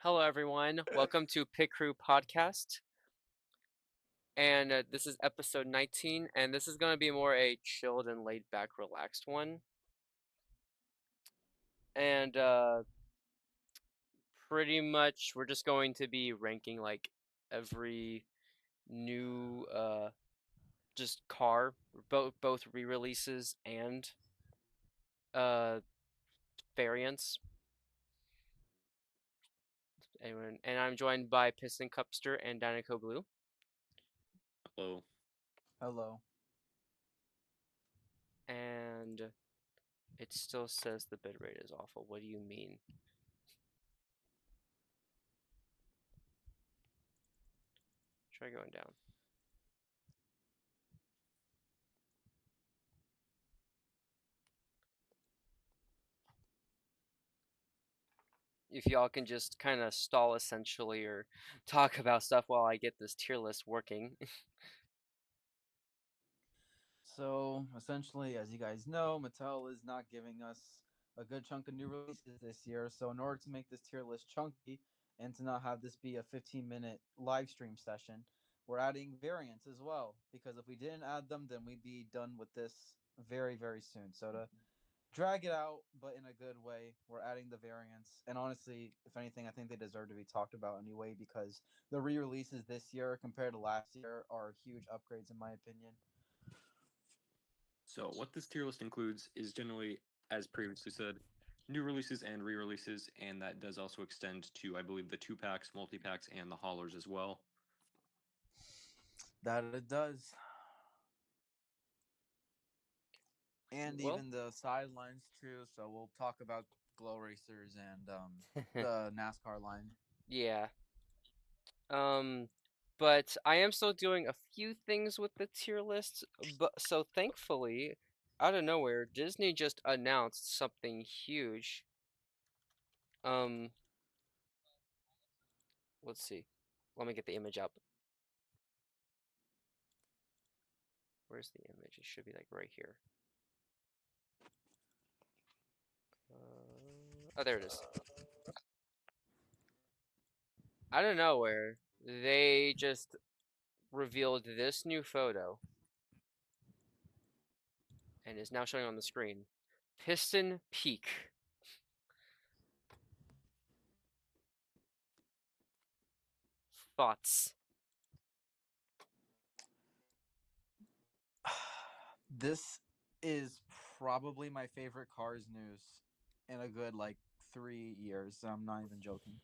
Hello, everyone. Welcome to Pitcrew podcast, and this is episode 19, and this is going to be more a chilled and laid back, relaxed one. And pretty much, we're just going to be ranking like every new just car, both re-releases and uh variants. And I'm joined by Piston Cupster and Dinoco Blue. Hello. Hello. And it still says the bitrate is awful. What do you mean? Try going down. If y'all can just kind of stall essentially or talk about stuff while I get this tier list working. So, essentially, as you guys know, Mattel is not giving us a good chunk of new releases this year. So, in order to make this tier list chunky and to not have this be a 15-minute live stream session, we're adding variants as well. Because if we didn't add them, then we'd be done with this very, very soon. So, to drag it out, but in a good way, we're adding the variants. And honestly, if anything, I think they deserve to be talked about anyway because the re releases this year compared to last year are huge upgrades, in my opinion. So, what this tier list includes is generally, as previously said, new releases and re releases, and that does also extend to, I believe, the 2 packs, multi packs, and the haulers as well. That it does. And Well, even the sidelines too. So we'll talk about glow racers and the NASCAR line. yeah. Um, but I am still doing a few things with the tier list. But so thankfully, out of nowhere, Disney just announced something huge. Um, let's see. Let me get the image up. Where's the image? It should be like right here. Oh, there it is. Out of nowhere, they just revealed this new photo and is now showing on the screen. Piston Peak. Thoughts? This is probably my favorite Cars news in a good 3 years. I'm not even joking.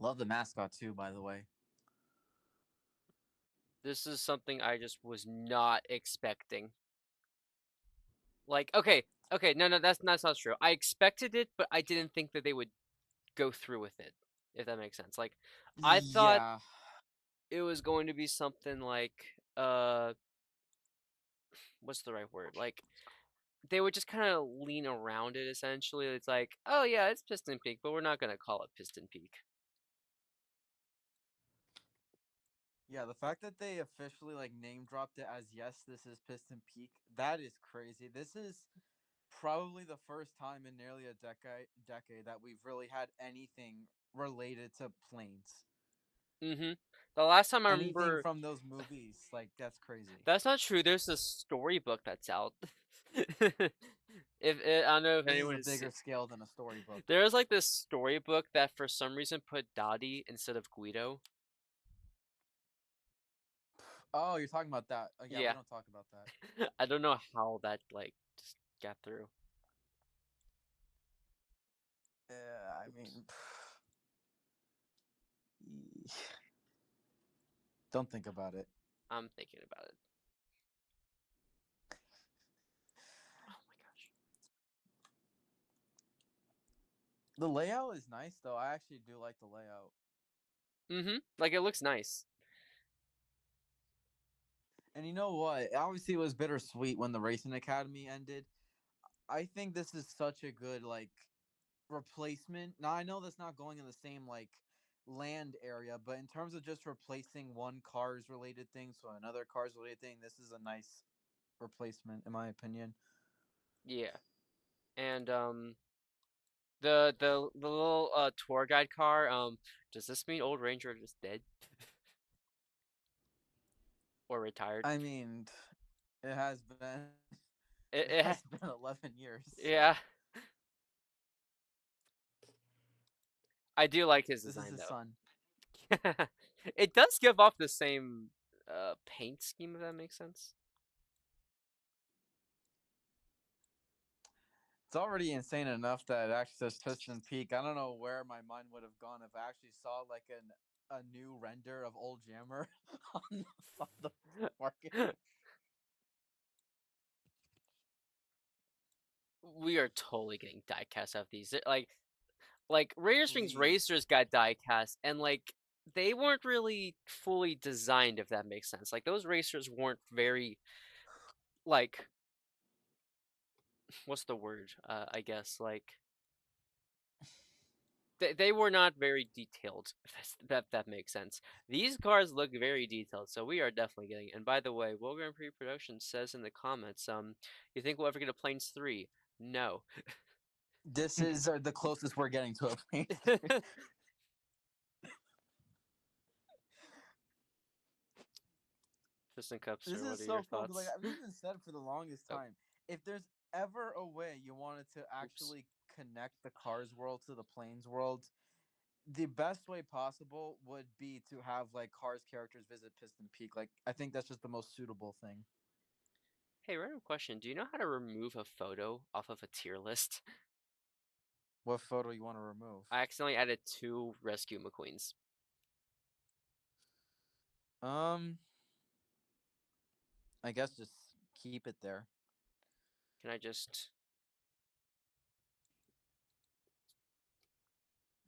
Love the mascot too, by the way. This is something I just was not expecting. Like, okay, no, that's not true. I expected it, but I didn't think that they would go through with it, if that makes sense. Like, I thought Yeah. it was going to be something like, what's the right word? Like, they would just kind of lean around it, essentially. It's like, oh yeah, it's Piston Peak, but we're not gonna call it Piston Peak. Yeah, the fact that they officially name dropped it as yes, this is Piston Peak, that is crazy. This is probably the first time in nearly a decade that we've really had anything related to planes. Mm-hmm. The last time I Anything remember, from those movies, that's crazy. that's not true. There's a storybook that's out. I don't know if This is anyone a has. bigger scale than a storybook. There's like this storybook that for some reason put Dottie instead of Guido. Oh, you're talking about that. Oh, yeah, we Yeah, don't talk about that. I don't know how that like just got through. Yeah, I mean, don't think about it. I'm thinking about it. Oh my gosh. The layout is nice, though. I actually do like the layout. Mm-hmm. Like it looks nice. And you know what? Obviously, it was bittersweet when the Racing Academy ended. I think this is such a good replacement. Now I know that's not going in the same land area, but in terms of just replacing one cars related thing to another cars related thing, this is a nice replacement in my opinion. Yeah. And the little tour guide car. Does this mean Old Ranger is dead or retired? I mean, it has been it It, has it been 11 years. So yeah, I do like his this is design his though. son. It does give off the same paint scheme, if that makes sense. It's already insane enough that it actually says Piston Peak. I don't know where my mind would have gone if I actually saw like a new render of Old Jammer on the market. We are totally getting diecast of these. Like Raider Strings Please. Racers got diecast, and like they weren't really fully designed, if that makes sense. Like those racers weren't very like what's the word? I guess like they were not very detailed. If that makes sense. These cars look very detailed, so we are definitely getting it. And by the way, Wilgram Pre-Production says in the comments, you think we'll ever get a Planes 3? No. This is the closest we're getting to a plane. Piston Cup, This sir, what is are your so cool because thoughts? like this has been said for the longest Oh, time. If there's ever a way you wanted to oops. actually connect the Cars world to the Planes world, the best way possible would be to have like Cars characters visit Piston Peak. Like I think that's just the most suitable thing. Hey, random question. Do you know how to remove a photo off of a tier list? What photo you want to remove? I accidentally added 2 Rescue McQueens. Um, I guess just keep it there. Can I just...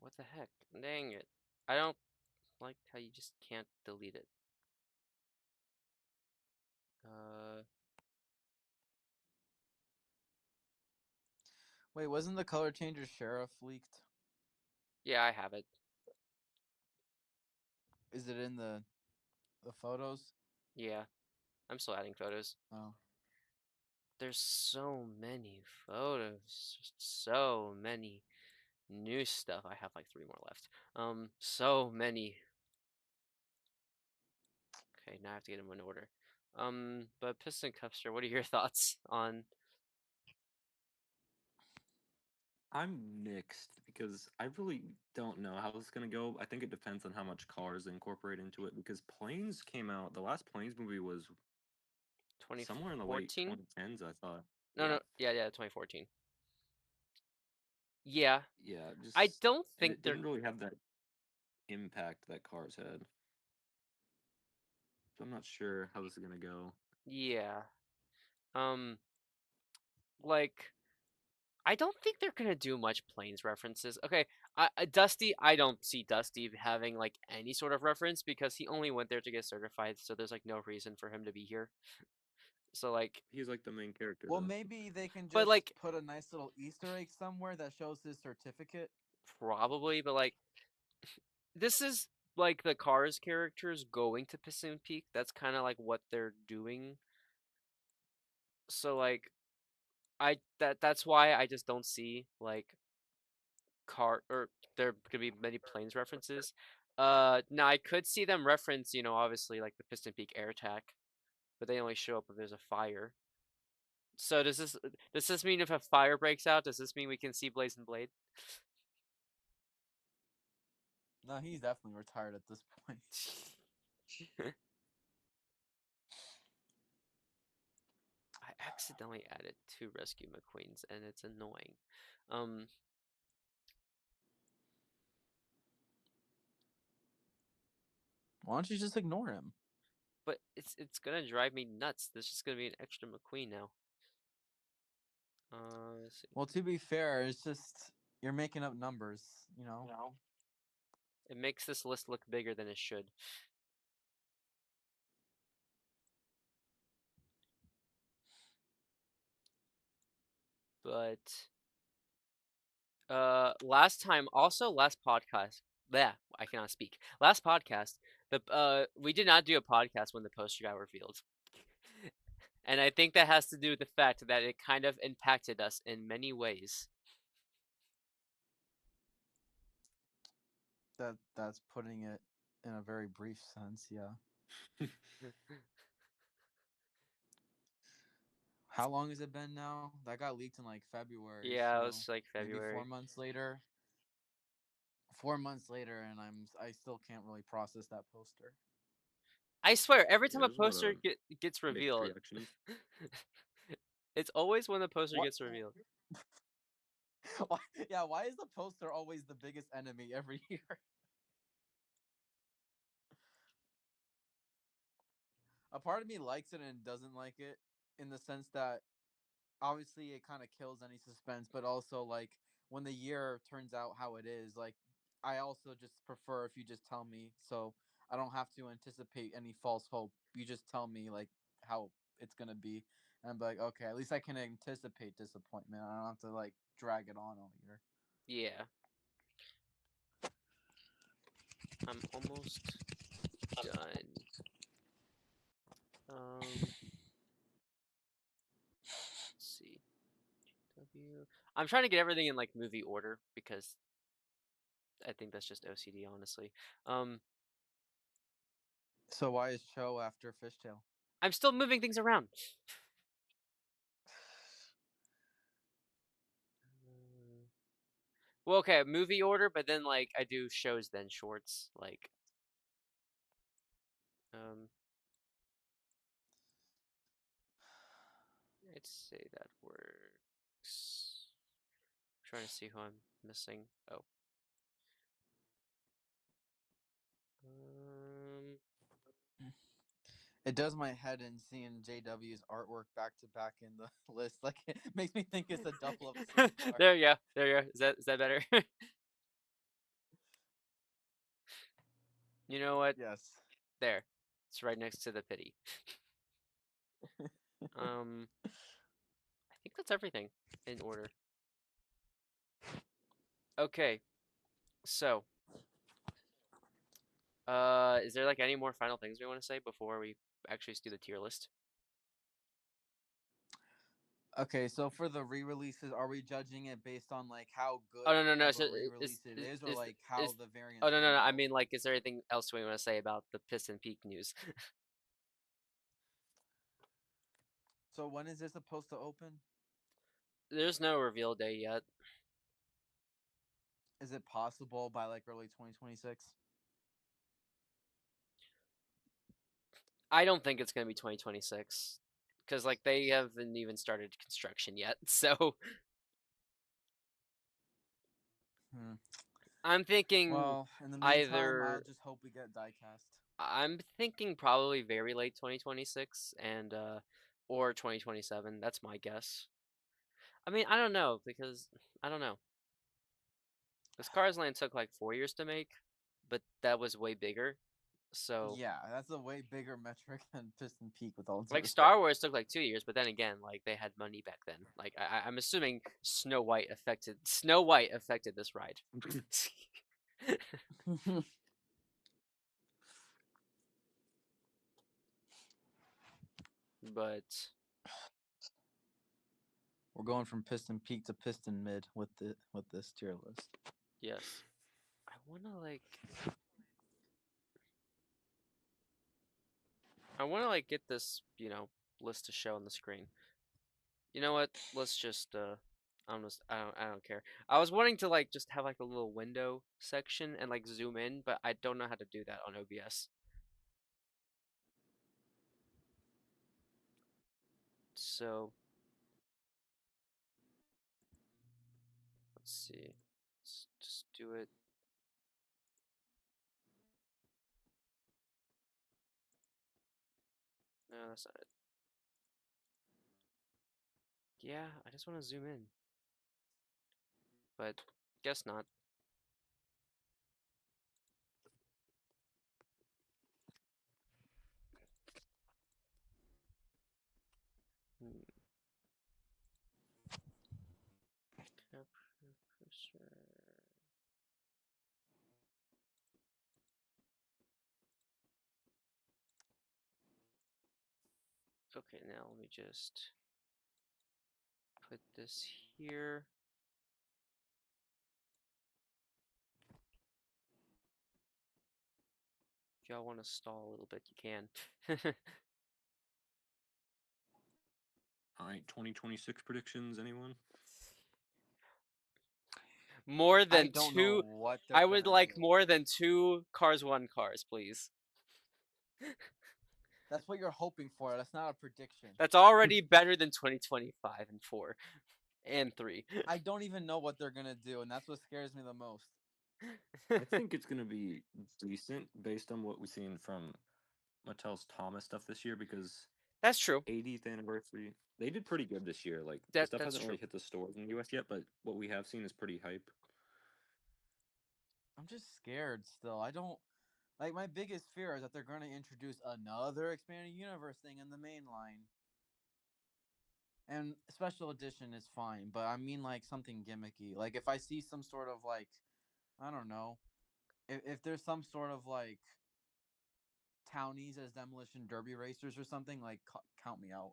What the heck? Dang it. I don't like how you just can't delete it. Uh, Wait, wasn't the color changer Sheriff leaked? yeah, I have it. Is it in the photos? Yeah, I'm still adding photos. Oh. There's so many photos. Just so many new stuff. I have like 3 more left. So many. Okay, now I have to get them in order. But Piston Cupster, what are your thoughts on... I'm mixed because I really don't know how this is gonna go. I think it depends on how much cars incorporate into it because Planes came out. The last Planes movie was somewhere in the late 2014? 2010s, I thought. No, Yeah, no, yeah, 2014. Yeah, yeah, I just don't and think it they're... didn't really have that impact that cars had. So I'm not sure how this is gonna go. Yeah. Um, like, I don't think they're gonna do much Planes references. Okay, Dusty, I don't see Dusty having like any sort of reference because he only went there to get certified, so there's like no reason for him to be here. So like, He's like the main character Well, though. maybe they can but just like put a nice little Easter egg somewhere that shows his certificate. probably, but like this is like the Cars characters going to Piston Peak. That's kind of like what they're doing. So like that's why I just don't see like car or there could be many Planes references. Now I could see them reference, obviously like the Piston Peak air attack, but they only show up if there's a fire. So does this mean if a fire breaks out, does this mean we can see Blazing Blade? No, he's definitely retired at this point. I accidentally added 2 Rescue McQueens and it's annoying. Um, Why don't you just ignore him? but it's gonna drive me nuts. There's just gonna be an extra McQueen now. Let's see. Well, to be fair, it's just you're making up numbers, you know. It makes this list look bigger than it should. But last time, also last podcast. Yeah, I cannot speak. Last podcast, we did not do a podcast when the poster got revealed. And I think that has to do with the fact that it kind of impacted us in many ways. That's putting it in a very brief sense, yeah. How long has it been now? That got leaked in like February, Yeah, it so was like maybe February. 4 months later. 4 months later, and I still can't really process that poster. I swear, every time Yeah, a there's a lot poster of gets mixed revealed, reactions. it's always when the poster What? gets revealed. Why, yeah, why is the poster always the biggest enemy every year? A part of me likes it and doesn't like it in the sense that obviously it kind of kills any suspense, but also like when the year turns out how it is, like I also just prefer if you just tell me so I don't have to anticipate any false hope. You just tell me like how it's gonna be, and I'm like, okay, at least I can anticipate disappointment. I don't have to like drag it on all year. Yeah, I'm almost done. Let's see. I'm trying to get everything in like movie order because I think that's just OCD, honestly. Um, So why is Cho after Fishtail? I'm still moving things around. Well, okay, movie order, but then like I do shows then shorts. Like, um, I'd say that works. I'm trying to see who I'm missing. Oh. Um, It does my head in seeing JW's artwork back to back in the list. Like it makes me think it's a double of the same art. there you go. There you go. Is that better? You know what? Yes. There. It's right next to the pity. Um, I think that's everything in order. Okay, so is there like any more final things we want to say before we actually do the tier list? Okay, so for the re-releases, are we judging it based on like how Oh good no no no. of a So re-release it is, or like how is the oh variant no no turned no. I out? mean like, is there anything else we want to say about the Piston Peak news? So when is this supposed to open? There's no reveal day yet. Is it possible by like early 2026? I don't think it's gonna be 2026 because like they haven't even started construction yet. So Hmm. I'm thinking Well, in the meantime, I'll either just hope we get diecast. I'm thinking probably very late 2026 and or 2027. That's my guess. I mean, I don't know because I don't know. This Cars Land took like 4 years to make, but that was way bigger. So Yeah, that's a way bigger metric than Piston Peak, with all due like respect. Star Wars took like 2 years, but then again, like they had money back then. Like I'm assuming Snow White affected this ride. But We're going from Piston Peak to Piston Mid with this tier list. yes, I wanna like get this, list to show on the screen. You know what? Let's just I don't care. I was wanting to like just have like a little window section and like zoom in, but I don't know how to do that on OBS. So let's see. Let's just do it. No, that's not it. Yeah, I just want to zoom in, but guess not. Hmm. Okay, now let me just put this here. If y'all want to stall a little bit, you can. All right, 2026 predictions, anyone? More I than don't know two. what they're I would gonna like do. more than two Cars 1 cars, please. That's what you're hoping for. That's not a prediction. That's already better than 2025 and 4 and 3. I don't even know what they're gonna do, and that's what scares me the most. I think it's gonna be decent based on what we've seen from Mattel's Thomas stuff this year because That's true. 80th anniversary, they did pretty good this year. Like the stuff That's hasn't really true. hit the stores in the US yet, but what we have seen is pretty hype. I'm just scared still. I don't like my biggest fear is that they're gonna introduce another expanded universe thing in the main line. And special edition is fine, but I mean like something gimmicky. Like if I see some sort of like I don't know, if there's some sort of like townies as demolition derby racers or something, like count me out.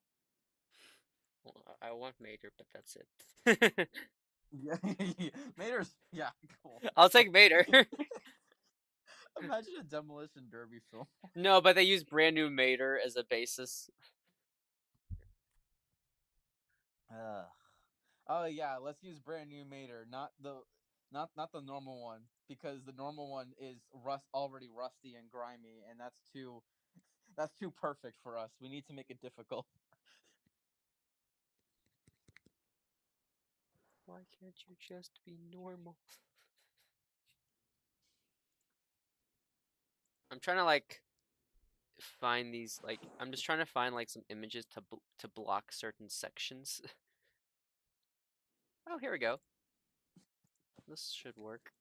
Well, I want Mater, but that's it. Yeah, Mater's yeah, cool. I'll take Mater. Imagine a demolition derby film. No, but they use brand new Mater as a basis. Oh yeah, let's use brand new Mater, not the normal one, because the normal one is already rusty and grimy, and that's too perfect for us. We need to make it difficult. Why can't you just be normal? I'm trying to like find these I'm just trying to find like some images to block certain sections. Oh, here we go. This should work.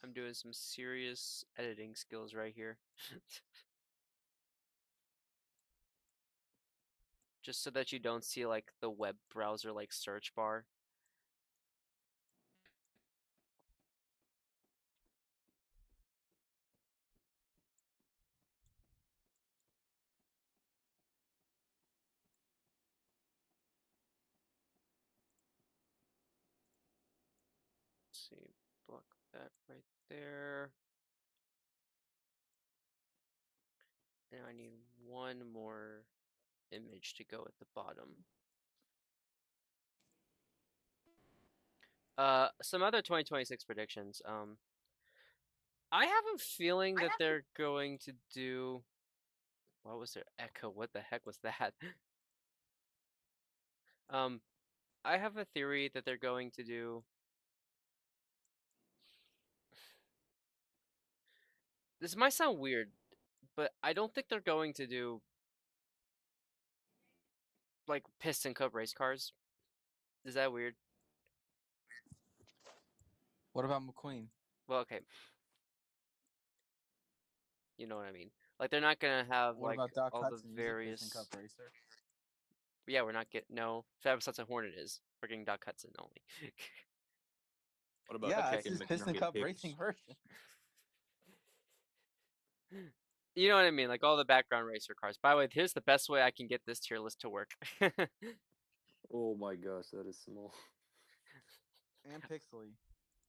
I'm doing some serious editing skills right here. Just so that you don't see like the web browser like search bar. Let's see, block that right there. And I need one more image to go at the bottom. Some other 2026 predictions. I have a feeling that they're going to do. What was their echo? What the heck was that? um, I have a theory that they're going to do. This might sound weird, but I don't think they're going to do like Piston Cup race cars. Is that weird? What about McQueen? Well, okay, you know what I mean. Like they're not gonna have What like about Doc all the Hudson? He's a Piston Cup various. racer. Yeah, we're not getting no. Fab Sutton Hornet is. We're getting Doc Hudson only. What about Yeah, Okay. it's Chicken his Piston McNugget Cup racing picks? version. You know what I mean? Like all the background racer cars. By the way, here's the best way I can get this tier list to work. Oh my gosh, that is small. And Pixely.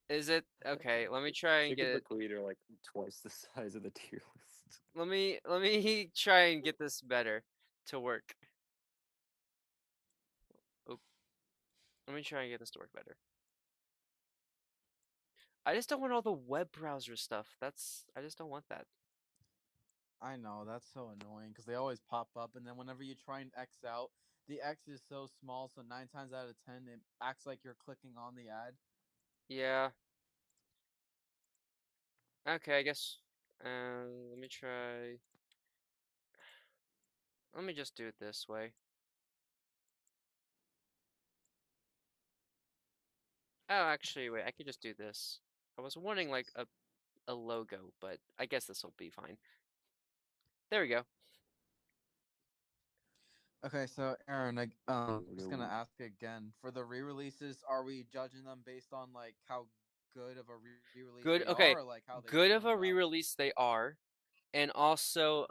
Is it okay? Let me try and get Chicken it. McQueen are like twice the size of the tier list. Let me try and get this better to work. Oop. Let me try and get this to work better. I just don't want all the web browser stuff. I just don't want that. I know, that's so annoying because they always pop up, and then whenever you try and X out, the X is so small, so 9 times out of 10, it acts like you're clicking on the ad. Yeah. Okay, I guess. Let me try. Let me just do it this way. Oh, actually, wait. I could just do this. I was wanting like a logo, but I guess this will be fine. There we go. Okay, so Aaron, We'll just gonna go ask again. For the re-releases, are we judging them based on like how good of a re-release they Good. are, or Okay. like how they Good of turned a out? re-release they are, and also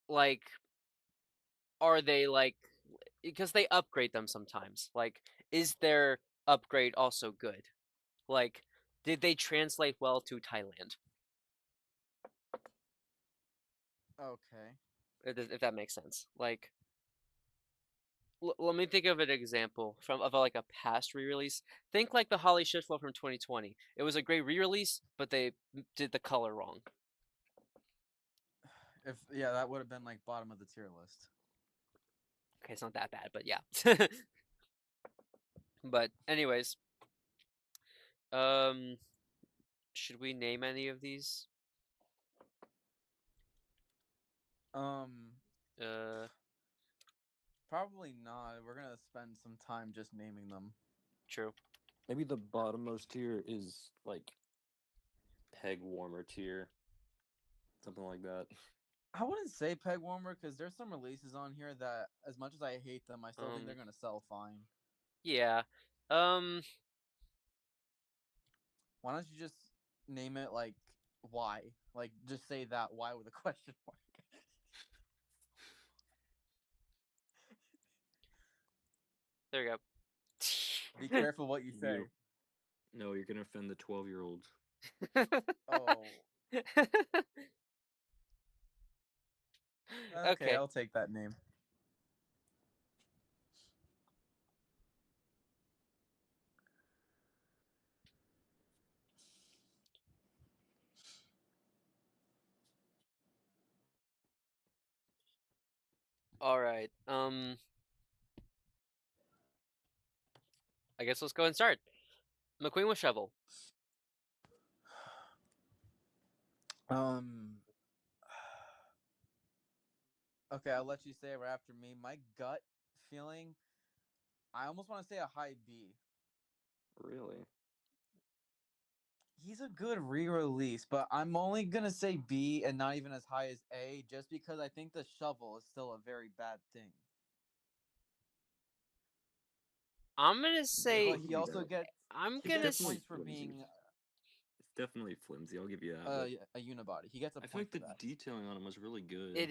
like are they like because they upgrade them sometimes. Like is their upgrade also good? Like did they translate well to Thailand? Okay. If that makes sense. Like let me think of an example from of like a past re-release. Think like the Holly Shitflow from 2020. It was a great re-release, but they did the color wrong. If yeah, that would have been like bottom of the tier list. Okay, it's not that bad, but yeah. But anyways, um, should we name any of these? Um, Uh, Probably not. We're gonna spend some time just naming them. true. maybe the bottommost tier is like peg warmer tier, something like that. I wouldn't say peg warmer because there's some releases on here that, as much as I hate them, I still think they're Um, gonna sell fine. yeah. Um, Why don't you just name it like why? Like just say that why with a question mark. there we Be go. careful what you You say. no, you're gonna offend the 12-year-olds. Oh, okay, Okay. I'll take that name. All right. I guess let's go and start. McQueen with shovel. Um, okay, I'll let you say it right after me. My gut feeling, I almost want to say a high B. Really? He's a good re-release, but I'm only gonna say B and not even as high as A, just because I think the shovel is still a very bad thing. I'm gonna Yeah, I'll say But give he you also that. gets I'm he It's gonna gets definitely points for flimsy. being It's definitely flimsy. I'll give you that. But a unibody. He gets a I feel point like for the that. detailing on him was really good.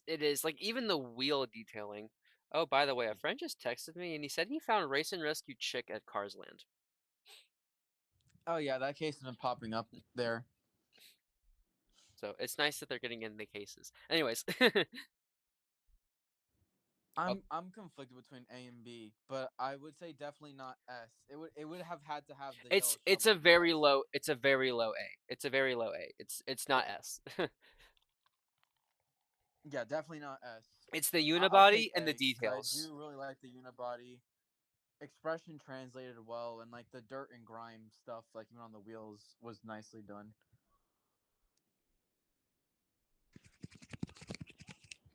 it is like even the wheel detailing. Oh, by the way, a friend just texted me and he said he found Race and Rescue Chick at Cars Land. Oh yeah, that case has been popping up there. So it's nice that they're getting in the cases. Anyways, oh, I'm conflicted between A and B, but I would say definitely not S. It would have had to have the it's yellow it's shovel a to be very S. low it's a very low A. It's a very low A. It's not S. Yeah, definitely not S. It's the I'll unibody take and the A because I details. do really like the unibody. Expression translated well, and like the dirt and grime stuff, like even on the wheels, was nicely done.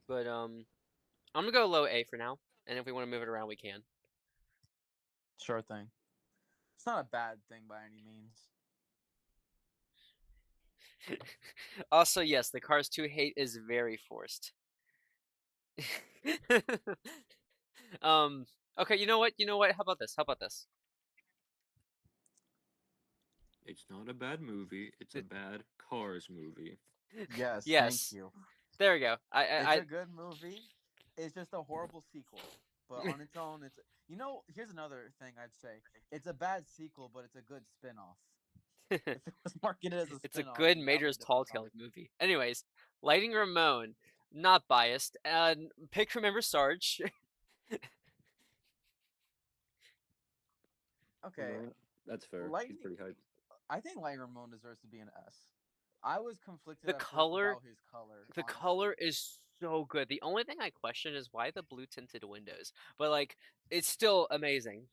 But I'm gonna go low A for now, and if we want to move it around, we can. Sure thing. It's not a bad thing by any means. Also, yes, the Cars 2 hate is very forced. um. Okay, you know what? You know what? How about this? How about this? It's not a bad movie. It's a Th- bad Cars movie. Yes, thank yes. you. There we go. It's I a good movie. It's just a horrible sequel. But on its own, it's here's another thing I'd say. It's a bad sequel, but it's a good spin-off. If it was marketed as a it's a spin-off, good that would be Mater's a different Tall Tales topic. movie. Anyways, Lighting Ramon, not biased. And pick remember Sarge. Okay, Ramon, that's fair. He's Lightning. pretty hyped. I think Light Ramon deserves to be an S. I was conflicted the at first color, about his color, the honestly. color is so good. The only thing I question is why the blue tinted windows, but like it's still amazing.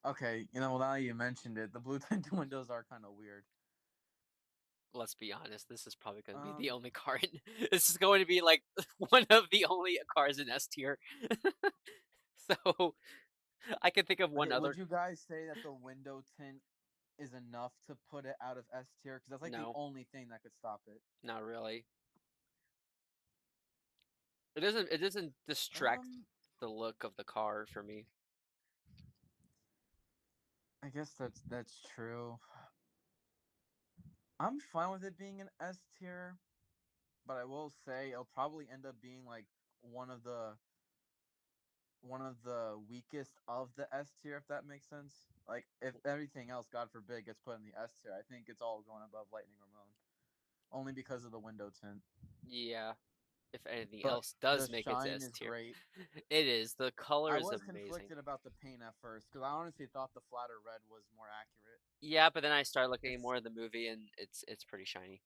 Okay, now you mentioned it, the blue tinted windows are kind of weird. Let's be honest, this is probably going to be the Um, only car in. This is going to be like one of the only cars in S tier. So I can think of one okay, would other. you guys say that the window tint is enough to put it out of S tier? Because that's like the No, only thing that could stop it. not really. It doesn't distract Um, the look of the car for me. I guess that's true. I'm fine with it being an S tier, but I will say it'll probably end up being like one of the one of the weakest of the S tier, if that makes sense. Like if everything else, God forbid, gets put in the S tier, I think it's all going above Lightning Ramon, only because of the window tint. Yeah. If anything But else does the make it to shine S is tier. great. It is. The color I is was amazing. conflicted about the paint at first because I honestly thought the flatter red was more accurate. Yeah, but then I started looking It's more at the movie and it's pretty shiny.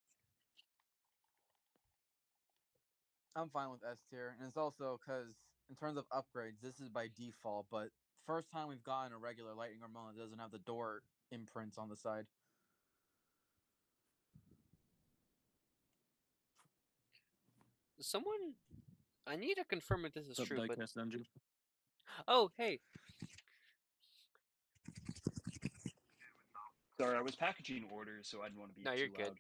I'm fine with S tier, and it's also because in terms of upgrades, this is by default. But first time we've gotten a regular Lightning Ramon that doesn't have the door imprints on the side. Someone I need to confirm if this is What's up, true, but diecast engine? oh hey, Sorry, I was packaging orders, so I didn't want to be no, you're too good. loud.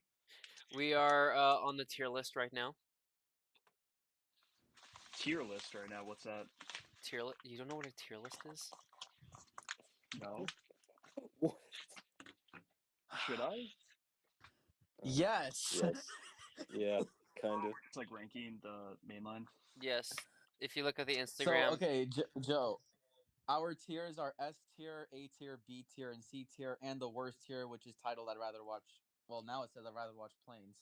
We are on the tier list right now. Tier list right now. What's that? You don't know what a tier list is? No. What? Should I? Yes. Yes. Yeah, kind of. It's like ranking the mainline. Yes. If you look at the So Instagram, okay, Joe, our tiers are S tier, A tier, B tier, and C tier, and the worst tier, which is titled "I'd rather watch." Well, now it says "I'd rather watch planes."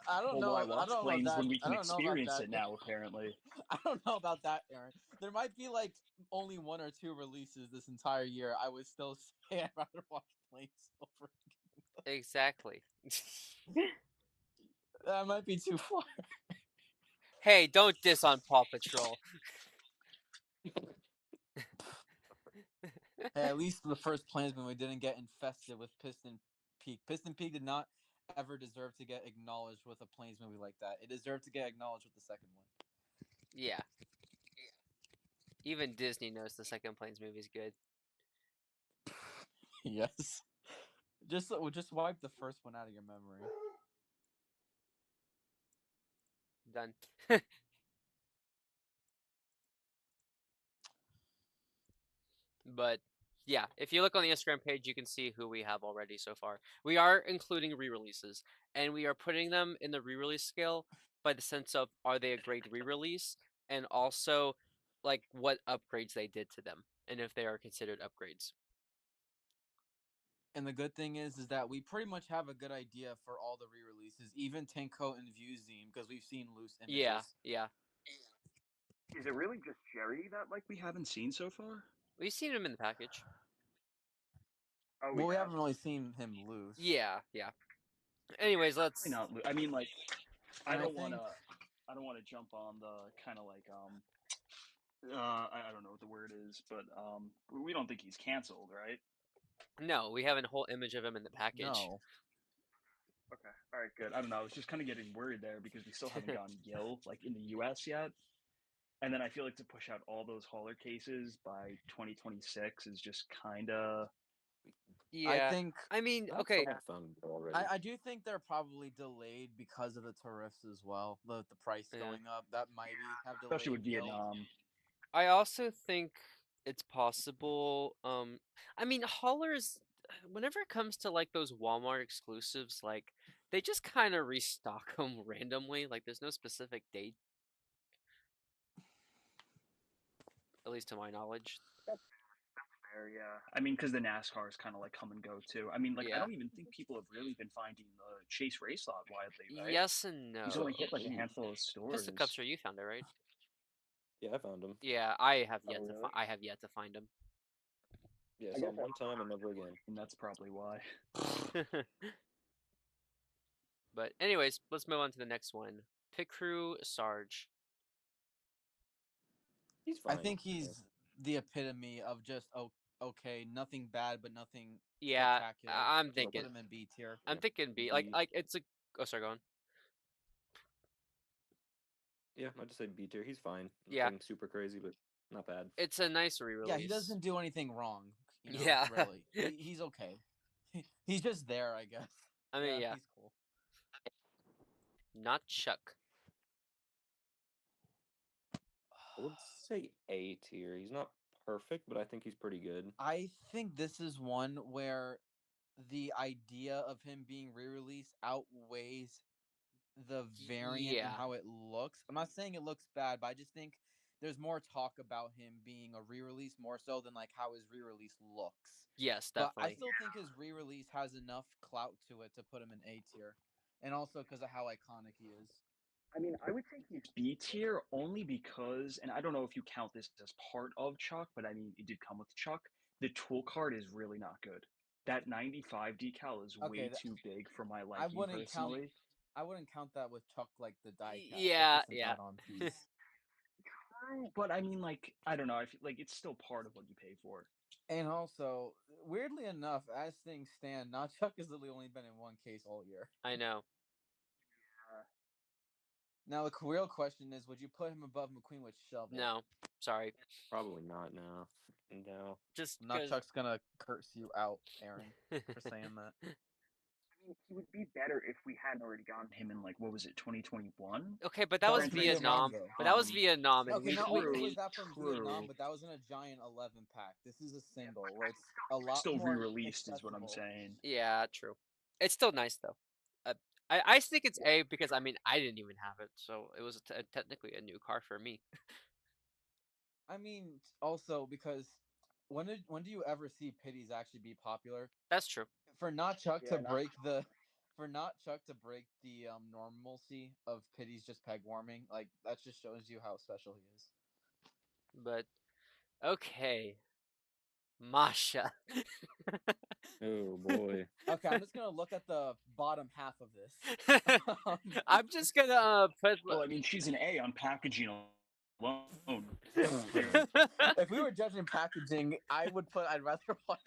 I don't Well, know. why I watch don't know about planes that. when we I can don't know about experience that. it now? Apparently. I don't know about that, Aaron. There might be like only one or two releases this entire year. I would still say I'd rather watch planes over. exactly. That might be too far. Hey, don't diss on Paw Patrol. Hey, at least the first Plainsman we didn't get infested with Piston Peak. Piston Peak did not ever deserve to get acknowledged with a Plains movie like that. It deserved to get acknowledged with the second one. Yeah. Even Disney knows the second Planes movie's good. Yes. Just wipe the first one out of your memory. Done. But yeah, if you look on the Instagram page, you can see who we have already so far. We are including re-releases, and we are putting them in the re-release scale by the sense of are they a great re-release, and also like what upgrades they did to them, and if they are considered upgrades. And the good thing is that we pretty much have a good idea for all the re-releases, even Tenko and Viewzine, because we've seen loose Yeah, images. yeah. Is it really just Jerry that like we haven't seen so far? We've seen them in the package. Oh, Well, we have. haven't really seen him loose. Yeah, yeah. Anyways, Probably let's. not. I mean, like, I And I don't want think to. I don't want to jump on the kind of like I don't know what the word is, but we don't think he's canceled, right? No, we have a whole image of him in the package. no. Okay. All right. Good. I don't know. I was just kind of getting worried there because we still haven't gotten Gil like in the U.S. yet, and then I feel like to push out all those hauler cases by 2026 is just kind of. I Yeah. think I mean, Not okay. someone found it already. I do think they're probably delayed because of the tariffs as well. The price Yeah. going up that might have Especially delayed with Gil. Vietnam. I also think it's possible. I mean, haulers. Whenever it comes to like those Walmart exclusives, like they just kind of restock them randomly. Like there's no specific date, at least to my knowledge. Fair, yeah. I mean, because the NASCAR is kind of like come and go too. I mean, like I Yeah. don't even think people have really been finding the Chase race lot widely, right? Yes and He's no. only hit like a handful of Pistol Cup, stores. sure you found it, right? Yeah, I found him. Yeah, I have Oh, yet to really? I have yet to find him. Yeah, I saw guess him one time and never again. and that's probably why. But anyways, let's move on to the next one. Pitcrew Sarge. He's I fine. think he's the epitome of just okay, nothing bad, but nothing Yeah, spectacular. I'm So put thinking. him in B tier. I'm thinking B. B. Like it's a. Oh, sorry, go on. Yeah, I'd just say B tier. He's fine. Yeah, Nothing super crazy, but not bad. it's a nice Yeah, he re-release. doesn't do anything wrong. Yeah. Really, he's okay. He's just there, I guess. I mean, Yeah, yeah. he's cool. Not Chuck. I would say A tier. He's not perfect, but I think he's pretty good. I think this is one where the idea of him being re-released outweighs the variant and Yeah. how it looks. I'm not saying it looks bad, but I just think there's more talk about him being a re-release more so than like how his re-release looks. Yes, But I definitely. still think his re-release has enough clout to it to put him in A tier, and also because of how iconic he is. I mean, I would say he's B tier only because, and I don't know if you count this as part of Chuck, but I mean, it did come with Chuck. The tool card is really not good. That 95 decal is Okay, way too big for my I liking wouldn't count. personally. I wouldn't count that with Chuck like the diecast. That's Yeah, just an yeah. add-on piece. True, but I mean, like, I don't know. I feel like it's still part of what you pay for. And also, weirdly enough, as things stand, Chuck has literally only been in one case all year. I know. Now the real question is, would you put him above McQueen with Shovel? No. Sorry. Probably not. No. No. Just Not because. Chuck's gonna curse you out, Aaron, for saying that. I mean, he would be better if we hadn't already gotten him in, like, what was it, 2021? Okay, but that That was was Vietnam Vietnam. though. But that was Vietnam, and Okay, we not we only True, was that from Vietnam, true. but that was in a giant 11 pack. This is a single where it's a It's lot still more re-released, is what I'm accessible. saying. yeah, true. It's still nice though. Uh, I think it's A because I mean I didn't even have it, so it was technically a new car for me. I mean, also because when do you ever see pitties actually be popular? That's true. For not Chuck to Yeah, not break the for not Chuck to break the normalcy of pitties just peg warming, like that just shows you how special he is. But okay, Masha. Oh boy. Okay, I'm just gonna look at the bottom half of this. I'm just gonna put. Well, I mean, she's an A on packaging alone. If we were judging packaging, I'd rather watch.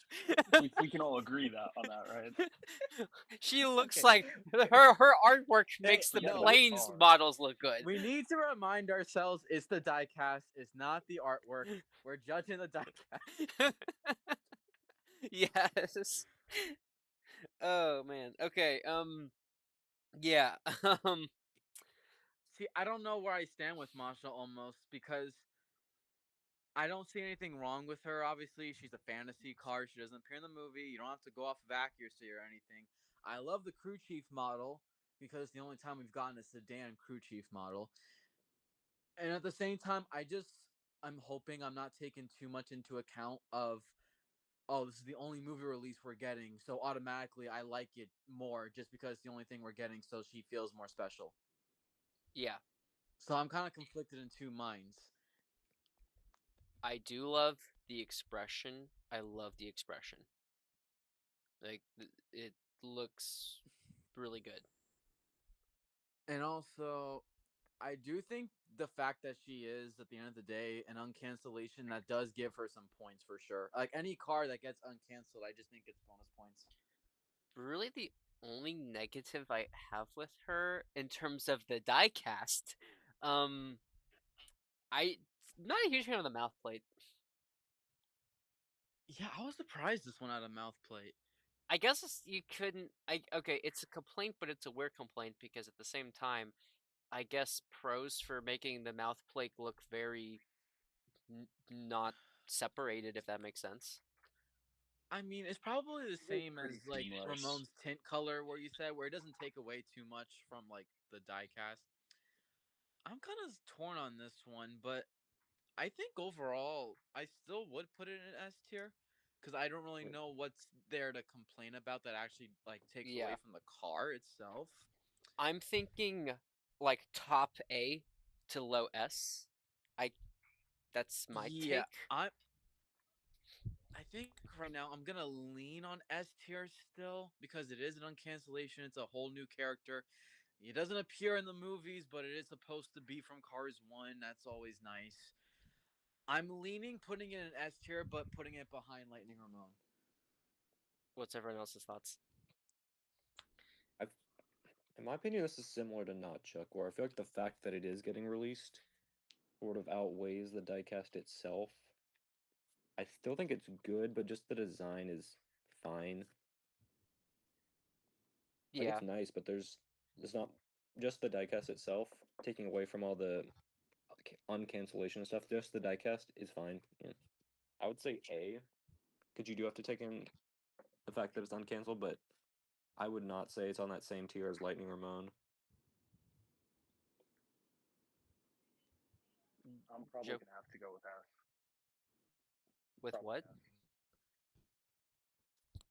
We can all agree that on that, right? She looks Okay. like her artwork Hey, makes the no, planes models look good. we need to remind ourselves it's the diecast, it's not the artwork. We're judging the diecast. Yes. Oh man. Okay. Yeah. Um. See, I don't know where I stand with Masha almost because I don't see anything wrong with her. Obviously, she's a fantasy car. She doesn't appear in the movie. You don't have to go off of accuracy or anything. I love the crew chief model because it's the only time we've gotten a sedan crew chief model. And at the same time, I'm hoping I'm not taking too much into account of oh, this is the only movie release we're getting, so automatically I like it more just because it's the only thing we're getting, so she feels more special. Yeah. So I'm kind of conflicted in two minds. I do love the expression. I love the expression. Like it looks really good. And also, I do think the fact that she is, at the end of the day, an uncancellation, that does give her some points for sure. Like any car that gets uncanceled, I just think it's bonus points. Really, the only negative I have with her in terms of the diecast, um, I not a huge fan of the mouth plate. Yeah, I was surprised this one had a mouth plate. I guess you couldn't. Okay, it's a complaint, but it's a weird complaint because at the same time, I guess pros for making the mouth plate look very not separated, if that makes sense. I mean, it's probably the It is same as pretty like seamless. Ramon's tint color, where you said where it doesn't take away too much from like the diecast. I'm kind of torn on this one, but I think overall I still would put it in S tier because I don't really know what's there to complain about that actually like takes away Yeah, from the car itself. I'm thinking like top A to low S. I that's my Yeah, take. I think right now I'm gonna lean on S tier still because it is an uncancellation. It's a whole new character. He doesn't appear in the movies, but it is supposed to be from Cars 1. That's always nice. I'm leaning putting it in S tier, but putting it behind Lightning Ramon. What's everyone else's thoughts? I've, in my opinion, this is similar to Not Chuck, where I feel like the fact that it is getting released sort of outweighs the diecast itself. I still think it's good, but just the design is fine. Like Yeah, it's nice, but there's not just the diecast itself, taking away from all the uncancellation and stuff, just the diecast is fine. Yeah. I would say A, because you do have to take in the fact that it's uncancelled, but I would not say it's on that same tier as Lightning Ramon. I'm probably Joe, gonna have to go with S. with Probably what? S.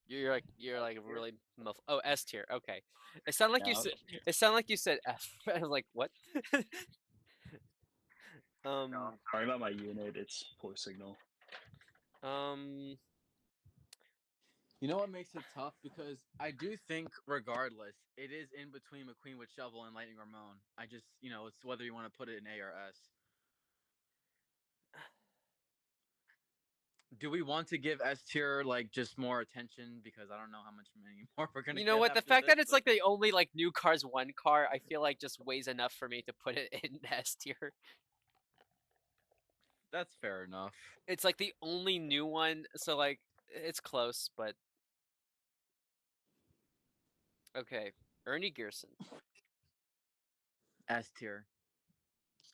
You're S like tier. really muff. Oh, S tier. Okay. It sounded like you Yeah. said. It sounded like you said F. I was like, what? No, um. I'm sorry about my unit. It's poor signal. Um. You know what makes it tough? Because I do think, regardless, it is in between McQueen with Shovel and Lightning Ramon. I just, it's whether you want to put it in A or S. Do we want to give S tier like just more attention? Because I don't know how much many more we're gonna You know get what? The after fact this. that it's like the only like new Cars 1 car, I feel like just weighs enough for me to put it in S tier. That's fair enough. It's like the only new one, so like it's close, but okay. Ernie Gearson. S tier.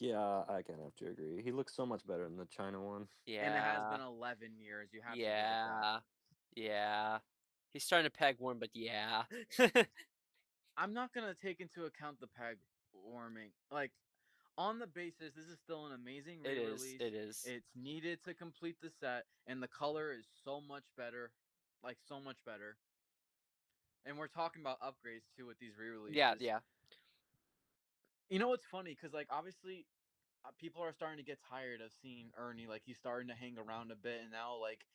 Yeah, I kind of have to agree. He looks so much better than the China one. And it has Yeah. been 11 years. You have to give it Yeah. that. Yeah. He's starting to peg warm, but yeah. I'm not gonna take into account the peg warming. Like, on the basis, this is still an amazing It is. re-release. It is. It's needed to complete the set, and the color is so much better, like so much better. And we're talking about upgrades too with these Yeah, re-releases. yeah. You know what's funny? Because like obviously, people are starting to get tired of seeing Ernie. Like he's starting to hang around a bit, and now like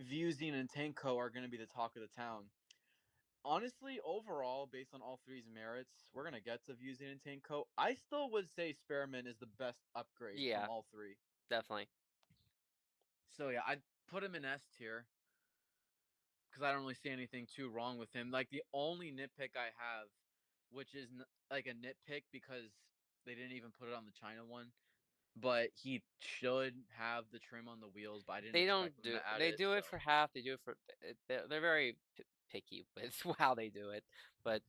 Vuzine and Tanko are going to be the talk of the town. Honestly, overall, based on all three's merits, we're gonna get to Vuzine and Tanko. I still would say Spearmint is the best upgrade from Yeah, all three. definitely. So yeah, I'd put him in S tier because I don't really see anything too wrong with him. Like the only nitpick I have, which is like a nitpick because they didn't even put it on the China one, but he should have the trim on the wheels. But I didn't They don't expect them do. to add They it. do So it for half. They do it for. They're very picky with how they do it. But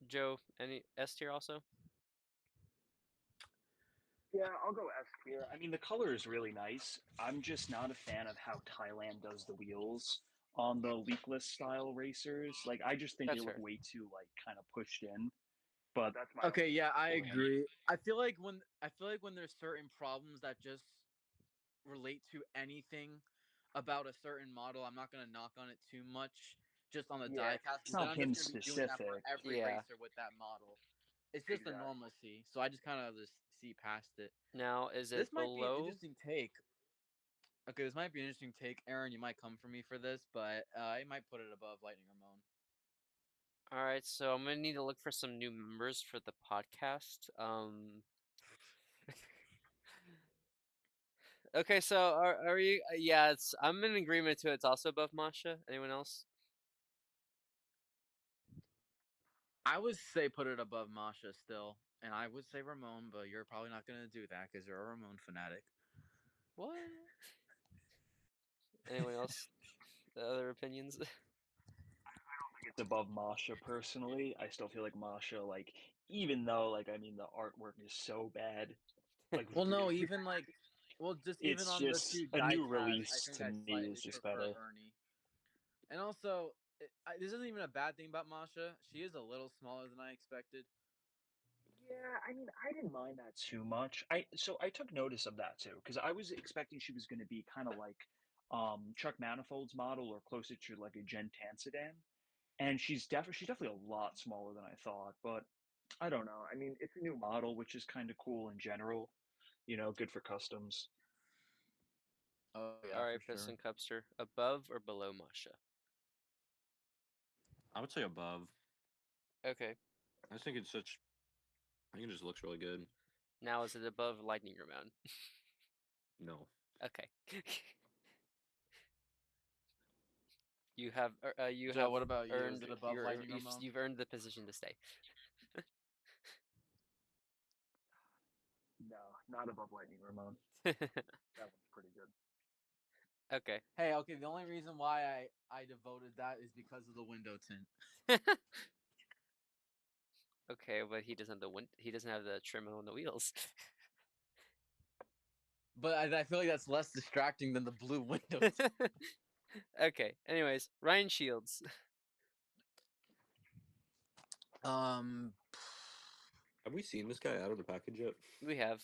Joe, any S tier also? Yeah, I'll go S tier. I mean, the color is really nice. I'm just not a fan of how Thailand does the wheels on the leakless style racers. Like, I just think they That's look fair. way too like kind of pushed in. But that's my okay, only yeah, I criticism. agree. I feel like when there's certain problems that just relate to anything about a certain model, I'm not gonna knock on it too much just on the Yeah, diecast it's because then not I'm him just gonna be doing that for specific. every Yeah. racer with that model. It's just a Exactly. normalcy, so I just kind of just see past it. Now, is it This might be an below? interesting take. Okay, this might be an interesting take, Aaron. You might come for me for this, but I might put it above Lightning Ramon. All right, so I'm gonna need to look for some new members for the podcast. Okay, so are you? Yeah, I'm in agreement too. It's also above Masha. Anyone else? I would say put it above Masha still, and I would say Ramon, but you're probably not gonna do that because you're a Ramon fanatic. What? Anyone else? Other opinions? It's above Masha personally. I still feel like Masha, like, even though, like, I mean, the artwork is so bad, like, Well, no, really, even like, well, just even it's on the just two a new diecasts, I release think to I me is slightly just prefer better. Ernie. And also, this isn't even a bad thing about Masha. She is a little smaller than I expected. Yeah, I mean, I didn't mind that too much. I took notice of that too because I was expecting she was going to be kind of like Chuck Manifold's model or closer to like a Gen 10 sedan, and she's definitely a lot smaller than I thought. But I don't know. I mean, it's a new model, which is kind of cool in general. Good for customs. Oh All yeah, right, for sure. Piston Cupster, above or below Masha? I would say above. Okay. I think it's such. I think it just looks really good. Now is it above Lightning Ramon? No. Okay. You have you Joe, have what about you? Is earned it above Lightning Ramon? you've earned the position to stay. No, not above Lightning Ramon. That one's pretty good. Okay. Hey, okay. The only reason why I devoted that is because of the window tint. Okay, but he doesn't have the trim on the wheels. but I feel like that's less distracting than the blue windows. Okay. Anyways, Ryan Shields. um, Have we seen this guy out of the package yet? We have.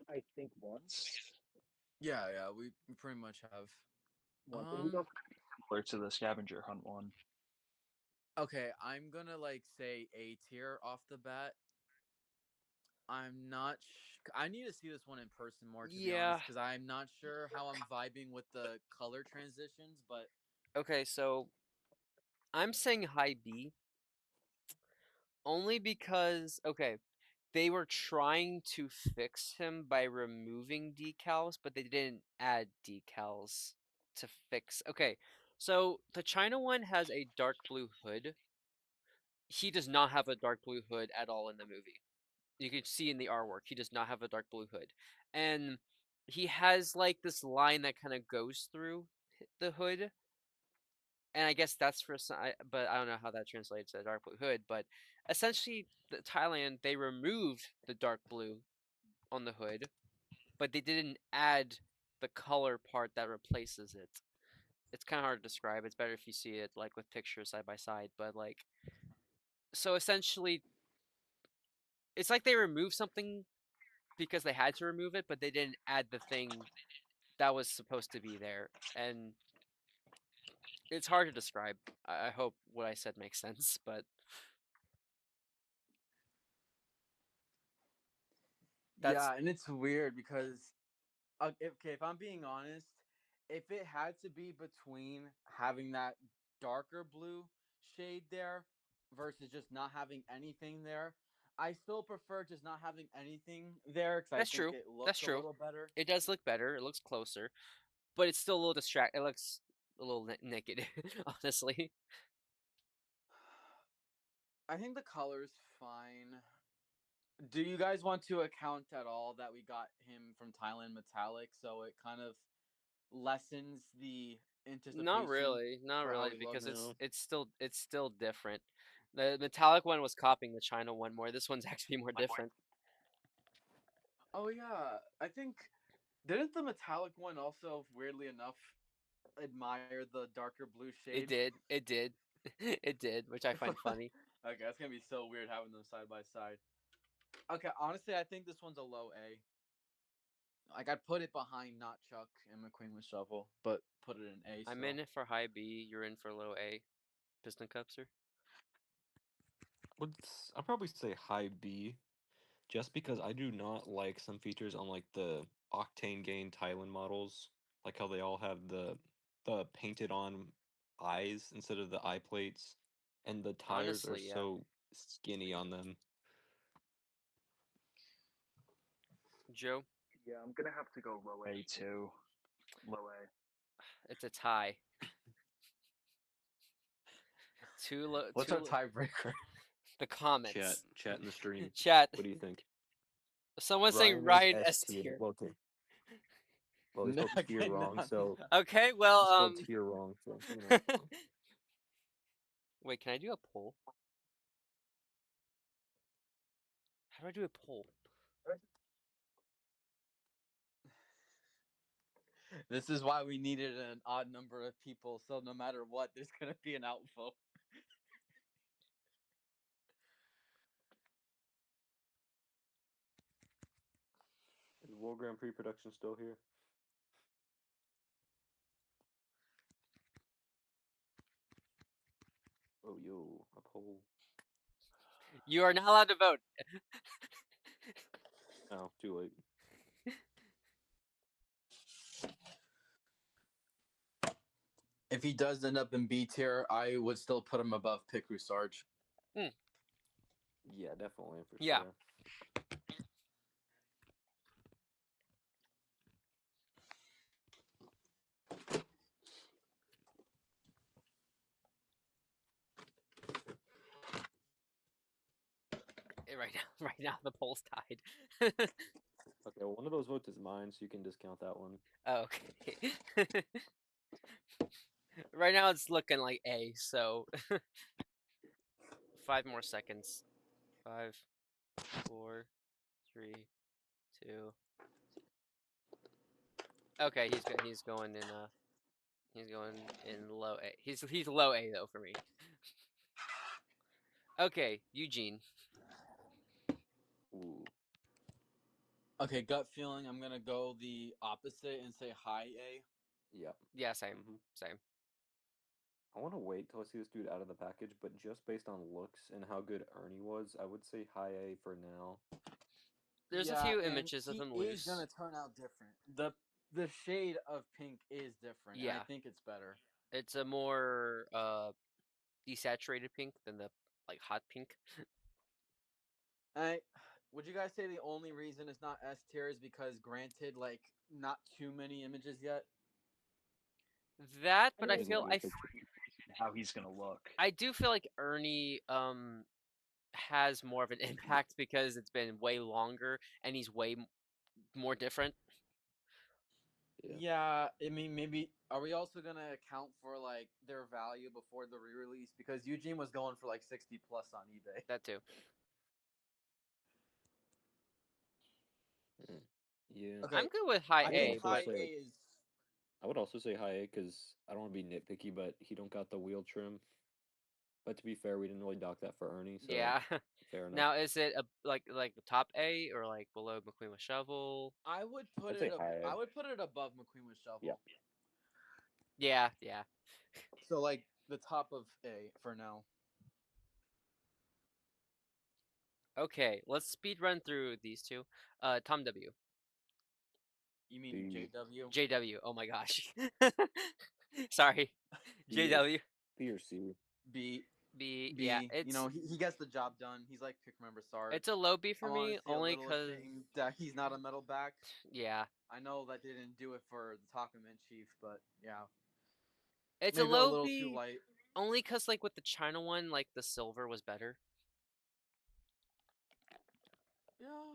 I think once. yeah, we pretty much have. We go similar to the scavenger hunt one. Okay, I'm gonna like say A tier off the bat. I'm not. I need to see this one in person more, to be Yeah. honest, because I'm not sure how I'm vibing with the color transitions. But Okay, so I'm saying high B only because they were trying to fix him by removing decals, but they didn't add decals to fix. Okay, so the China one has a dark blue hood. He does not have a dark blue hood at all in the movie. You can see in the artwork, he does not have a dark blue hood. And he has like this line that kind of goes through the hood. And I guess that's for some, but I don't know how that translates to a dark blue hood. But essentially, Thailand, they removed the dark blue on the hood, but they didn't add the color part that replaces it. It's kind of hard to describe. It's better if you see it like with pictures side by side. But like, so essentially, it's like they removed something because they had to remove it, but they didn't add the thing that was supposed to be there. And it's hard to describe. I hope what I said makes sense, but that's yeah, and it's weird because if I'm being honest, if it had to be between having that darker blue shade there versus just not having anything there, I still prefer just not having anything there because I that's think true. it That's looks a true. little better. It does look better. It looks closer, but it's still a little distract. It looks a little naked, honestly. I think the color's fine. Do you guys want to account at all that we got him from Thailand metallic, so it kind of lessens the Not anticipation really, not for how really, he looks? because No. it's still different. The metallic one was copying the China one more. This one's actually more different. Oh yeah, I think didn't the metallic one also, weirdly enough, admire the darker blue It shade? did, it did, it did, which I find funny. Okay, that's gonna be so weird having them side by side. Okay, honestly, I think this one's a low A. Like I'd put it behind not Chuck and McQueen with Shovel, but put it in A I'm still. in it for high B. You're in for low A. Piston Cupster. I'd probably say high B, just because I do not like some features on like the Octane Gain Thailand models, like how they all have the painted on eyes instead of the eye plates, and the tires are Honestly, yeah. so skinny on them. Joe, Yeah, I'm gonna have to go low A too. Low A. it's a tie. Too low. What's our tiebreaker? The Chat, comments. chat in the stream. Chat. What do you think? Someone's saying Ryan is Ryan S S tier. tier. Well, he spelled tier Okay, wrong, so Okay, he well, spelled tier wrong, so you know. wait, can I do a poll? How do I do a poll? This is why we needed an odd number of people, so no matter what, there's gonna be an outvote. Is World Grand Prix production still here? Oh, yo, a poll. You are not allowed to vote. Oh, too late. If he does end up in B tier, I would still put him above Pitcrew Sarge. Yeah, definitely for Yeah. sure. Right now, the poll's tied. Okay, well, one of those votes is mine, so you can discount that one. Oh, okay. Right now, it's looking like A. So 5 more seconds. 5, 4, 3, 2. Okay, he's going in low A. He's low A though for me. Okay, Eugene. Ooh, Okay, gut feeling. I'm gonna go the opposite and say high A. yep. Yeah, same, hmm same. I want to wait till I see this dude out of the package, but just based on looks and how good Ernie was, I would say high A for now. There's a Yeah, few and images of he him is gonna loose. turn out different. The shade of pink is different, and I Yeah, think it's better. it's a more desaturated pink than the like hot pink. I would you guys say the only reason it's not S tier is because granted, like not too many images yet. That, I but I mean, There's feel not many I pictures. how he's gonna look. I do feel like Ernie has more of an impact because it's been way longer and he's way more different. Yeah. Yeah, I mean maybe are we also gonna account for like their value before the re-release because Eugene was going for like 60 plus on eBay. That too. Mm. Yeah. I'm Okay, good with high I I would think A, also high but say A like is I would also say high A because I don't want to be nitpicky, but he don't got the wheel trim. But to be fair, we didn't really dock that for Ernie, so yeah. fair enough. Now is it a, like the top A or like below McQueen with shovel? I would put I'd it say high A. I would put it above McQueen with Yeah. shovel. Yeah, yeah. So like the top of A for now. Okay, let's speed run through these two. Tom W. You mean B, JW? JW. Oh my gosh. Sorry. B or JW. B or C. B B. Yeah, B. You know, he gets the job done. He's like pick remember Sarge. it's a low B for I'm me honestly a only little cuz ashamed that he's not a metal back. yeah. I know that they didn't do it for the Takuman Chief, but yeah, It's a maybe a low little too B light. only cuz like with the China one like the silver was better. Yeah,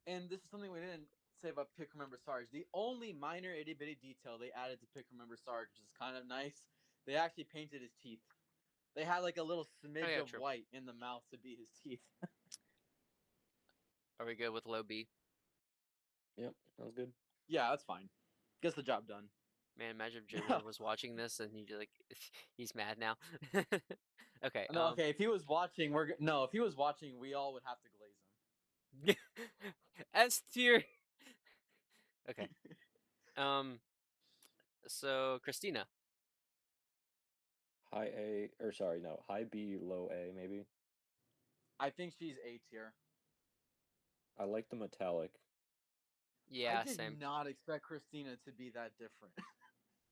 and this is something we didn't say about pick remember Sarge. The only minor itty bitty detail they added to pick remember Sarge, which is kind of nice, they actually painted his teeth. They had like a little Oh smidge yeah, of true. white in the mouth to be his teeth. Are we good with low B? Yep, that was good. Yeah, that's fine. Gets the job done. Man, imagine if Junior was watching this and he like he's mad now. Okay, No, okay. If he was watching, no. If he was watching, we all would have to glaze him. S tier. Okay. Um so Christina. High A, or sorry, no, high B, low A, maybe. I think she's A tier. I like the metallic. I Yeah, did same. not expect Christina to be that different.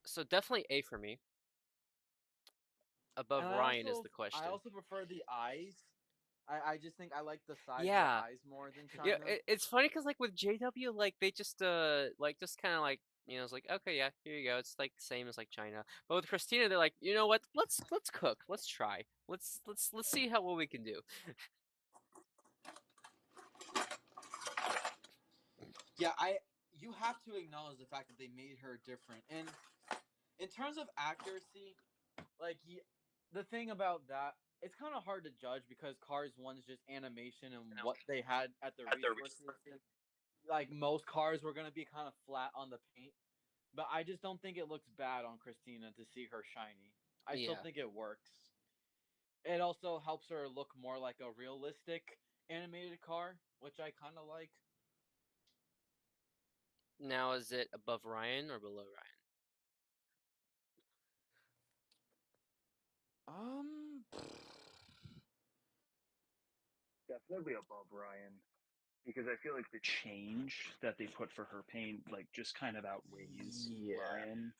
So definitely A for me. And Above Ryan is the I question. also prefer the eyes. I just think I like the size of the Yeah. eyes more than Yeah, China. it's funny because like with JW, like they just kind of like it's like okay, yeah, here you go. It's like same as like China. But with Christina, they're like, you know what? Let's cook. Let's try. Let's see how what we can do. Yeah, you have to acknowledge the fact that they made her different. And in terms of accuracy, like the thing about that, it's kind of hard to judge because Cars 1's just animation and what they had at the resources. Like most cars were gonna be kind of flat on the paint, but I just don't think it looks bad on Christina to see her shiny. I still Yeah. think it works. It also helps her look more like a realistic animated car, which I kind of like. Now is it above Ryan or below Ryan? Um, Definitely above Ryan. Because I feel like the change that they put for her paint like just kind of outweighs yeah. Ryan.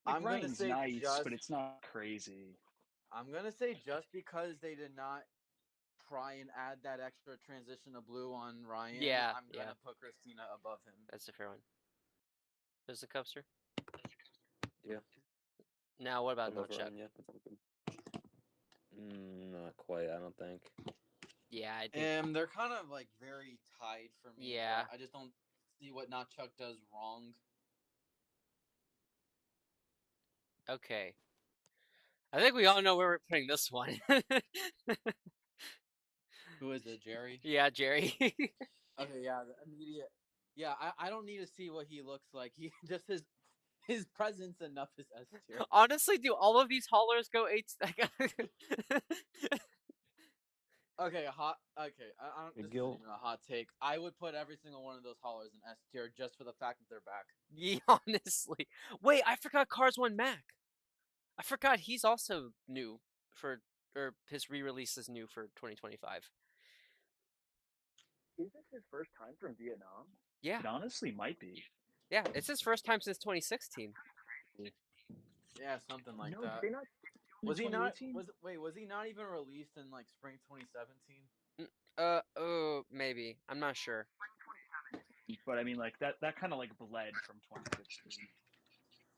Like I'm gonna Ryan's say nice, but just. it's not crazy. I'm gonna say just because they did not try and add that extra transition of blue on Ryan, Yeah, I'm yeah, gonna put Christina above him. that's a fair one. There's the Cubster. Yeah, Now what about above Nutchuck? Ryan, yeah, that sounds good. Not quite, I don't think. Yeah, I think. And they're kind of like very tied for me, Yeah. but I just don't see what Chuck does wrong. Okay. I think we all know where we're putting this one. Who is it, Jerry? Yeah, Jerry. Okay, yeah, the immediate. Yeah, I don't need to see what he looks like. He just his presence enough is S tier. Honestly, do all of these haulers go 8? Okay, Hey, this isn't Gil, even a hot take. I would put every single one of those haulers in S tier just for the fact that they're back. Yeah, honestly. Wait, I forgot Cars 1 Mac. I forgot he's also new for, or his re-release is new for 2025. Is this his first time from Vietnam? Yeah, It honestly might be. yeah, it's his first time since 2016. Yeah, something like No, did that. they not do Was in he not? 2018? Was he not even released in like spring 2017? Oh, maybe. I'm not sure. But I mean, like that kind of like bled from 2016.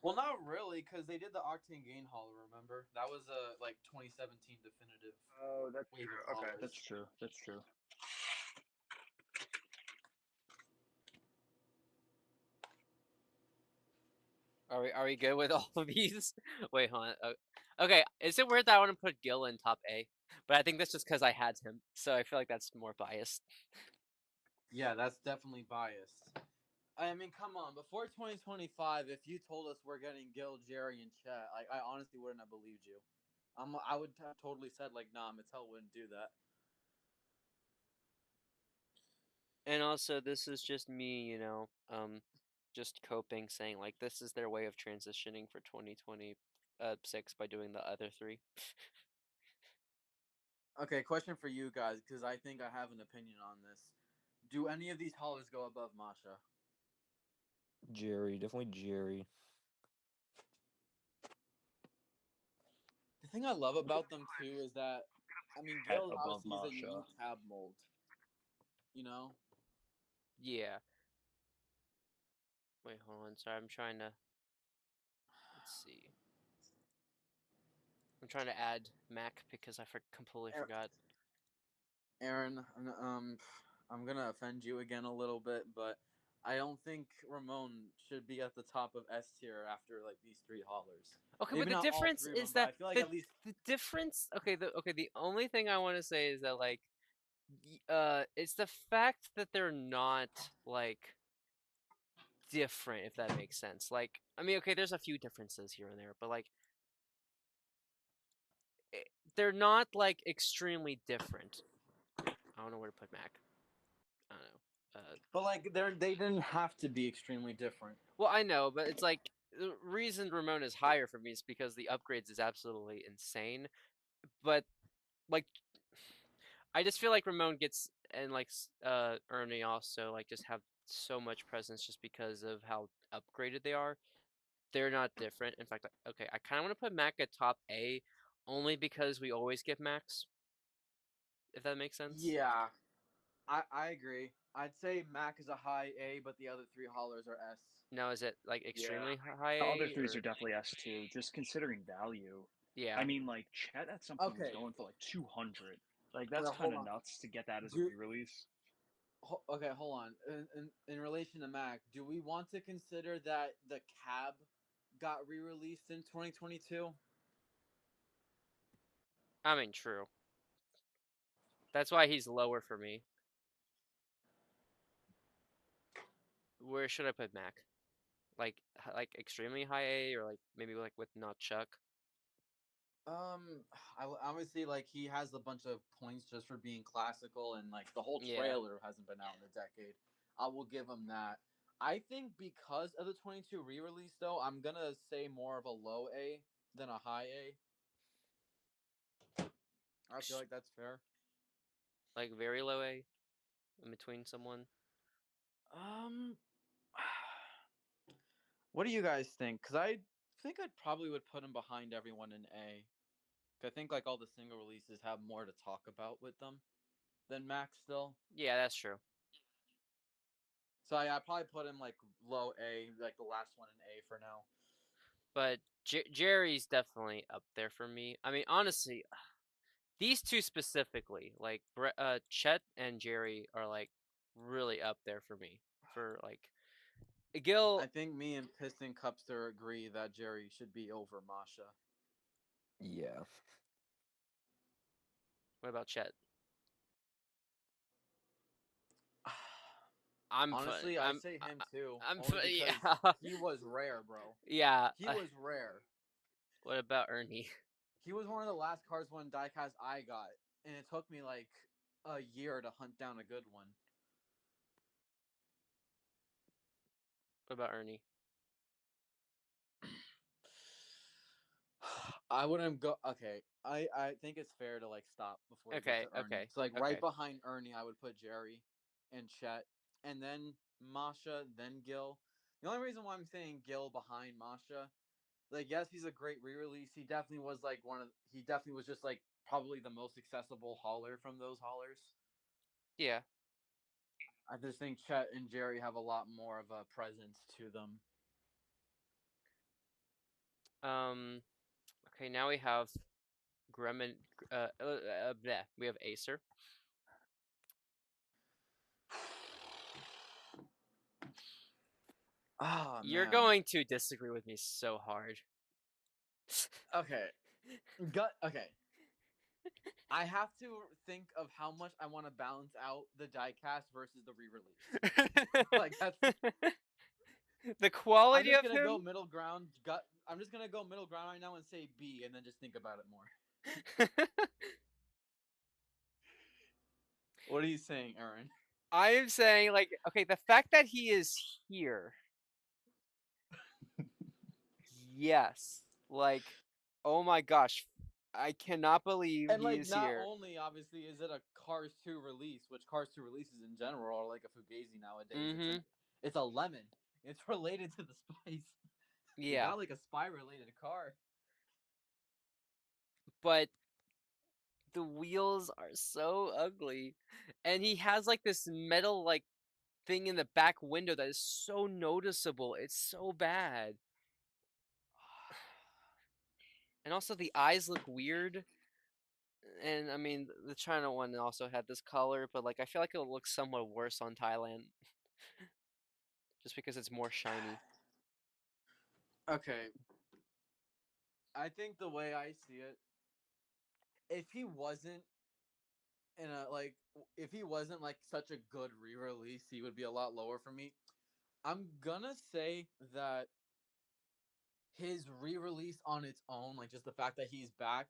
Well, not really, because they did the Octane Gain hauler. Remember, that was a like 2017 definitive Oh, that's wave true. of Okay. haulers. That's true. That's true. Are we good with all of these? Wait, hold on. Okay, is it weird that I want to put Gil in top A? But I think that's just because I had him, so I feel like that's more biased. Yeah, that's definitely biased. I mean, come on. Before 2025, if you told us we're getting Gil, Jerry, and Chet, like I honestly wouldn't have believed you. I would have totally said like, nah, Mattel wouldn't do that. And also, this is just me, just coping, saying like this is their way of transitioning for 2026 by doing the other three. Okay, question for you guys, because I think I have an opinion on this. Do any of these haulers go above Masha? Jerry, definitely Jerry. The thing I love about them too is that, I mean, At Gil above obviously is a Masha. unique tab mold. You know, Yeah. Wait, hold on. Sorry, I'm trying to. Let's see. I'm trying to add Mac because I completely forgot. Aaron, I'm gonna offend you again a little bit, but I don't think Ramon should be at the top of S tier after like these three haulers. Okay, but Maybe the not all difference three of them, is but that I feel like the at least the difference. Okay, the only thing I want to say is that like, it's the fact that they're not like different, if that makes sense. Like, I mean, okay, there's a few differences here and there, but like, they're not like extremely different. I don't know where to put Mac. I don't know. but like they didn't have to be extremely different. Well, I know, but it's like the reason Ramon is higher for me is because the upgrades is absolutely insane. But like, I just feel like Ramon gets and like Ernie also like just have so much presence just because of how upgraded they are. They're not different. In fact, okay, I kind of want to put Mac at top A, only because we always get Max. If that makes sense. Yeah, I agree. I'd say Mac is a high A, but the other three haulers are S. Now, is it like Yeah. extremely high The other A threes are or definitely S2, just considering value. yeah? I mean, like Chet at some point was Okay, going for like 200. Like that's okay, kind hold of on. nuts to get that as a Do re-release. okay, hold on. In relation to Mac, do we want to consider that the cab got re-released in 2022? I mean, true. That's why he's lower for me. Where should I put Mac? Like extremely high A or like maybe like with not Chuck? Obviously like he has a bunch of points just for being classical, and like the whole Yeah. trailer hasn't been out in a decade. I will give him that. I think because of the 22 re-release though, I'm gonna say more of a low A than a high A. I feel like that's fair. Like very low A in between someone. Um, what do you guys think? Because I think I probably would put him behind everyone in A. I think like all the single releases have more to talk about with them than Max still. Yeah, that's true. So I probably put him like low A, like the last one in A for now. But Jerry's definitely up there for me. I mean, honestly, these two specifically, like Chet and Jerry, are like really up there for me. For like Gil, I think me and Piston Cupster agree that Jerry should be over Masha. Yeah. what about Chet? I'm Honestly, fun. I'd say him too, I'm only fun. because Yeah. he was rare, bro. Yeah. He was rare. What about Ernie? He was one of the last Cars 1 diecast I got, and it took me like a year to hunt down a good one. What about Ernie? I wouldn't go. Okay, I think it's fair to like stop before you get Okay. to Ernie. Okay. So like right Okay. behind Ernie, I would put Jerry and Chet, and then Masha, then Gil. The only reason why I'm saying Gil behind Masha, like yes, he's a great re-release. He definitely was like He definitely was just like probably the most accessible hauler from those haulers. Yeah. I just think Chet and Jerry have a lot more of a presence to them. Okay. Now we have Gremlin. Bleh. We have Acer. Oh You're man. going to disagree with me so hard. Okay. Okay. I have to think of how much I want to balance out the diecast versus the re-release. Like that's The I'm quality just of gonna go him. middle ground. I'm just gonna go middle ground right now and say B, and then just think about it more. What are you saying, Aaron? I am saying, like, okay, the fact that he is here, yes, like, oh my gosh, I cannot believe And he like, is not here. only obviously is it a Cars 2 release, which Cars 2 releases in general are like a Fugazi nowadays. Mm-hmm. It's a lemon. It's related to the spice. You Yeah, got like a spy related car. but the wheels are so ugly, and he has like this metal like thing in the back window that is so noticeable. It's so bad. And also the eyes look weird. And I mean, the China one also had this color, but like I feel like it looks somewhat worse on Thailand, just because it's more shiny. Okay, I think the way I see it, if he wasn't in a like, if he wasn't like such a good re-release, he would be a lot lower for me. I'm gonna say that his re-release on its own, like just the fact that he's back,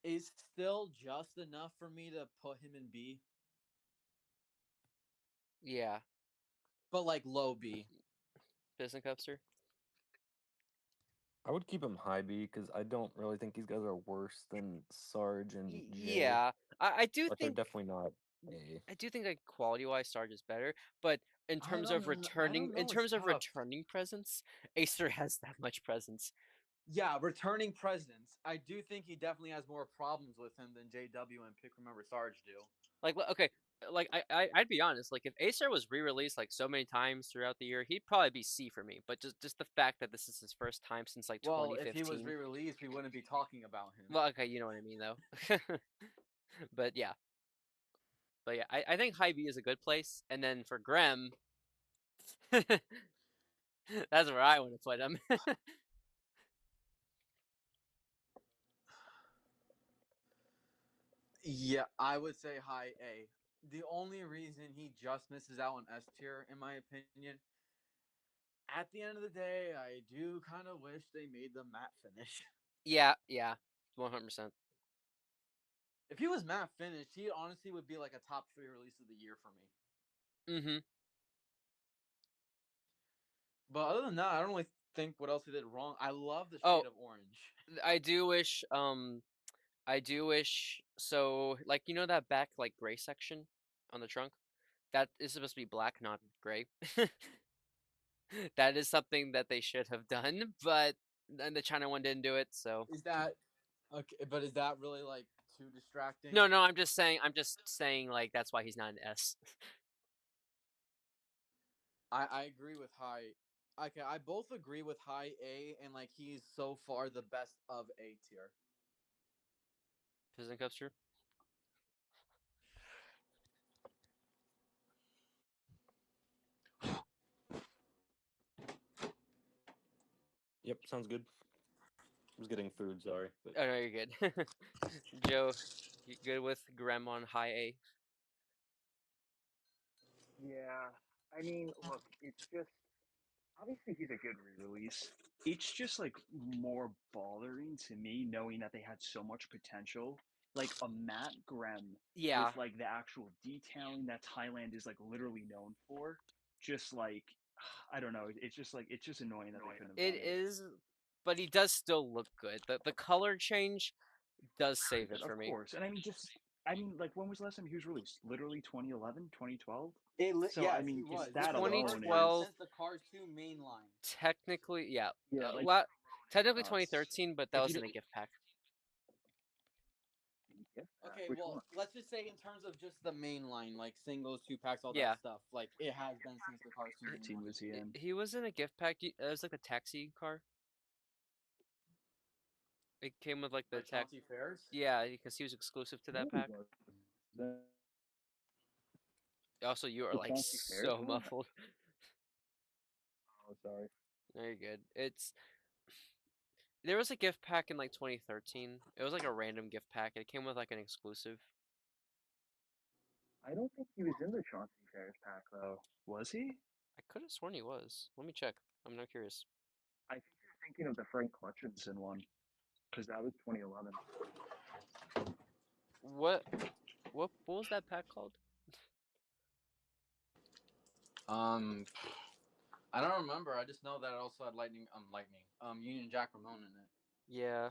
is still just enough for me to put him in B, Yeah, but like low B. Piston Cupster. I would keep him high B because I don't really think these guys are worse than Sarge and Jay, Yeah, I do but they're think definitely not A. like quality wise, Sarge is better, but I don't know. I don't in know. It's terms of tough. returning presence, Acer has that much presence. Yeah, returning presence. I do think he definitely has more problems with him than JW and Pick Remember Sarge do. Like, okay, like I'd be honest. Like, if Acer was re-released like so many times throughout the year, he'd probably be C for me. But just the fact that this is his first time since like Well, if he was 2015. re-released, we wouldn't be talking about him. Well, okay, you know what I mean though. But yeah, I think high B is a good place, and then for Grem, that's where I want to put him. Yeah, I would say high A. The only reason he just misses out on S tier, in my opinion, at the end of the day, I do kind of wish they made the matte finish. Yeah, 100%. If he was matte finished, he honestly would be like a top 3 release of the year for me. Mm-hmm. But other than that, I don't really think what else he did wrong. I love the Oh, shade of orange. I do wish. I do wish. So, like, you know that back like gray section on the trunk, that is supposed to be black, not gray. That is something that they should have done, but then the China one didn't do it. So Is that okay? But is that really like too distracting? no, I'm just saying. I'm just saying like that's why he's not an S. I agree with high. Okay, I both agree with high A and like he's so far the best of A tier. Piston Cupster. Yep, sounds good. I was getting food, sorry. But Oh no, you're good. Joe, you good with Grem on high A? Yeah. I mean, look, it's just obviously he's a good re-release. It's just like more bothering to me knowing that they had so much potential. Like a Matt Grem with Yeah, like the actual detailing that Thailand is like literally known for. Just like I don't know. It's just like it's just annoying that they couldn't have it done it. is, but he does still look good. The color change does save it Of for me. course. And I mean just I mean like when was the last time he was released? Literally 2011, 2012. So I Yes, he mean was. just This that was the alone first time 2012, is since the Cars 2 main line. technically, yeah, yeah, like technically nuts. 2013, but that If was you in a gift pack. Gift pack. Okay, Which well, one? let's just say in terms of just the main line, like singles, two packs, all that Yeah, stuff, like it has been since the Cars 2 what main team line. was he in? he was in a gift pack. It was like the taxi car. It came with like the Like tech. Chauncey Fairs? Yeah, because he was exclusive to that No, he pack. wasn't. Also, you are The like Chauncey Fairs so one? muffled. Oh, sorry. Very good. There was a gift pack in like 2013. It was like a random gift pack. It came with like an exclusive. I don't think he was in the Chauncey Fairs pack though. Was he? I could have sworn he was. Let me check. I'm now curious. I think you're thinking of the Frank Hutchinson one because that was 2011. What what was that pack called? Um, I don't remember. I just know that it also had Union Jack Ramon in it. Yeah.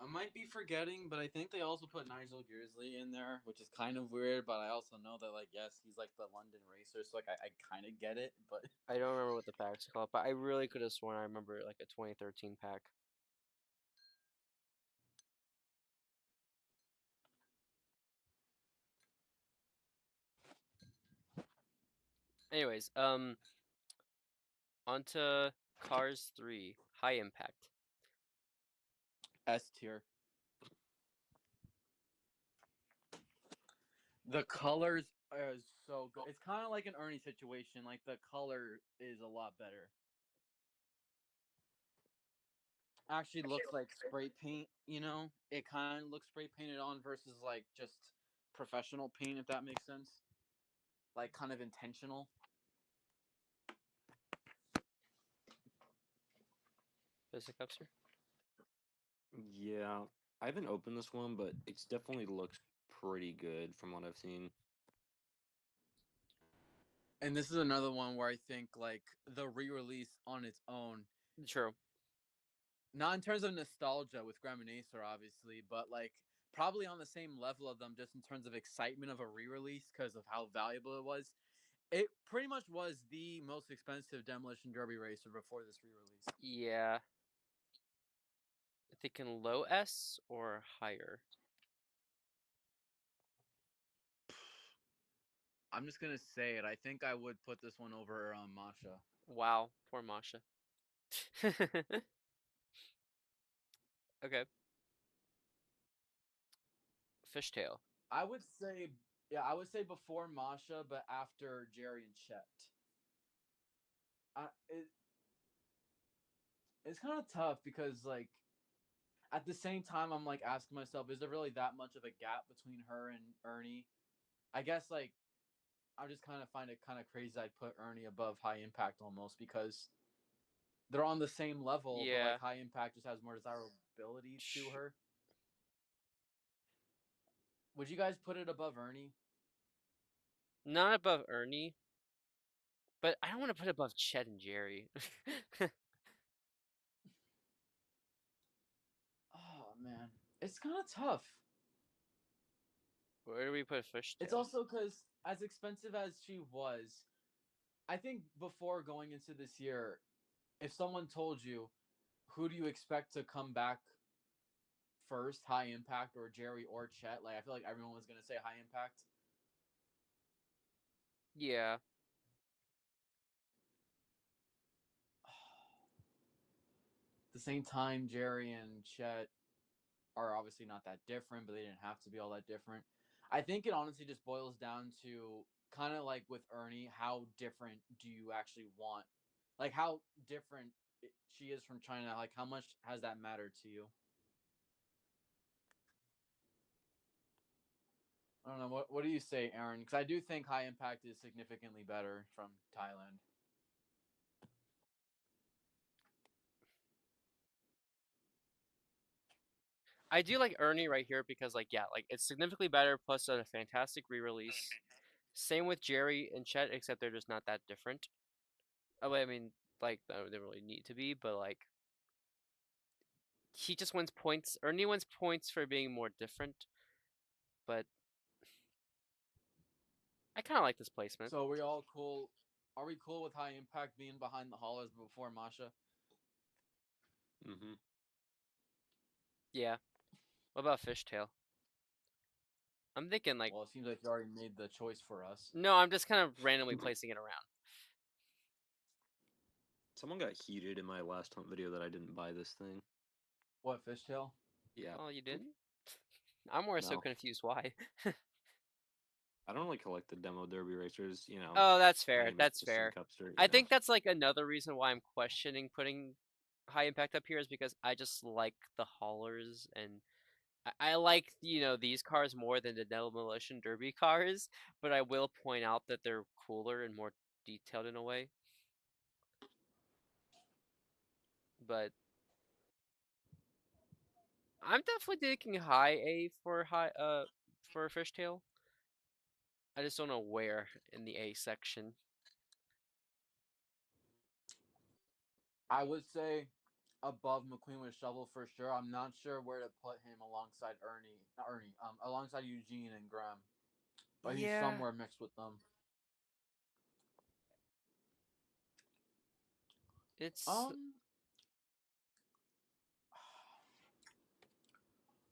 I might be forgetting, but I think they also put Nigel Gearsley in there, which is kind of weird. But I also know that, like, yes, he's like the London racer, so like I kind of get it. But I don't remember what the pack's called, but I really could have sworn I remember like a 2013 pack. Anyways, onto Cars 3, High Impact. S tier. The colors are so good. It's kind of like an Ernie situation. Like the color is a lot better. Actually looks like spray paint, you know? It kind of looks spray painted on versus like just professional paint, if that makes sense. Like kind of intentional. Physic officer? Yeah, I haven't opened this one, but it's definitely looks pretty good from what I've seen. And this is another one where I think like the re-release on its own, True. not in terms of nostalgia with Graham and Acer, obviously, but like probably on the same level of them just in terms of excitement of a re-release because of how valuable it was. It pretty much was the most expensive Demolition Derby racer before this re-release. Yeah. Thinking low S or higher? I'm just gonna say it. I think I would put this one over Masha. Wow, poor Masha. Okay. Fishtail. I would say, yeah, I would say before Masha, but after Jerry and Chet. It, it's kind of tough because like at the same time I'm like asking myself, is there really that much of a gap between her and Ernie? I guess like I just kind of find it kind of crazy I'd put Ernie above High Impact almost because they're on the same level, but Yeah. like High Impact just has more desirability to her. Would you guys put it above Ernie? Not above Ernie, but I don't want to put it above Chet and Jerry. Oh man, it's kind of tough. Where do we put It's Fishtail? also because as expensive as she was, I think before going into this year, if someone told you who do you expect to come back first, High Impact or Jerry or Chet, like I feel like everyone was gonna say High Impact. Yeah. At the same time, Jerry and Chet are obviously not that different, but they didn't have to be all that different. I think it honestly just boils down to kind of like with Ernie, how different do you actually want? Like how different she is from China. Like how much has that mattered to you? don't know. What do you say, Aaron? Because I do think High Impact is significantly better from Thailand. I do like Ernie right here because like yeah, like it's significantly better plus a fantastic re-release. Same with Jerry and Chet, except they're just not that different. Oh, I mean, like they don't really need to be, but like he just wins points. Ernie wins points for being more different, but I kind of like this placement. So are we all cool? Are we cool with High Impact being behind the haulers before Masha? Mm-hmm. Yeah. What about Fishtail? I'm thinking like Well, it seems like you already made the choice for us. no, I'm just kind of randomly placing it around. Someone got heated in my last hunt video that I didn't buy this thing. What, Fishtail? Yeah. Oh, you didn't? I'm more so No. confused why. I don't really collect the demo derby racers, Oh, that's my fair. name is That's Piston fair. Cupster, I think that's like another reason why I'm questioning putting High Impact up here is because I just like the haulers and I like, these cars more than the Demolition Derby cars, but I will point out that they're cooler and more detailed in a way. But I'm definitely taking high A for Fishtail. I just don't know where in the A section. I would say above McQueen with Shovel for sure. I'm not sure where to put him alongside alongside Eugene and Graham, but he's Yeah, somewhere mixed with them. it's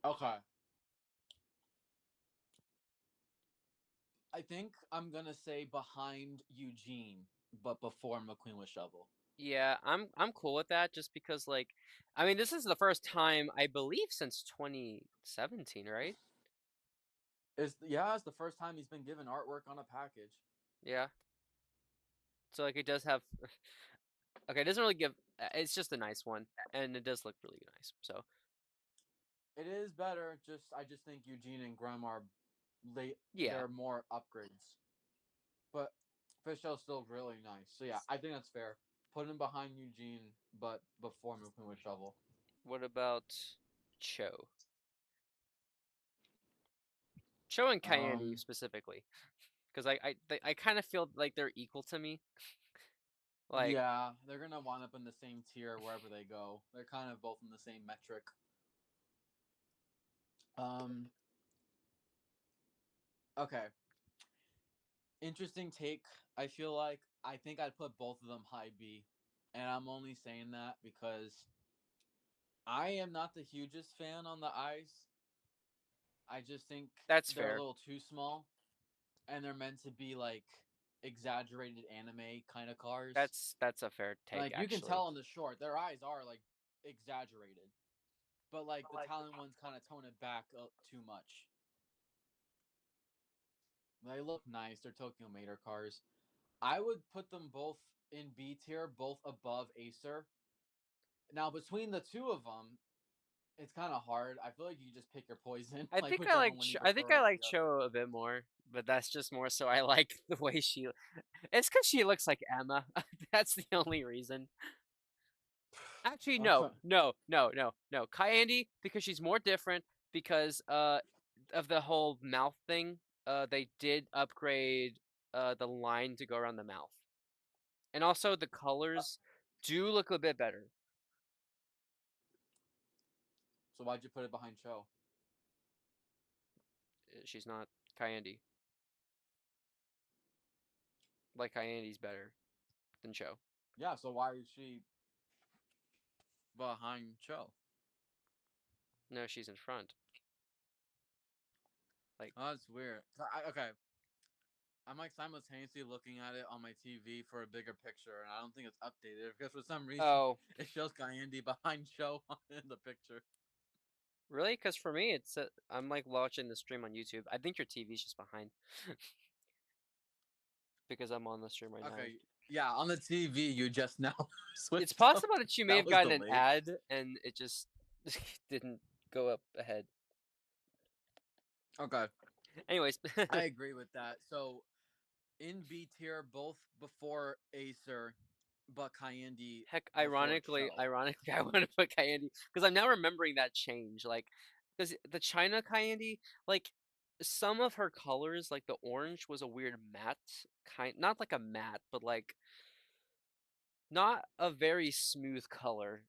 Okay. I think I'm gonna say behind Eugene, but before McQueen with Shovel. yeah, I'm cool with that just because like I mean this is the first time I believe since 2017, right? It's the first time he's been given artwork on a package. Yeah. So like it does have okay, it doesn't really give it's just a nice one and it does look really nice. So, It is better. I just think Eugene and Graham are late. yeah. They're more upgrades, but Fishtail's still really nice. So yeah, I think that's fair. Put him behind Eugene, but before McQueen with Shovel. What about Cho? Cho and Kayandi Um, specifically because I kind of feel like they're equal to me. Like yeah, they're gonna wind up in the same tier wherever they go. They're kind of both in the same metric. Um, okay. Interesting take. I feel like I think I'd put both of them high B, and I'm only saying that because I am not the hugest fan on the eyes. I just think that's they're a fair. little too small, and they're meant to be like exaggerated anime kind of cars. That's a fair take Like you can actually. tell in the short, their eyes are like exaggerated, but like the Talon ones kind of tone it back too much. They look nice. They're Tokyo Mater cars. I would put them both in B tier, both above Acer. Now between the two of them, it's kind of hard. I feel like you just pick your poison, like whichever one you I think I prefer over like the other. Cho a bit more, but that's just more so I like the way she. It's because she looks like Emma. That's the only reason. Actually, no, Okay. no, no, no, no. Kayandi because she's more different because of the whole mouth thing. They did upgrade the line to go around the mouth, and also the colors do look a bit better. So why'd you put it behind Cho? She's not Kayandi. Like Kayandi's better than Cho. Yeah, so why is she behind Cho? No, she's in front. Like Oh, that's weird. Okay, I'm like simultaneously looking at it on my TV for a bigger picture, and I don't think it's updated because for some reason oh, it shows Kayandi behind Cho in the picture. really? Because for me, it's I'm like watching the stream on YouTube. I think your TV's just behind because I'm on the stream right now. Okay, yeah, on the TV you just now It's switched up. possible that you may That have was gotten an delayed. ad and it just didn't go up ahead. Okay, Anyways, I agree with that. So in B tier, both before Acer, but Kayandi heck, before Cho. ironically, I want to put Kayandi because I'm now remembering that change. Like, because the China Kayandi, like, some of her colors, like the orange, was a weird matte kind, not like a matte, but like not a very smooth color,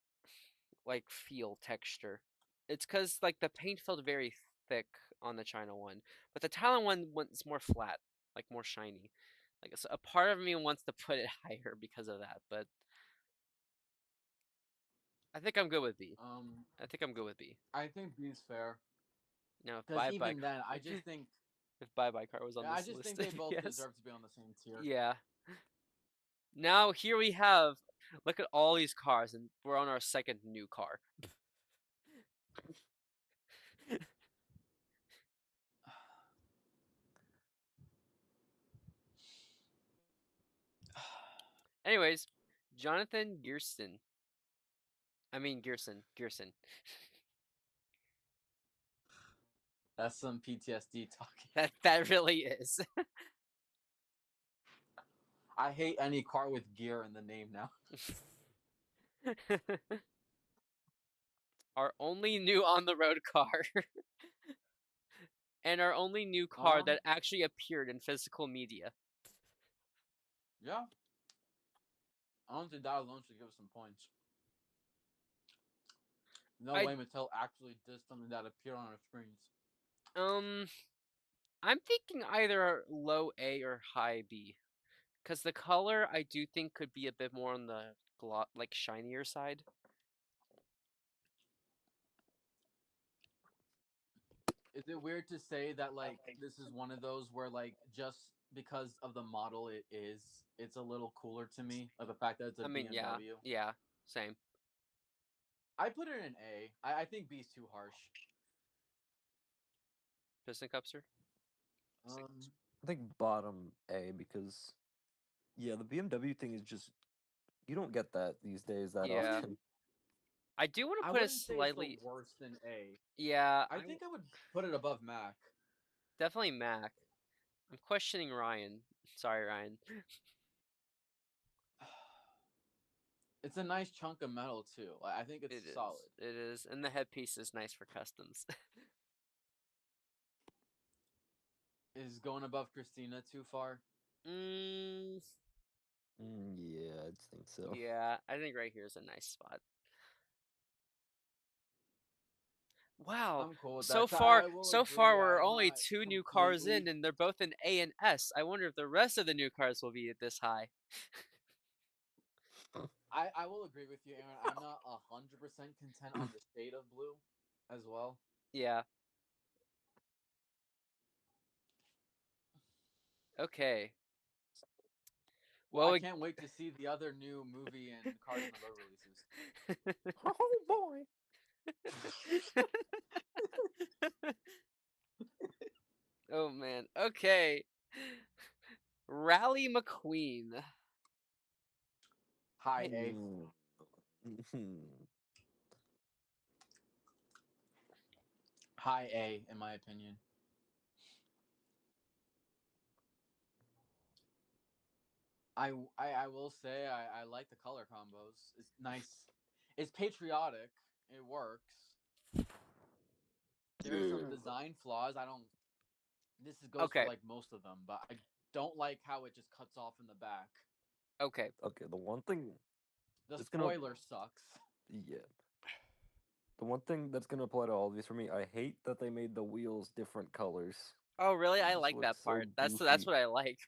like feel texture. It's because like the paint felt very thick on the China one, but the Thailand one was more flat, like more shiny. Like a part of me wants to put it higher because of that, but I think I'm good with B. Um, I think I'm good with B. I think B is fair Now, if because Bye Bye even then, if Bye Bye Car was on I this just list, think they both yes, deserve to be on the same tier. yeah. Now here we have, look at all these cars, and we're on our second new car. Anyways, Jonathan Gearson. I mean Gearson. That's some PTSD talking. That really is. I hate any car with gear in the name now. Our only new on the road car. And our only new car Um, that actually appeared in physical media. yeah. I don't think that alone should give us some points. No I way Mattel actually did something that appeared on our screens. um I'm thinking either low A or high B. Cause the color I do think could be a bit more on the like shinier side. Is it weird to say that I like think this is one of those where like just because of the model it's a little cooler to me of the fact that it's a I mean, yeah, BMW. yeah, same. I put it in A. I think B is too harsh. Piston Cupster? Um, I think bottom A because yeah, the BMW thing is just you don't get that these days that Yeah. often. I do want to I put it wouldn't say it's the slightly. worst in A. Yeah, I think I would put it above Mac. definitely Mac. I'm questioning Ryan. Sorry, Ryan. It's a nice chunk of metal too. I think it's It is. solid. It is. And the headpiece is nice for customs. Is going above Christina too far? mm, Yeah, I think so. yeah, I think right here is a nice spot. Wow. I'm cool with So that. far, I will so agree. far we're I'm only not two new cars in, completely. and they're both in A and S. I wonder if the rest of the new cars will be this high. I will agree with you, Aaron. I'm not 100% content on the shade of blue, as well. Yeah. Okay. Well, Well, I can't wait to see the other new movie and Cars on the Road releases. Oh boy. oh man. Okay. Rally McQueen. High Hey, A, high A, in my opinion. I will say I like the color combos. It's nice. It's patriotic. It works. There's some design flaws. I don't. Goes for okay. like most of them, but I don't like how it just cuts off in the back. Okay. Okay, the one thing The that's gonna spoiler sucks. yeah. The one thing that's gonna apply to all of these for me, I hate that they made the wheels different colors. Oh, really? It I just like looks that so part. That's goofy. what I like.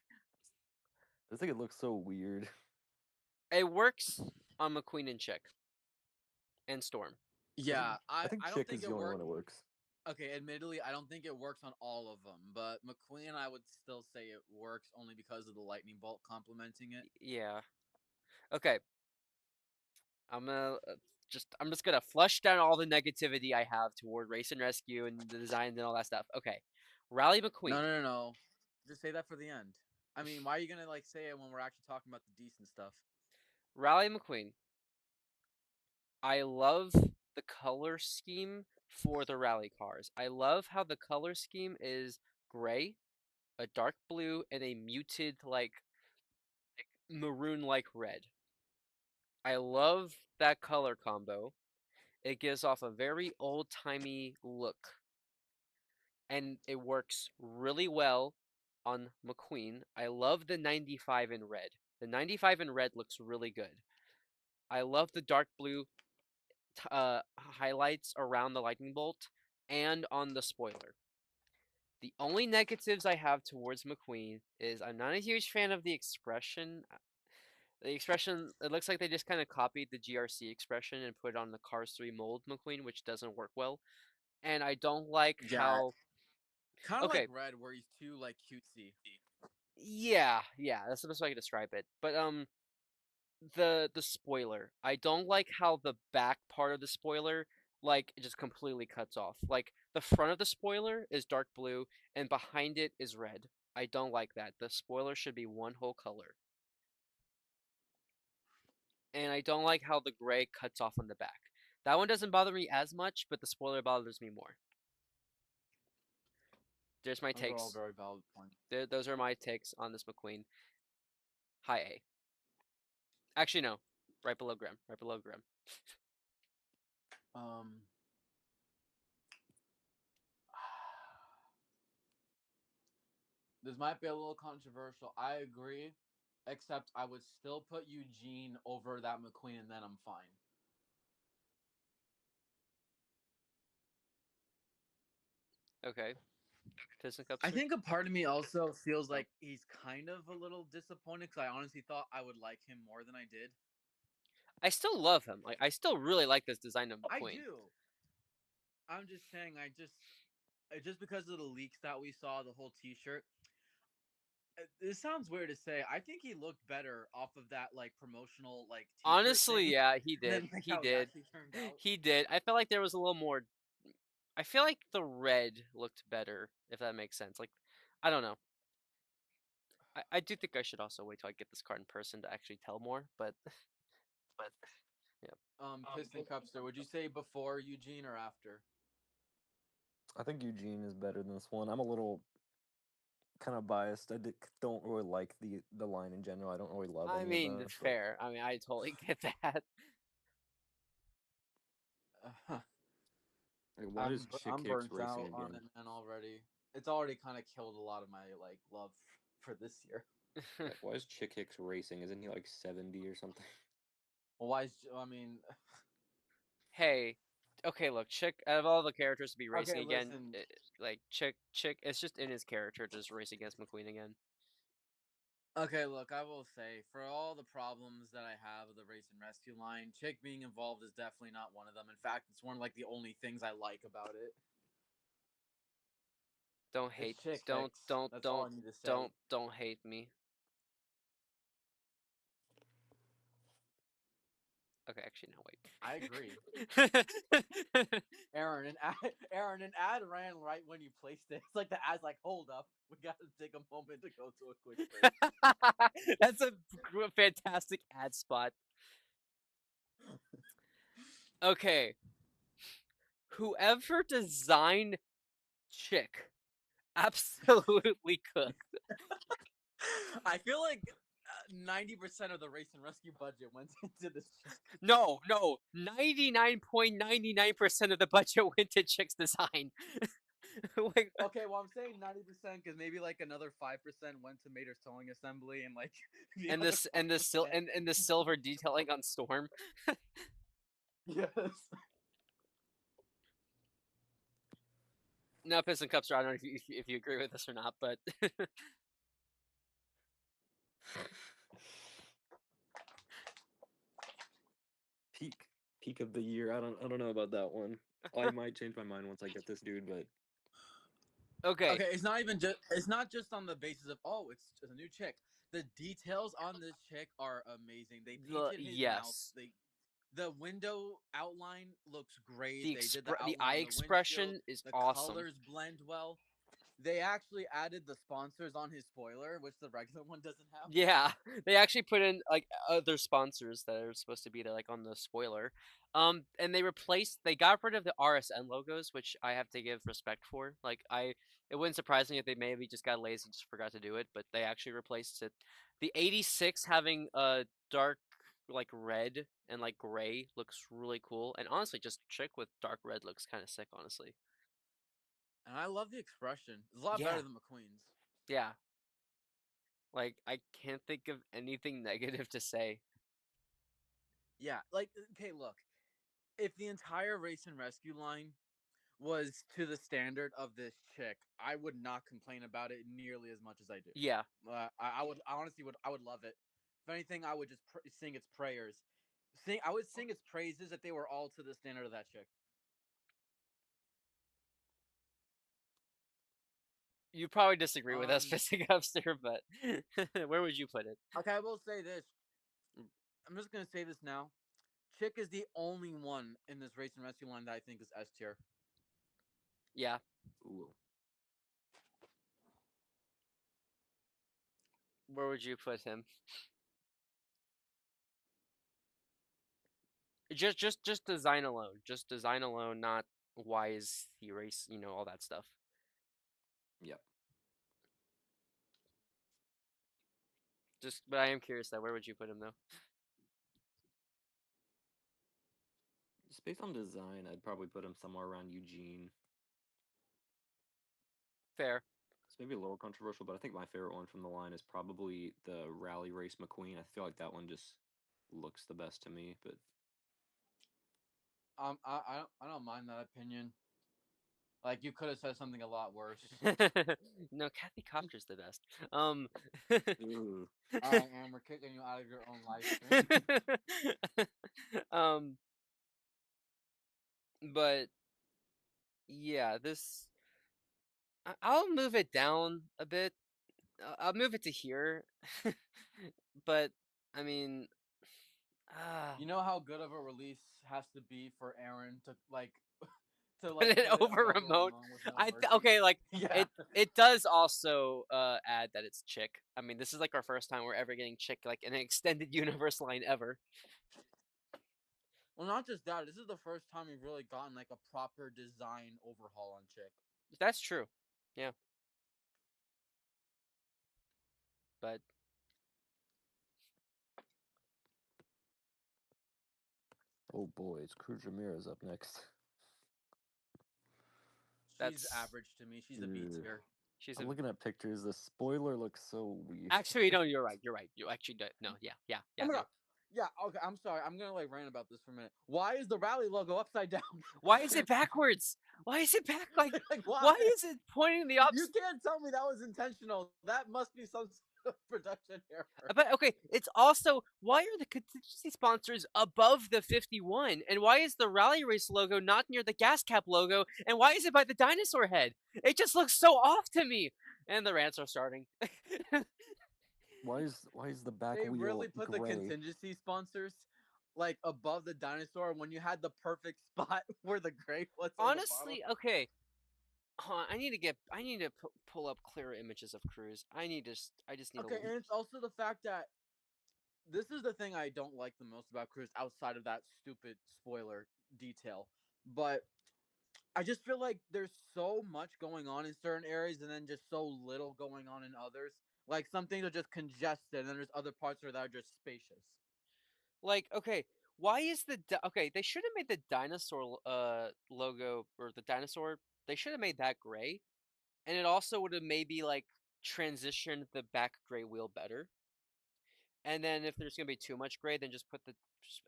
I think it looks so weird. It works on McQueen and Chick and Storm. Yeah, I think I don't Chick think is the it only one worked. that works. Okay, admittedly, I don't think it works on all of them, but McQueen, I would still say it works only because of the lightning bolt complementing it. Yeah. Okay. I'm gonna I'm just gonna flush down all the negativity I have toward Race and Rescue and the designs and all that stuff. Okay. Rally No, McQueen. no, no, no. Just say that for the end. I mean, why are you gonna like say it when we're actually talking about the decent stuff? Rally McQueen. I love the color scheme for the rally cars. I love how the color scheme is gray, a dark blue, and a muted like maroon-like red. I love that color combo. It gives off a very old-timey look, and it works really well on McQueen. I love the 95 in red. The 95 in red looks really good. I love the dark blue highlights around the lightning bolt and on the spoiler. The only negatives I have towards McQueen is I'm not a huge fan of the expression. The expression, it looks like they just kind of copied the GRC expression and put it on the Cars 3 mold McQueen, which doesn't work well. And I don't like Yeah, how. kind of like Okay, Red, where he's too like cutesy. yeah, that's the best way I can describe it. But the spoiler, I don't like how the back part of the spoiler like it just completely cuts off. Like the front of the spoiler is dark blue and behind it is red. I don't like that. The spoiler should be one whole color. And I don't like how the gray cuts off on the back. That one doesn't bother me as much, but the spoiler bothers me more. There's my Those are all takes. very valid points. Those are my takes on this McQueen. High A. Actually, no. Right below Grim. Right below Grim. Um, this might be a little controversial. I agree, except I would still put Eugene over that McQueen, and then I'm fine. Okay. Piston I Cupster? think a part of me also feels like he's kind of a little disappointed because I honestly thought I would like him more than I did. I still love him. Like I still really like this design of I McQueen. do. I'm just saying, just because of the leaks that we saw, the whole T-shirt. This sounds weird to say. I think he looked better off of that like promotional like T-shirt Honestly, thing yeah, he did. than like He how it did. actually turned out. He did. I felt like there was a little more. I feel like the red looked better, if that makes sense. Like, I don't know. I do think I should also wait till I get this card in person to actually tell more, but yeah. Piston Cupster, would you say before Eugene or after? I think Eugene is better than this one. I'm a little kind of biased. Don't really like the line in general. I don't really love I any of mean, them. But fair. I mean, I totally get that. like, why is Chick I'm Hicks burnt racing out on again? it, man. Already, it's already kind of killed a lot of my like love for this year. Like, why is Chick Hicks racing? Isn't he like 70 or something? Well, why is I mean, Hey, okay, look, Chick. Out of all the characters to be racing okay, again, listen. like Chick, it's just in his character to just race against McQueen again. Okay, look, I will say, for all the problems that I have with the race and rescue line, Chick being involved is definitely not one of them. In fact, it's one of like the only things I like about it. Don't It's hate. Chick Don't Hicks. don't That's all don't I need to say. don't hate me. Okay, actually, no, I agree. wait. Aaron, an ad ran right when you placed it. It's like the ad's like, hold up, we gotta take a moment to go to a quick break. That's a fantastic ad spot. Okay. Whoever designed Chick absolutely cooked. I feel like 90% of the race and rescue budget went into this Chick. No, 99.99% of the budget went to Chick's design. Like, Okay, well I'm saying 90% because maybe like another 5% went to Mater's towing assembly and like the and other this and the 5%. and the silver detailing on Storm. Yes. Now, Piston Cupster, I don't know if you agree with this or not, but Peak peak of the year. I don't know about that one. I might change my mind once I get this dude, but okay. Okay, it's not just on the basis of it's just a new chick. The details on this chick are amazing. They painted his mouth. Yes, The window outline looks great. the They did the the outline eye on the windshield. expression is The awesome. colors blend well. they actually added the sponsors on his spoiler, which the regular one doesn't have. Yeah, they actually put in like other sponsors that are supposed to be there, like on the spoiler. And they got rid of the RSN logos, which I have to give respect for. It wouldn't surprise me if they maybe just got lazy and just forgot to do it, but they actually replaced it. The 86 having a dark like red and like gray looks really cool, and honestly, just Chick with dark red looks kind of sick, honestly. And I love the expression. It's a lot Yeah, better than McQueen's. yeah. Like I can't think of anything negative to say. Yeah, like okay, look, if the entire race and rescue line was to the standard of this chick, I would not complain about it nearly as much as I do. Yeah. I honestly would. I would love it. If anything, I would just sing its prayers. I would sing its praises if they were all to the standard of that chick. You probably disagree with us, Um. Fisting Upster, but where would you put it? Okay, I will say this. I'm just gonna say this now. Chick is the only one in this race and rescue line that I think is S tier. Yeah. Ooh. Where would you put him? Just design alone. Just design alone, not why is he race, all that stuff. Yep. But I am curious though, where would you put him though? Just based on design, I'd probably put him somewhere around Eugene. Fair. It's maybe a little controversial, but I think my favorite one from the line is probably the Rally Race McQueen. I feel like that one just looks the best to me, but I don't mind that opinion. Like you could have said something a lot worse. No, Kathy Copter's the best. ooh. All right, and we're kicking you out of your own live stream. um, but yeah, I'll move it down a bit. I'll move it to here. But I mean, ah, You know how good of a release has to be for Aaron to like to put like it put it over above a remote. Ramon with no mercy. Okay, like Yeah. it does also add that it's Chick. I mean, this is like our first time we're ever getting Chick like in an extended universe line ever. Well, not just that. This is the first time we've really gotten like a proper design overhaul on Chick. That's true. Yeah, but Oh boy, it's Cruz Ramirez up next. She's that's average to me. She's a B Ugh. tier. she's a I'm looking at pictures. The spoiler looks so weird. actually no, you're right. You're right. You actually do no, yeah, Oh my no. god. Yeah, okay, I'm sorry. I'm gonna like rant about this for a minute. Why is the rally logo upside down? Why is it backwards? Why is it back like Like why? why is it pointing the You opposite? can't tell me that was intentional. That must be some sort of production error. But okay, it's also why are the contingency sponsors above the 51? And why is the rally race logo not near the gas cap logo? And why is it by the dinosaur head? It just looks so off to me. And the rants are starting. Why is the back They wheel really put the gray? contingency sponsors like above the dinosaur when you had the perfect spot where the gray was on the bottom. Honestly, okay. I need to pull up clearer images of Cruz. I just need Okay, to and it's also the fact that this is the thing I don't like the most about Cruz outside of that stupid spoiler detail. But I just feel like there's so much going on in certain areas and then just so little going on in others. Like some things are just congested and then there's other parts that are just spacious. like okay, why is okay, they should have made the dinosaur logo or the dinosaur, they should have made that gray. And it also would have maybe like transitioned the back gray wheel better. And then if there's gonna be too much gray, then just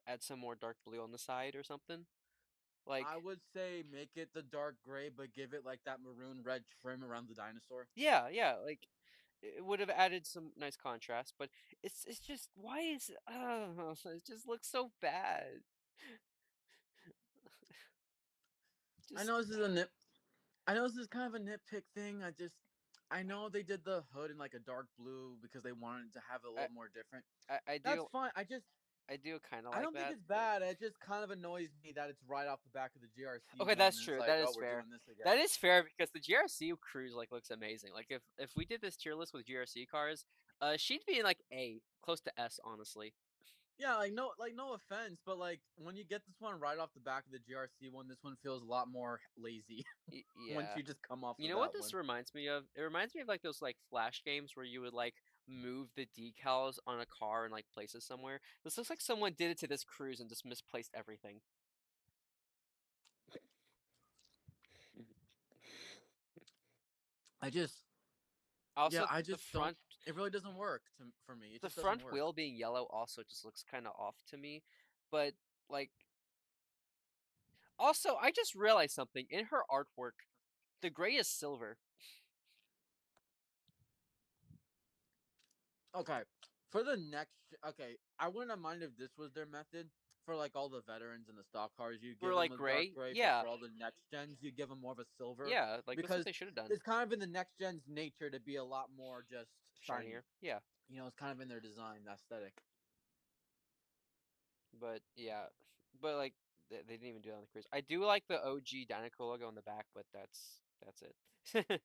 add some more dark blue on the side or something. Like I would say make it the dark gray, but give it like that maroon red trim around the dinosaur. yeah, like it would have added some nice contrast. But it's just why is it just looks so bad. I Just know this is a nip. I know this is kind of a nitpick thing. I know they did the hood in like a dark blue because they wanted to have it a I little more different. I That's do fine. I do kind of I like don't think that. it's bad. It just kind of annoys me that it's right off the back of the GRC Okay, one. that's And it's true. like, That oh, is we're fair. doing this again. That is fair because the GRC cruise like looks amazing. Like if we did this tier list with GRC cars, she'd be in like A, close to S, honestly. Yeah, no offense, but like when you get this one right off the back of the GRC one, this one feels a lot more lazy once Yeah. you just come off You of know what that this one. reminds me of? It reminds me of like those like flash games where you would like move the decals on a car and like place it somewhere. This looks like someone did it to this cruise and just misplaced everything. I just, yeah, Also, I the just don't. front It really doesn't work for me. It the just doesn't front work. wheel being yellow also just looks kind of off to me. But like also, I just realized something in her artwork. The gray is silver. Okay, for the next, okay, I wouldn't mind if this was their method for like all the veterans and the stock cars. You For give them like a dark gray, gray, but yeah, for all the next gens, you give them more of a silver yeah, like that's what because they should have done. it's kind of in the next gen's nature to be a lot more just shiny. Shinier, yeah, You know, it's kind of in their design aesthetic. but yeah, but like they didn't even do that on the cruise. I do like the OG Dynaco logo on the back, but that's it.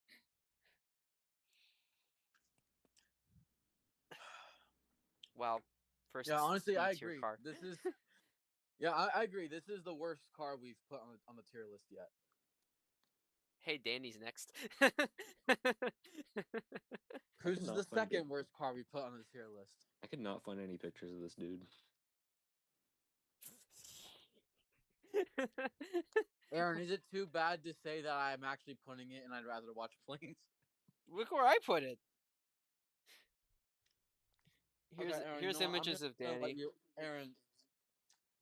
Wow, Yeah, first honestly, B I tier agree. car. This is yeah, I agree. This is the worst car we've put on the tier list yet. Hey, Danny's next. I Cruise could is the not find it. second worst car we put on the tier list. I could not find any pictures of this dude. Aaron, is it too bad to say that I'm actually putting it and I'd rather watch planes? Look where I put it. Okay, Aaron, you Here's know what? I'm images of gonna let Danny. you, Aaron.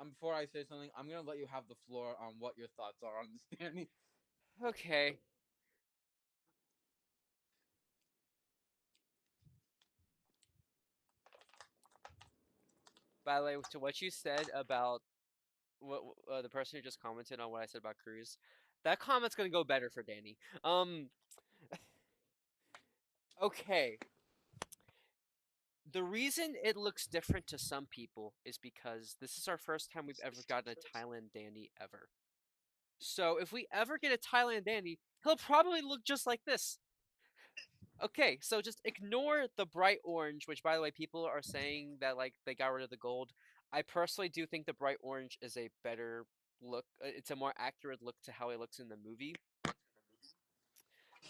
Before I say something, I'm gonna let you have the floor on what your thoughts are on this, Danny. Okay. By the way, to what you said about what the person who just commented on what I said about Cruz, that comment's gonna go better for Danny. Um. Okay. The reason it looks different to some people is because this is our first time we've ever gotten a Thailand Danny ever. So if we ever get a Thailand Danny, he'll probably look just like this. Okay, so just ignore the bright orange, which by the way, people are saying that like they got rid of the gold. I personally do think the bright orange is a better look. It's a more accurate look to how he looks in the movie.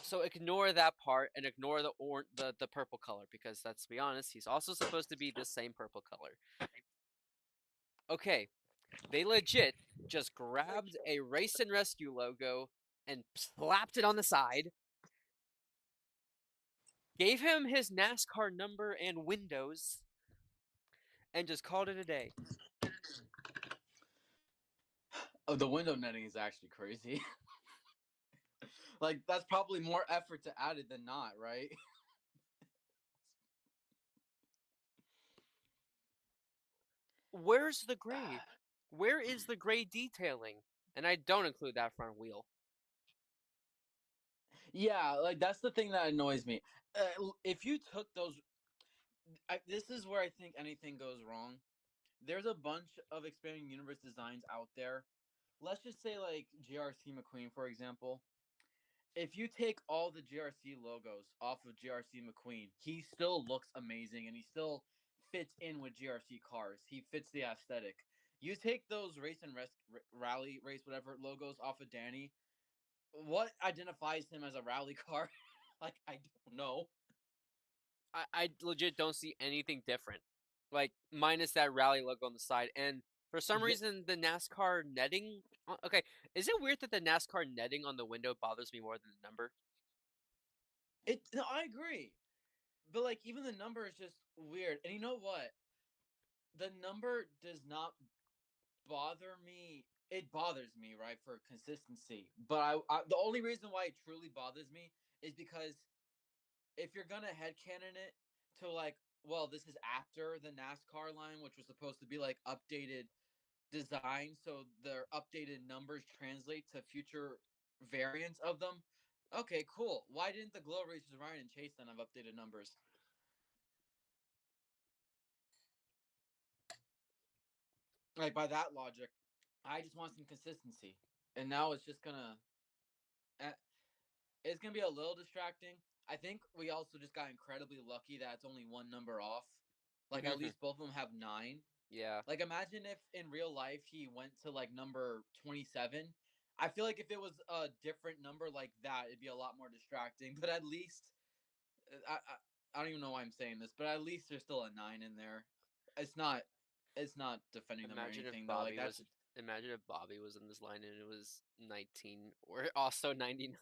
So ignore that part and ignore the purple color because let's be honest, he's also supposed to be the same purple color. Okay, they legit just grabbed a race and rescue logo and slapped it on the side, gave him his NASCAR number and windows, and just called it a day. Oh, the window netting is actually crazy. Like that's probably more effort to add it than not, right? Where's the gray? Where is the gray detailing? And I don't include that front wheel. Yeah, like that's the thing that annoys me. If you took those, this is where I think anything goes wrong. There's a bunch of expanding universe designs out there. Let's just say like GRC McQueen, for example. If you take all the GRC logos off of GRC McQueen, he still looks amazing and he still fits in with GRC cars. He fits the aesthetic. You take those race and rally race whatever logos off of Danny. What identifies him as a rally car? Like I don't know. I legit don't see anything different. Like minus that rally logo on the side, and for some The, reason the NASCAR netting. Okay, is it weird that the NASCAR netting on the window bothers me more than the number? no, I agree. But like even the number is just weird. And you know what? The number does not bother me. It bothers me, right, for consistency. But the only reason why it truly bothers me is because if you're gonna headcanon it to like, well, this is after the NASCAR line, which was supposed to be like updated design, so their updated numbers translate to future variants of them. Okay, cool. Why didn't the Glow Racers Ryan and Chase then have updated numbers? Like by that logic, I just want some consistency, and now eh, it's gonna be a little distracting. I think we also just got incredibly lucky that it's only one number off. Like at least both of them have 9. Yeah. Like imagine if in real life he went to like number 27. I feel like if it was a different number like that, it'd be a lot more distracting. But at least I don't even know why I'm saying this, but at least there's still a 9 in there. It's not it's not defending them or Imagine if anything though. Like Bobby that's was Imagine if Bobby was in this line and it was 19 or also 99.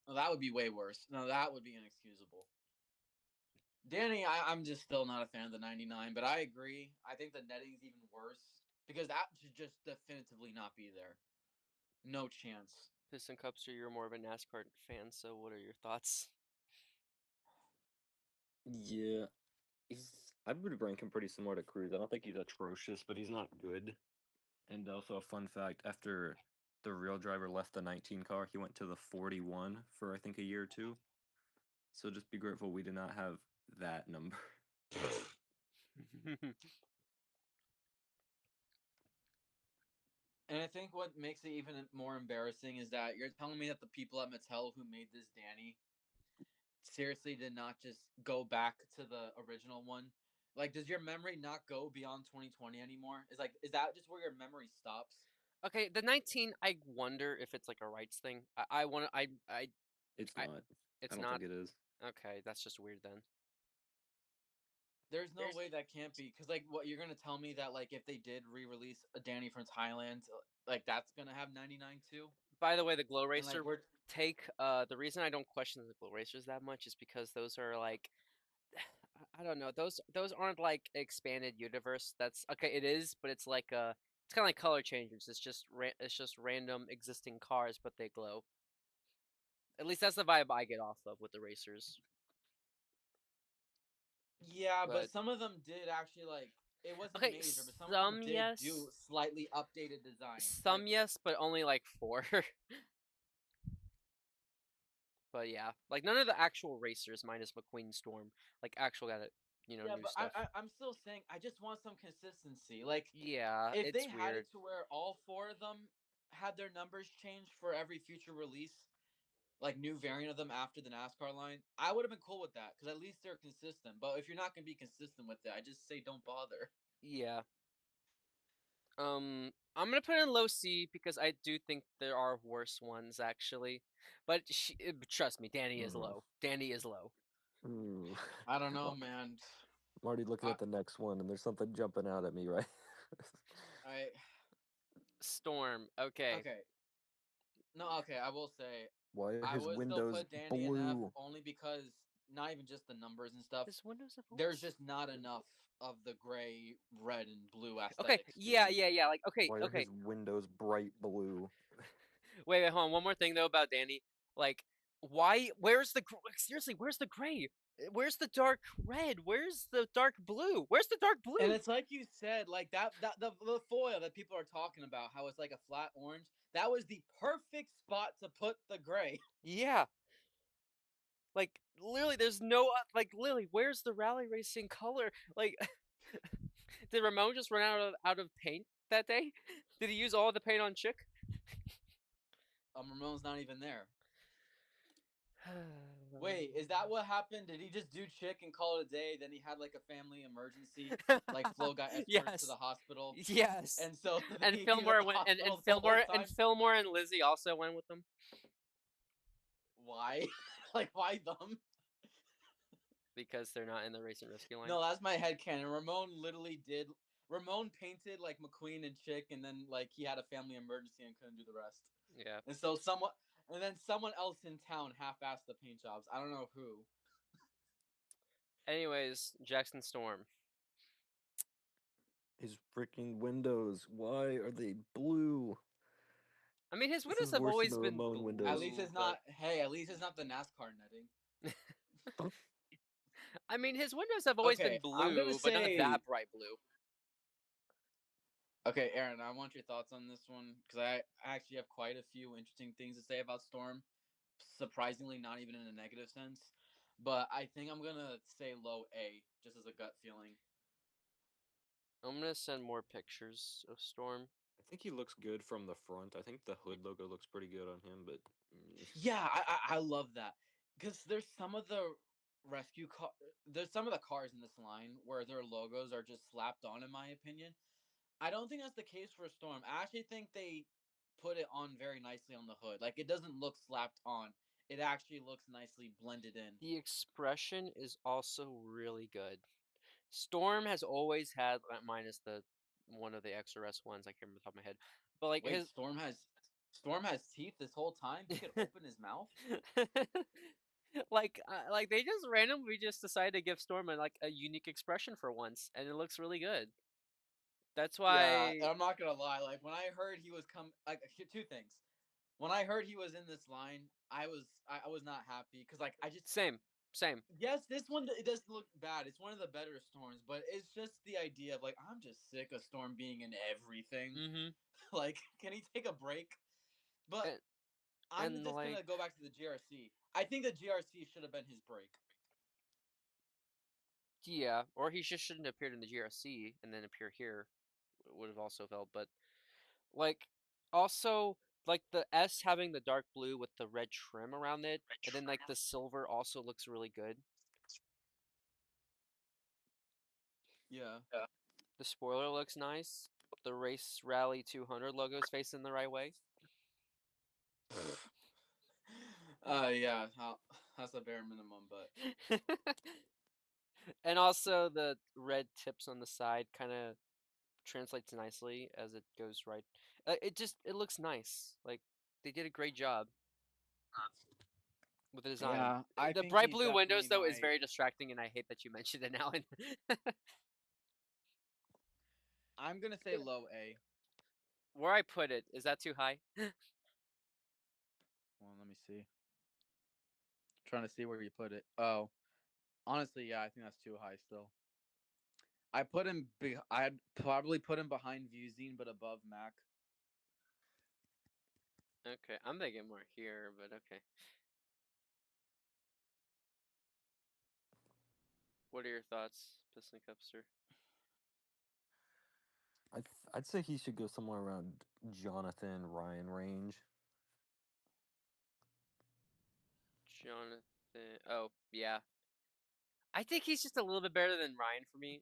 well, that would be way worse. No, that would be inexcusable. Danny, I'm just still not a fan of the 99, but I agree. I think the netting's even worse because that should just definitively not be there. No chance. Piston Cupster, you're more of a NASCAR fan, so what are your thoughts? Yeah, he's. I would rank him pretty similar to Cruz. I don't think he's atrocious, but he's not good. And also a fun fact: after the real driver left the 19 car, he went to the 41 for I think a year or two. So just be grateful we did not have that number. And I think what makes it even more embarrassing is that you're telling me that the people at Mattel who made this Danny seriously did not just go back to the original one. Like, does your memory not go beyond 2020 anymore? Is that just where your memory stops? Okay, the 19, I wonder if it's like a rights thing. I want to, It's I, not. I it's don't not. think it is. Okay, that's just weird then. There's no There's way that can't be because like what you're gonna tell me that like if they did re-release a Danny from Thailand, like that's gonna have 99 too, By the way, the Glow and like Racer we're take, the reason I don't question the Glow Racers that much is because those are like, I don't know, those aren't like expanded universe. That's okay, it is, but it's like it's kind of like color changers. It's just random existing cars, but they glow. At least that's the vibe I get off of with the racers. yeah, but But some of them did actually like it wasn't okay, major, but some of them some did do yes, slightly updated designs. Like some yes, but only like 4. But yeah, like none of the actual racers minus McQueen Storm, like actual got it, yeah, new but stuff. I'm still saying I just want some consistency. Like Yeah, if they it's had weird. it to where all 4 of them had their numbers changed for every future release, like new variant of them after the NASCAR line, I would have been cool with that because at least they're consistent. But if you're not gonna be consistent with it, I just say don't bother. Yeah. I'm gonna put it in low C because I do think there are worse ones actually, but trust me, Danny is Mm. low. Danny is low. Mm. I don't know, Well, man. I'm already looking I at the next one, and there's something jumping out at me, right? I Storm. Okay. okay. No, okay. I will say Why are I his would still windows put Danny in F blue? only because not even just the numbers and stuff. His windows have There's always. just not enough of the gray, red, and blue Okay. aesthetics to Yeah. me. Yeah. Yeah. Like okay. Why are Okay. his windows bright blue? Wait. Wait. Hold on. One more thing though about Danny. Like, why? Where's the seriously? Where's the gray? Where's the dark red? Where's the dark blue? Where's the dark And blue? it's like you said, like that the foil that people are talking about, how it's like a flat orange. That was the perfect spot to put the gray. Yeah. Like literally, there's no like literally. Where's the rally racing color? Like, did Ramon just run out of paint that day? Did he use all the paint on Chick? Ramon's not even there. Wait, is that what happened? Did he just do chick and call it a day? Then he had like a family emergency, like Flo got escorted to Yes, the hospital, yes. and so And he was at Fillmore the went, and hospital the whole Fillmore and time. Fillmore and Lizzie also went with them Why? Like why them? because they're not in the racing rescue line. No, that's my headcanon. Ramon literally did. Ramon painted like McQueen and Chick, and then like he had a family emergency and couldn't do the rest. Yeah. And so someone else in town half-assed the paint jobs. I don't know who. Anyways, Jackson Storm. His freaking windows. Why are they blue? I mean, his This windows is have worse than always the been Ramon At windows. least blue, it's but not. Hey, at least it's not the NASCAR netting. I mean, his windows have always been Okay, I'm gonna blue, but not say. that bright blue. Okay, Aaron, I want your thoughts on this one because I actually have quite a few interesting things to say about Storm. Surprisingly, not even in a negative sense. But I think I'm gonna say low A, just as a gut feeling. I'm gonna send more pictures of Storm. I think he looks good from the front. I think the hood logo looks pretty good on him, but Yeah, I love that because there's some of the rescue car, there's some of the cars in this line where their logos are just slapped on. In my opinion, I don't think that's the case for Storm. I actually think they put it on very nicely on the hood. Like it doesn't look slapped on. It actually looks nicely blended in. The expression is also really good. Storm has always had, minus the one of the XRS ones, I can't remember the top of my head, but like Wait, his Storm has teeth this whole time. He could open his mouth. like they just randomly just decided to give Storm a unique expression for once, and it looks really good. That's Yeah, why I'm not gonna lie. Like when I heard he was two things. When I heard he was in this line, I was not happy because like I just same, same. yes, this one it doesn't look bad. It's one of the better storms, but it's just the idea of like I'm just sick of Storm being in everything. Mm-hmm. Like, can he take a break? But And, I'm and just like gonna go back to the GRC. I think the GRC should have been his break. yeah, or he just shouldn't have appeared in the GRC and then appear here. Would have also felt, but like also like the S having the dark blue with the red trim around it, and then like the silver also looks really good. Yeah. The spoiler looks nice. The Race Rally 200 logo is facing the right way. Yeah. That's a bare minimum, but And also the red tips on the side kind of translates nicely as it goes right. It looks nice. Like they did a great job with the design. yeah, I The think bright he's blue windows definitely though is my. very distracting, and I hate that you mentioned it now. I'm gonna say low A. Where I put it, is that too high? Well, let me see. Trying to see where you put it. Oh, honestly, yeah, I think that's too high still. I put him. I'd probably put him behind Vuzine, but above Mac. Okay, I'm thinking more here, but okay. What are your thoughts, Piston Cupster? I'd say he should go somewhere around Jonathan Ryan range. Jonathan. Oh, yeah. I think he's just a little bit better than Ryan for me.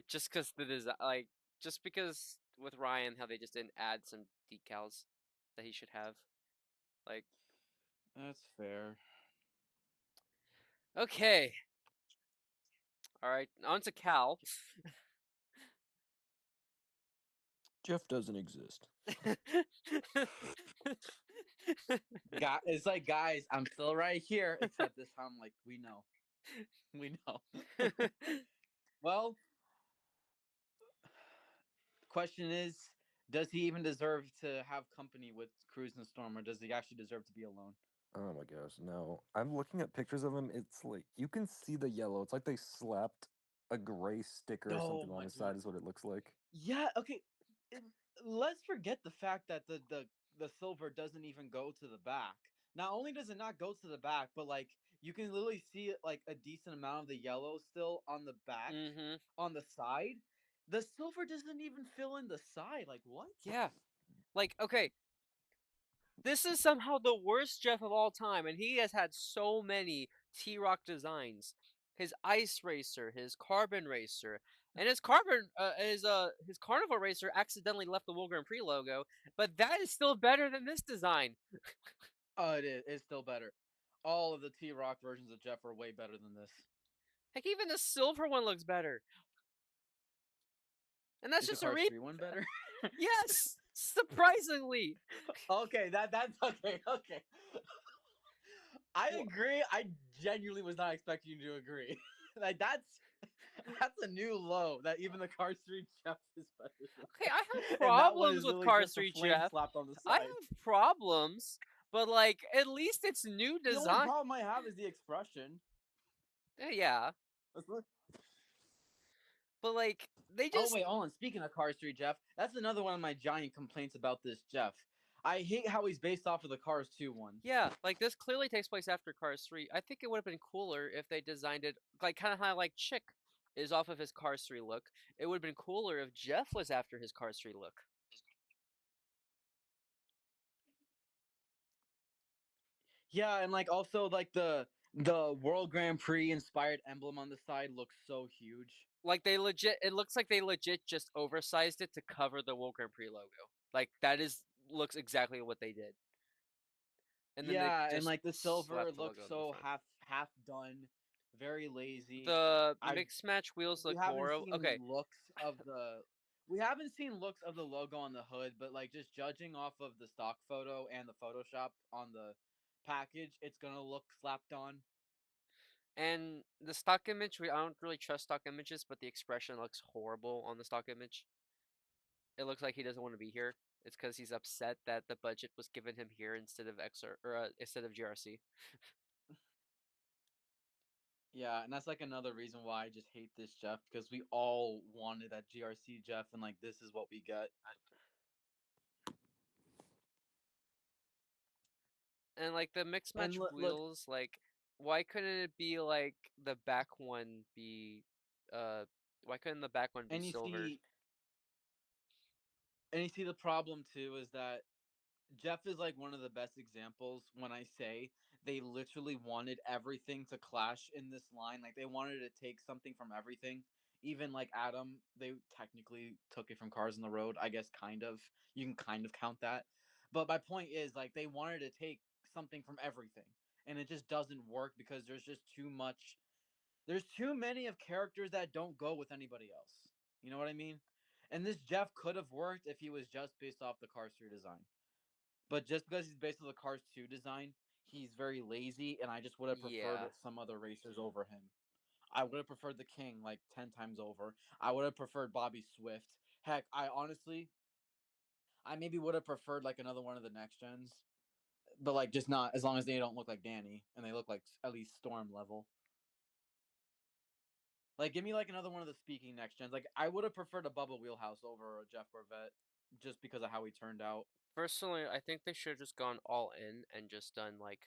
Just because the design, just because with Ryan, how they just didn't add some decals that he should have. Like, That's fair. okay. All right, on to Cal. Jeff doesn't exist. It's like, guys, I'm still right here. Except this time, like, we know. We know. Well, question is, does he even deserve to have company with Cruz and Storm, or does he actually deserve to be alone? Oh my gosh, no. I'm looking at pictures of him. It's like you can see the yellow. It's like they slapped a gray sticker or Oh something on my his god. side is what it looks like. Yeah. Okay. it- let's forget the fact that the silver doesn't even go to the back. Not only does it not go to the back, but like you can literally see like a decent amount of the yellow still on the back, Mm-hmm. on the side. The silver doesn't even fill in the side. Like what? Yeah. Like, okay, this is somehow the worst Jeff of all time, and he has had so many T-Rock designs. His Ice Racer, his Carbon Racer, and his Carnival Racer accidentally left the World Grand Prix logo, but that is still better than this design. Oh, it is. It's still better. All of the T Rock versions of Jeff are way better than this. Heck, even the silver one looks better. And that's Is the just a Cars re. 3 one better? Yes, surprisingly. Okay, that's okay. Okay. I Wha- agree. I genuinely was not expecting you to agree. Like that's a new low that even the Cars 3 Jeff is better than. Okay, I have And that one problems is with literally Cars just a 3 flame Jeff. slapped on the I side. have problems, but like at least it's new The only design. problem I have is the expression. Yeah, Let's look. but like they Oh just wait, hold on. Speaking of Cars 3 Jeff, that's another one of my giant complaints about this Jeff. I hate how he's based off of the Cars 2 one. yeah, like this clearly takes place after Cars 3. I think it would have been cooler if they designed it like kind of how like Chick is off of his Cars 3 look. It would have been cooler if Jeff was after his Cars 3 look. Yeah, and like also like the World Grand Prix inspired emblem on the side looks so huge. Like it looks like they legit just oversized it to cover the World Grand Prix logo. Like that is looks exactly what they did. And then they Yeah, and just like the silver slapped the looks logo on the so front. half done, very lazy. The I mixed match wheels we look haven't more seen okay. looks of the logo on the hood, but like just judging off of the stock photo and the Photoshop on the package, it's gonna look slapped on. And the stock image, I don't really trust stock images, but the expression looks horrible on the stock image. It looks like he doesn't want to be here. It's because he's upset that the budget was given him here instead of instead of GRC. Yeah, and that's like another reason why I just hate this Jeff because we all wanted that GRC Jeff, and like this is what we get. And like the mixed And match look, wheels, like why couldn't it be like the back one be uh why couldn't the back one be and you silvered? see, and you see the problem too is that Jeff is like one of the best examples when I say they literally wanted everything to clash in this line. Like they wanted to take something from everything. Even like Adam, they technically took it from Cars on the Road. I guess kind of. You can kind of count that. But my point is like they wanted to take something from everything. And it just doesn't work because there's just too much. There's too many of characters that don't go with anybody else. You know what I mean? And this Jeff could have worked if he was just based off the Cars 3 design. But just because he's based on the Cars 2 design, he's very lazy, and I just would have preferred Yeah. some other racers over him. I would have preferred the King like 10 times over. I would have preferred Bobby Swift. Heck, I maybe would have preferred like another one of the next gens, but like just not as long as they don't look like Danny and they look like at least Storm level. Like, give me like another one of the speaking next gens. Like, I would have preferred a Bubba Wheelhouse over a Jeff Corvette just because of how he turned out. Personally, I think they should have just gone all in and just done like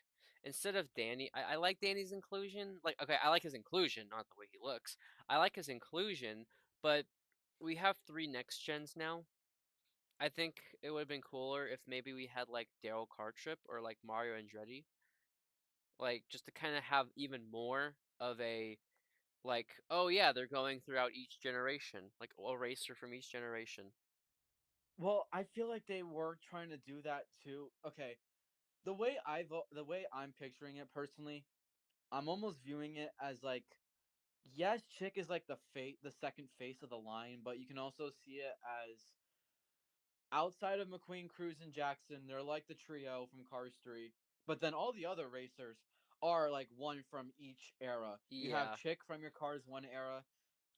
instead of Danny. I like Danny's inclusion. Like, okay, I like his inclusion, not the way he looks. I like his inclusion, but we have three next gens now. I think it would have been cooler if maybe we had like Daryl Cartrip or like Mario Andretti, like just to kind of have even more of a like, oh yeah, they're going throughout each generation, like a racer from each generation. Well, I feel like they were trying to do that too. Okay, the way I'm picturing it personally, I'm almost viewing it as like yes, Chick is like the second face of the line, but you can also see it as outside of McQueen, Cruz, and Jackson, they're like the trio from Cars 3. But then all the other racers are like one from each era. You have Yeah, Chick from your Cars 1 era,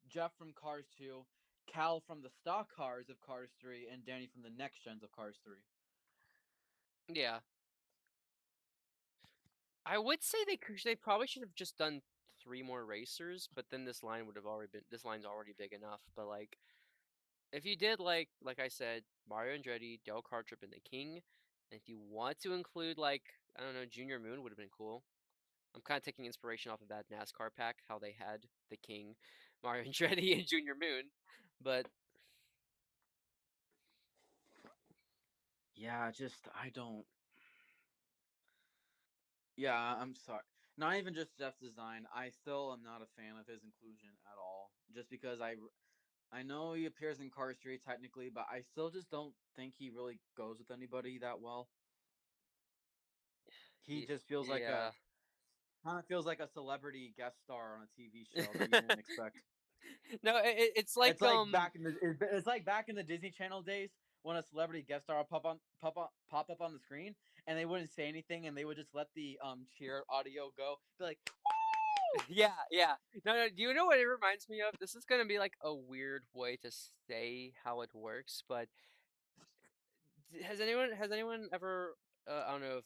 Jeff from Cars 2, Cal from the stock cars of Cars 3, and Danny from the next gens of Cars 3. yeah. I would say they probably should have just done three more racers, but then this line's already big enough. But like if you did like I said, Mario Andretti, Dale Cartrip, and the King, and if you want to include like I don't know, Junior Moon would have been cool. I'm kind of taking inspiration off of that NASCAR pack, how they had the King, Mario Andretti, and Junior Moon. But Yeah, just I don't. Yeah, I'm sorry. Not even just Jeff's design. I still am not a fan of his inclusion at all. Just because I know he appears in Cars 3 technically, but I still just don't think he really goes with anybody that well. He just feels like a yeah, kind of feels like a celebrity guest star on a TV show that you wouldn't expect. no, it's It's like like it's like back in the Disney Channel days when a celebrity guest star would pop up on the screen and they wouldn't say anything and they would just let the cheer audio go. Be like, woo! yeah, yeah. No, no. Do you know what it reminds me of? This is gonna be like a weird way to say how it works, but has anyone ever I don't know if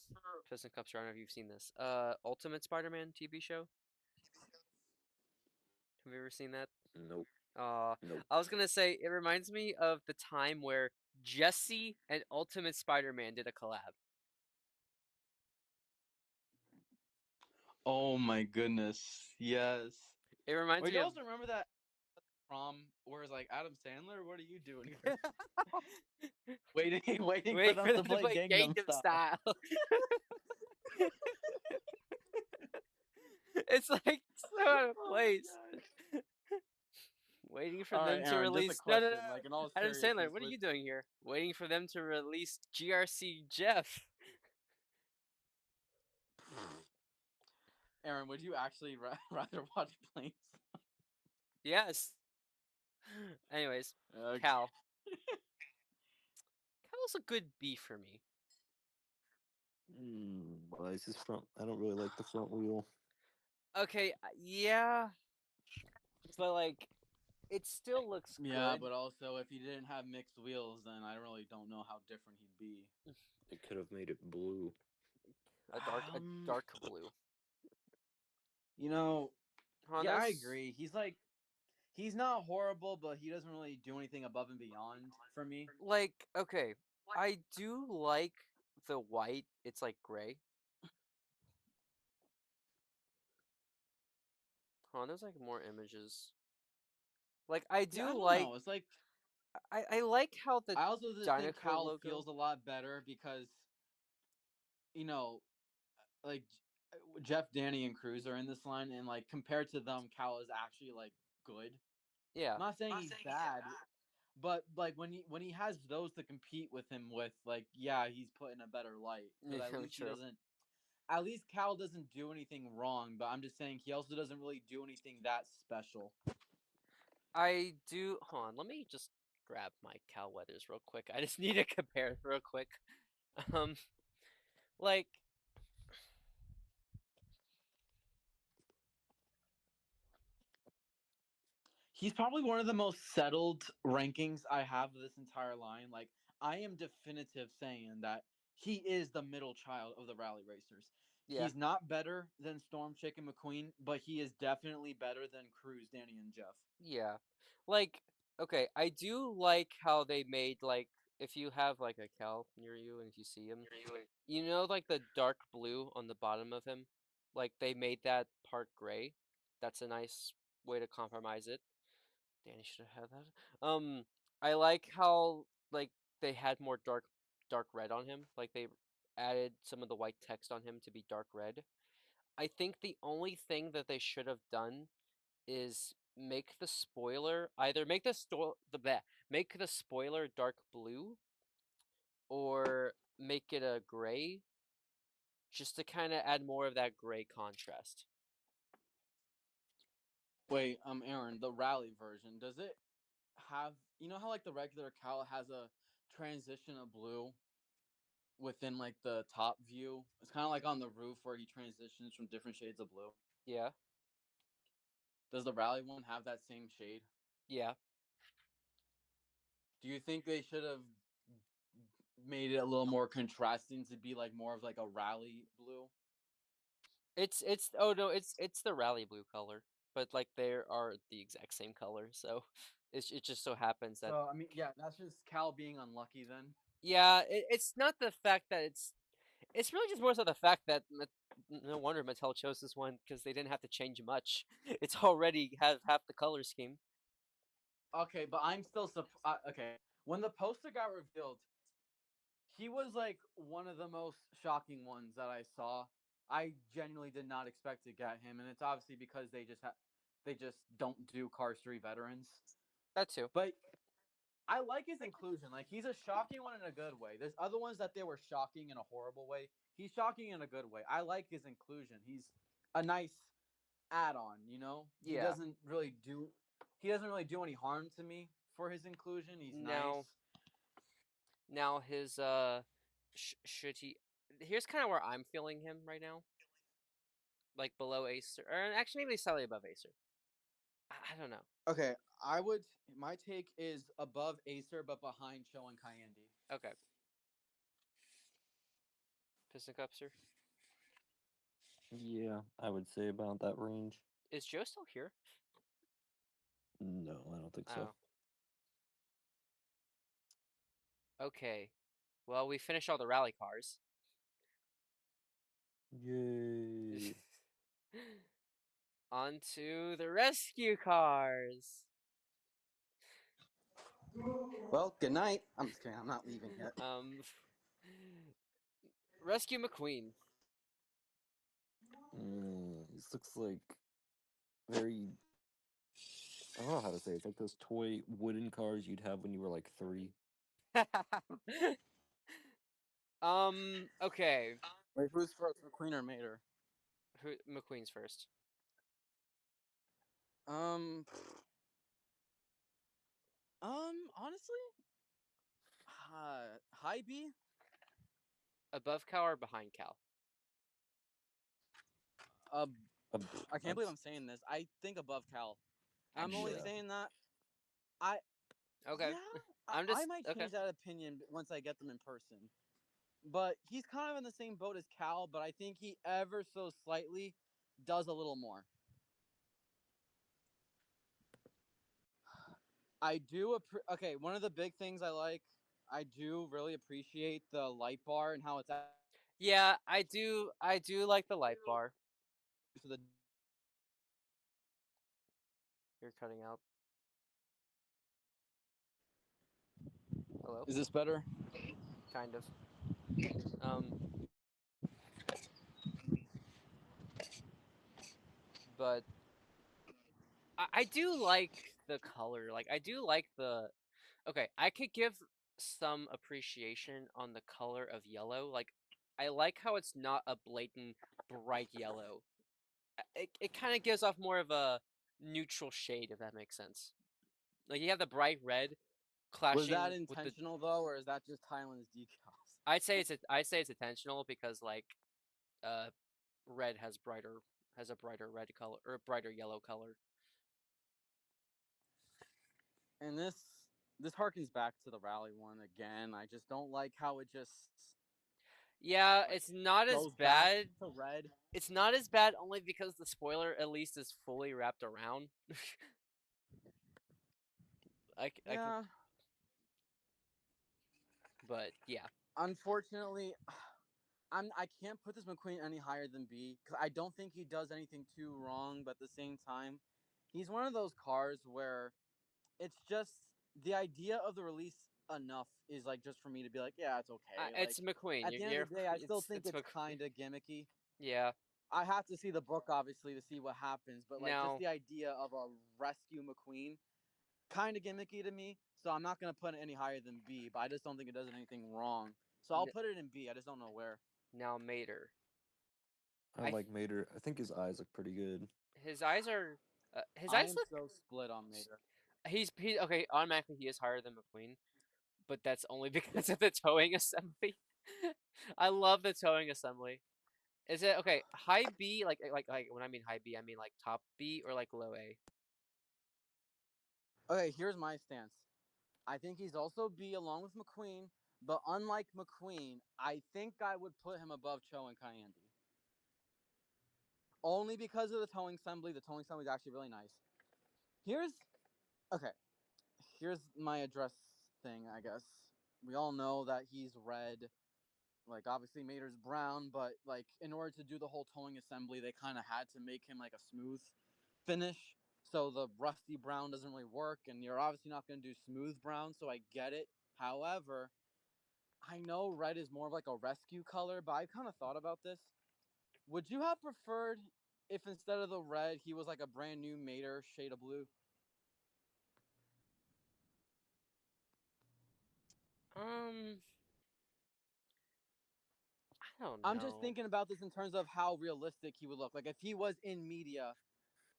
Piston Cups. I don't know if you've seen this. Ultimate Spider-Man TV show. Have you ever seen that? Nope. Uh, Nope. I was gonna say it reminds me of the time where Jesse and Ultimate Spider-Man did a collab. Oh my goodness. Yes. It reminds Wait, me you of also remember that? prom where it's like Adam Sandler, what are you doing here? Waiting for Wait them for to them to play play Gangnam Gangnam Style. Style. It's like so out of Oh place. my Waiting for All right, them to Aaron, just a release. No, no, no. question, like in all Adam Sandler, seriousness, what are with you doing here? Waiting for them to release GRC Jeff. Aaron, would you actually rather watch planes? Yes. Anyways, Okay. Cal. Cal's a good B for me. Why is his front? I don't really like the front wheel. Okay, yeah, but like, it still looks Yeah, good. but also if he didn't have mixed wheels, then I really don't know how different he'd be. It could have made it blue. A dark blue. You know, yeah, I Honest, agree. He's not horrible, but he doesn't really do anything above and beyond for me. like, okay, I do like the white. It's like gray. Hold on, there's like more images. Like, I Yeah, I do don't like. know. It's like I like how the I also just think Dynaco Cal logo. feels a lot better because you know, like Jeff, Danny, and Cruz are in this line, and like compared to them, Cal is actually like good. Yeah, I'm not saying he's bad, but like when he has those to compete with him with, like yeah, he's put in a better light because at least he true. doesn't. At least Cal doesn't do anything wrong, but I'm just saying he also doesn't really do anything that special. I do. Hold on, let me just grab my Cal Weathers real quick. I just need to compare real quick. Um, like, He's probably one of the most settled rankings I have of this entire line. Like I am definitive saying that he is the middle child of the rally racers. yeah, He's not better than Storm Chick and McQueen, but he is definitely better than Cruz, Danny, and Jeff. yeah. Like, okay, I do like how they made like if you have like a Cal near you and if you see him, you know, like the dark blue on the bottom of him, like they made that part gray. That's a nice way to compromise it. Danny should have had that. I like how like they had more dark red on him. Like they added some of the white text on him to be dark red. I think the only thing that they should have done is make the spoiler either make the spoiler dark blue or make it a gray just to kind of add more of that gray contrast. Wait, Aaron, the rally version, does it have, you know how like the regular Cal has a transition of blue within like the top view? It's kind of like on the roof where he transitions from different shades of blue. Yeah, Does the rally one have that same shade? yeah. Do you think they should have made it a little more contrasting to be like more of like a rally blue? It's oh no, it's the rally blue color, but like they are the exact same color, so it just so happens that So I mean, yeah, that's just Cal being unlucky then. yeah, it's not the fact that it's really just more so the fact that no wonder Mattel chose this one because they didn't have to change much. It's already has half the color scheme. Okay, but I'm still okay. When the poster got revealed, he was like one of the most shocking ones that I saw. I genuinely did not expect to get him, and it's obviously because they just don't do Cars 3 veterans. That too. But I like his inclusion. Like he's a shocking one in a good way. There's other ones that they were shocking in a horrible way. He's shocking in a good way. I like his inclusion. He's a nice add-on, you know? Yeah. He doesn't really do any harm to me for his inclusion. He's nice. Now his should he? Here's kind of where I'm feeling him right now. Like below Acer, or actually maybe slightly above Acer. I don't know. Okay, my take is above Acer but behind Cho and Kayandi. Okay. Piston Cupster. Yeah, I would say about that range. Is Joe still here? No, I don't think so. Oh. Okay. Well, we finished all the rally cars. Yay. On to the rescue cars. Well, good night. I'm just kidding. I'm not leaving yet. Rescue McQueen. This looks like very. I don't know how to say it. It's like those toy wooden cars you'd have when you were like 3. Okay. Wait, who's first, McQueen or Mater? McQueen's first. Um, honestly, high B. Above Cal or behind Cal? Uh, I can't believe That's I'm saying this. I think above Cal. I'm only Actually. yeah. saying that. I Okay. yeah. I'm I just might okay. change that opinion once I get them in person. But he's kind of in the same boat as Cal, but I think he ever so slightly does a little more. I do okay, one of the big things I do really appreciate the light bar and how it's Yeah, I do like the light bar. to the. You're cutting out. Hello? Is this better? Kind of. Um but I do like the color. Like I do like the okay, I could give some appreciation on the color of yellow. Like I like how it's not a blatant bright yellow. It kind of gives off more of a neutral shade if that makes sense. Like you have the bright red Was that clashing with the intentional though, or is that just Thailand's decals? I'd say it's intentional because like uh red has a brighter red color or a brighter yellow color. And this harkens back to the rally one again. I just don't like how it just Yeah, like it's not as goes back bad. to red. It's not as bad only because the spoiler at least is fully wrapped around. I can, Yeah, but yeah. unfortunately, I can't put this McQueen any higher than B because I don't think he does anything too wrong. But at the same time, he's one of those cars where it's just the idea of the release enough is like just for me to be like, yeah, it's okay. Like It's McQueen. at the end of the day, I still think It's it's kind of gimmicky. yeah. I have to see the book obviously to see what happens, but like just Now the idea of a rescue McQueen kind of gimmicky to me. So I'm not gonna put it any higher than B, but I just don't think it does anything wrong. So I'll n- put it in B. I just don't know where. now Mater. I I like Mater. I think his eyes look pretty good. his eyes are his I eyes am look so split on Mater. he okay, automatically he is higher than McQueen, but that's only because of the towing assembly. I love the towing assembly. Is it okay? High B, like when I mean high B, I mean like top B or like low A. Okay, here's my stance. I think he's also B along with McQueen, but unlike McQueen, I think I would put him above Cho and Kayandi. Only because of the towing assembly. The towing assembly is actually really nice. Here's okay. Here's my address thing, I guess. We all know that he's red. Like obviously Mater's brown, but like in order to do the whole towing assembly, they kind of had to make him like a smooth finish. So the rusty brown doesn't really work, and you're obviously not going to do smooth brown. So I get it. However, I know red is more of like a rescue color, but I kind of thought about this. Would you have preferred if instead of the red, he was like a brand new Mater shade of blue? Um, I don't I'm just know. thinking about this in terms of how realistic he would look. Like if he was in media,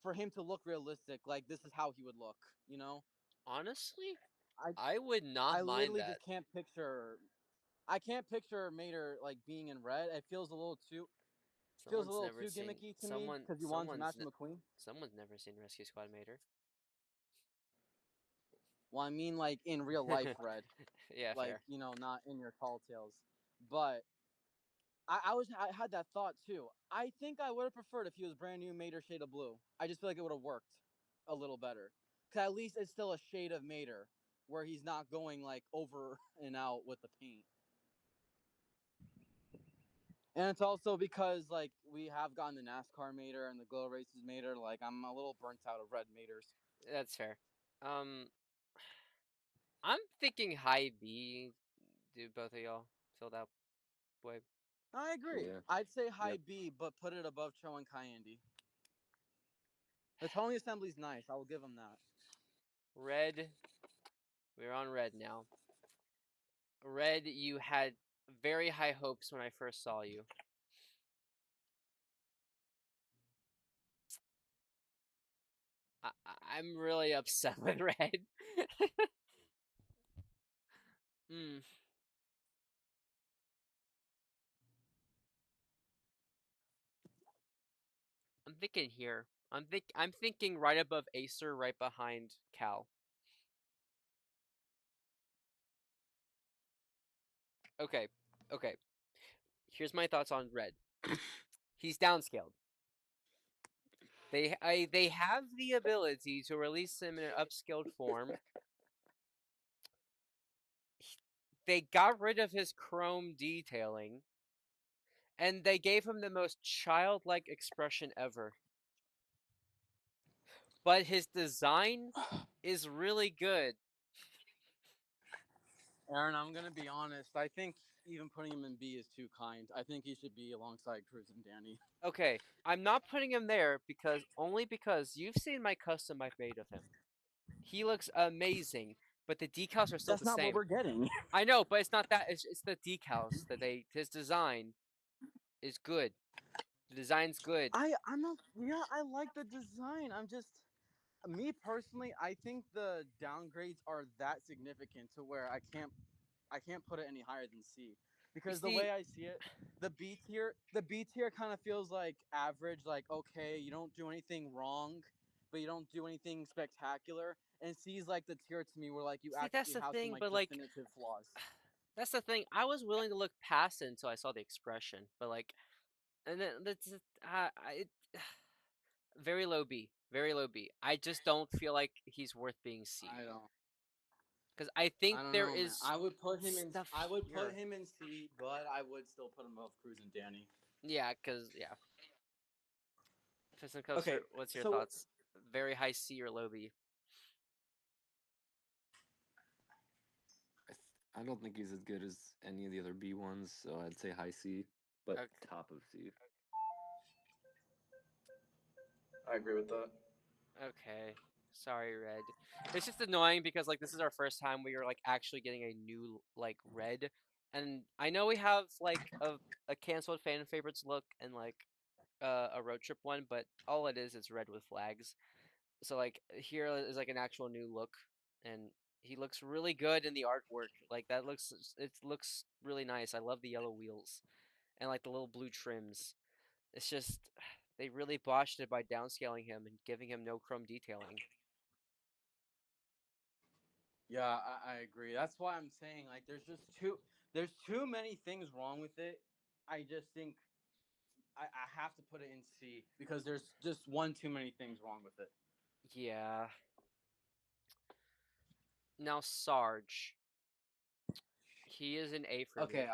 for him to look realistic, like this is how he would look. You know, Honestly, I I would not I mind literally that. just can't picture. I can't picture Mater like being in red. It feels a Someone's little never too seen gimmicky to me because you want to match McQueen. someone's never seen Rescue Squad Mater. Well, I mean like in real life red, Yeah, like fair. not in your tall tales. But I had that thought too. I think I would have preferred if he was brand new Mater shade of blue. I just feel like it would have worked a little better. Cause at least it's still a shade of Mater where he's not going like over and out with the paint. And it's also because like we have gotten the NASCAR Mater and the Glow Races Mater. Like I'm a little burnt out of red Maters. That's fair. Um, I'm thinking high B. Do both of y'all feel that way? I agree. Yeah. I'd say high Yep. B, but put it above Cho and Kayandi. The toning assembly's nice. I will give him that. Red. We're on red now. Red, you had very high hopes when I first saw you. I'm really upset with red. Hmm. I'm thinking here. I'm thinking right above Acer, right behind Cal. Okay. Okay. Here's my thoughts on red. He's downscaled. They have the ability to release him in an upscaled form. They got rid of his chrome detailing, and they gave him the most childlike expression ever. But his design is really good. Aaron, I'm gonna be honest. I think even putting him in B is too kind. I think he should be alongside Cruz and Danny. Okay, I'm not putting him there only because you've seen my custom I've made of him. He looks amazing, but the decals are still That's the not what same. we're getting. I know, but it's not that. It's the decals that his design is good. The design's good. I'm not. Yeah, I like the design. I'm just me personally. I think the downgrades are that significant to where I can't put it any higher than C You because the see, way I see it, the B tier kind of feels like average. Like okay, you don't do anything wrong, but you don't do anything spectacular. And C is like the tier to me where like you that's actually the have some thing, like but like definitive flaws. that's the thing. I was willing to look past it until I saw the expression, but like, and then that's it, very low B, very low B. I just don't feel like he's worth being C I don't. because I think I don't there know, man. is stuff I would put here. him in C, but I would still put him above Cruz and Danny. Yeah, because yeah, Piston Okay, Coaster. What's your so thoughts? Very high C or low B? I don't think he's as good as any of the other B ones, so I'd say high C, but Okay. top of C. I agree with that. Okay. Sorry, Red. It's just annoying because like this is our first time we are like actually getting a new like Red, and I know we have like a canceled fan favorites look and like a road trip one, but all it is red with flags. So like here is like an actual new look, and he looks really good in the artwork. Like that looks it looks really nice. I love the yellow wheels and like the little blue trims. It's just they really botched it by downscaling him and giving him no chrome detailing. Yeah, I agree. That's why I'm saying like there's too many things wrong with it. I just think I have to put it in C because there's just one too many things wrong with it. Yeah. Now Sarge. He is an A for Okay, me.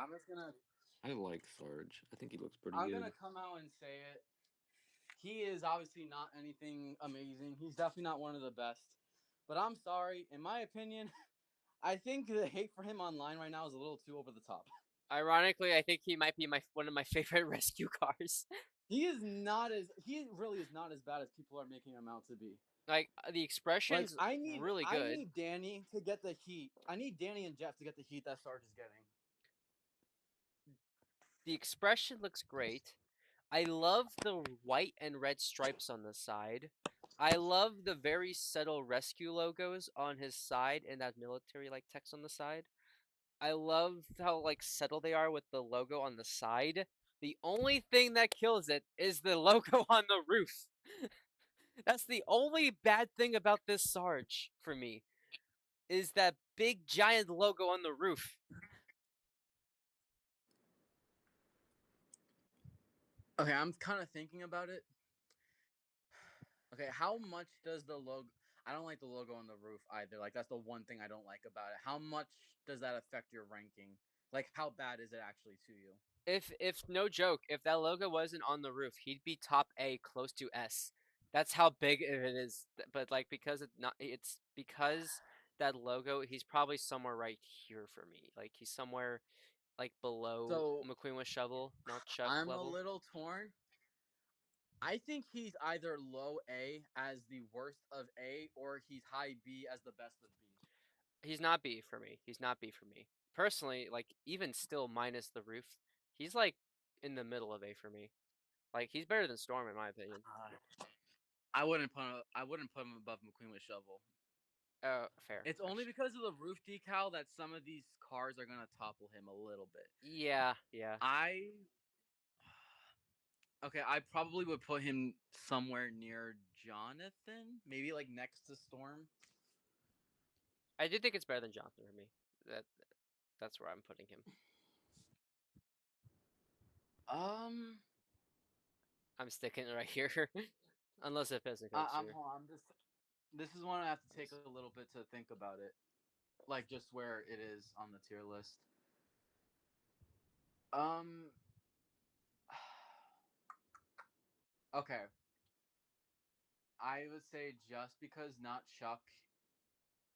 I like Sarge. I think he looks pretty I'm good. gonna come out and say it. He is obviously not anything amazing. He's definitely not one of the best. But I'm sorry, in my opinion, I think the hate for him online right now is a little too over the top. Ironically, I think he might be one of my favorite rescue cars. He really is not as bad as people are making him out to be. Like the Like expression's really I good. need Danny to get the heat. I need Danny and Jeff to get the heat that Sarge is getting. The expression looks great. I love the white and red stripes on the side. I love the very subtle rescue logos on his side and that military like text on the side. I love how like subtle they are with the logo on the side. The only thing that kills it is the logo on the roof. That's the only bad thing about this Sarge for me. Is that big giant logo on the roof. Okay, I'm kind of thinking about it. Okay, how much does the logo? I don't like the logo on the roof either. Like that's the one thing I don't like about it. How much does that affect your ranking? Like how bad is it actually to you? If no joke, if that logo wasn't on the roof, he'd be top A, close to S. That's how big it is. But like because it's not, it's because that logo, he's probably somewhere right here for me. Like he's somewhere like below So McQueen with shovel, not Chuck I'm a level. little torn. I think he's either low A as the worst of A, or he's high B as the best of B. He's not B for me. He's not B for me. Personally, like even still minus the roof, he's like in the middle of A for me. Like he's better than Storm in my opinion. I wouldn't put him above McQueen with shovel. Oh, fair. It's only Actually. because of the roof decal that some of these cars are gonna topple him a little bit. Yeah, yeah. I Okay, I probably would put him somewhere near Jonathan, maybe like next to Storm. I do think it's better than Johnson for me. That that's where I'm putting him. Um, I'm sticking right here, unless it Piston I, Cokes I'm here. hold on, I'm just. This is one I have to take a little bit to think about it, like just where it is on the tier list. Um, okay, I would say just because not Chuck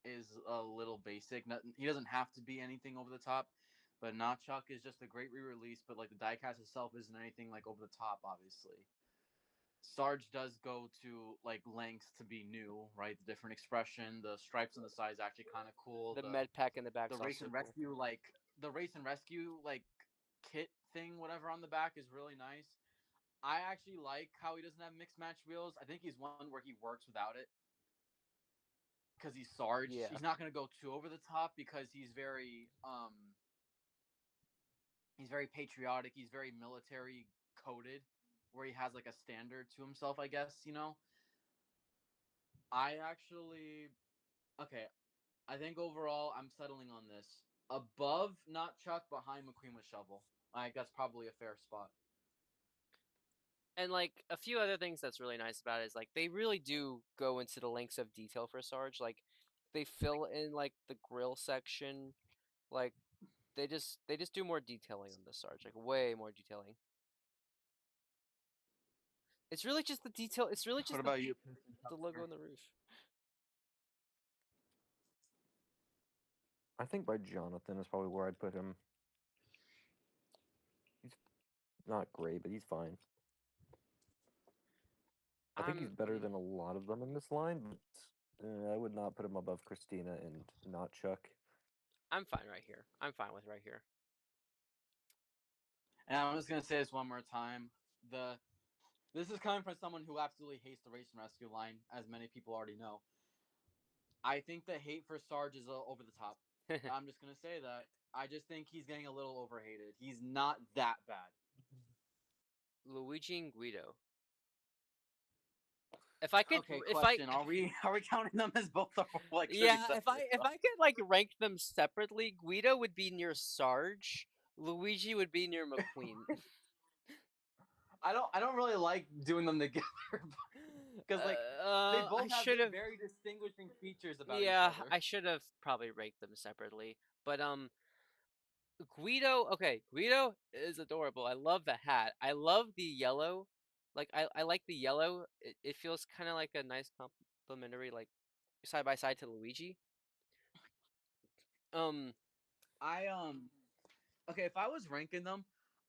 is a little basic. He doesn't have to be anything over the top, but Not Chuck is just a great re-release. But like the diecast itself isn't anything like over the top, obviously. Sarge does go to like lengths to be new, right? The different expression, the stripes on the side is actually kind of cool. The med pack in the The back's race also and cool. rescue like kit thing, whatever on the back is really nice. I actually like how he doesn't have mixed match wheels. I think he's one where he works without it because he's Sarge. Yeah. He's not gonna go too over the top because he's very patriotic. He's very military coded, where he has like a standard to himself. I guess you know. I actually okay. I think overall I'm settling on this above not Chuck, behind McQueen with shovel. Like that's probably a fair spot. And like a few other things that's really nice about it is like they really do go into the lengths of detail for Sarge. Like they fill in like the grill section. Like they just do more detailing on the Sarge. Like way more detailing. It's really just the detail. It's really What just about you? the logo on the roof. I think by Jonathan is probably where I'd put him. He's not great, but he's fine. I think he's better than a lot of them in this line, but I would not put him above Christina and not Chuck. I'm fine right here. I'm fine with right here. And I'm just gonna say this one more time. This is coming from someone who absolutely hates the race and rescue line, as many people already know. I think the hate for Sarge is over the top. I'm just gonna say that. I just think he's getting a little overhated. He's not that bad. Luigi and Guido. If I could, Okay, if I, question: are we counting them as both of like should be yeah, separate? if I could like rank them separately, Guido would be near Sarge. Luigi would be near McQueen. I don't really like doing them together because like they I both have should have. very distinguishing features about each Yeah, other. I should have probably ranked them separately. But Guido. Okay, Guido is adorable. I love the hat. I love the yellow. Like I like the yellow. It feels kind of like a nice complementary, like side by side to Luigi. Um, I Okay, if I was ranking them,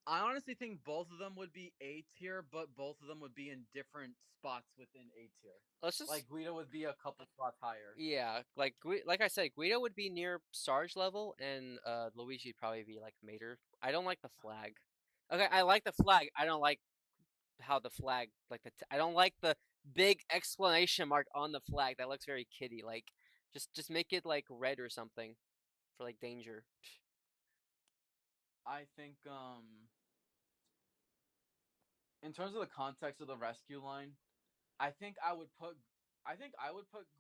I honestly think both of them would be A tier, but both of them would be in different spots within A tier. let's just Like Guido would be a couple spots higher. yeah, like I said, Guido would be near Sarge level, and Luigi would probably be like Mater. I don't like the flag. Okay, I like the flag. I don't like how the flag like I don't like the big exclamation mark on the flag. That looks very kiddie. Like just make it like red or something for like danger. I think in terms of the context of the rescue line, I think I would put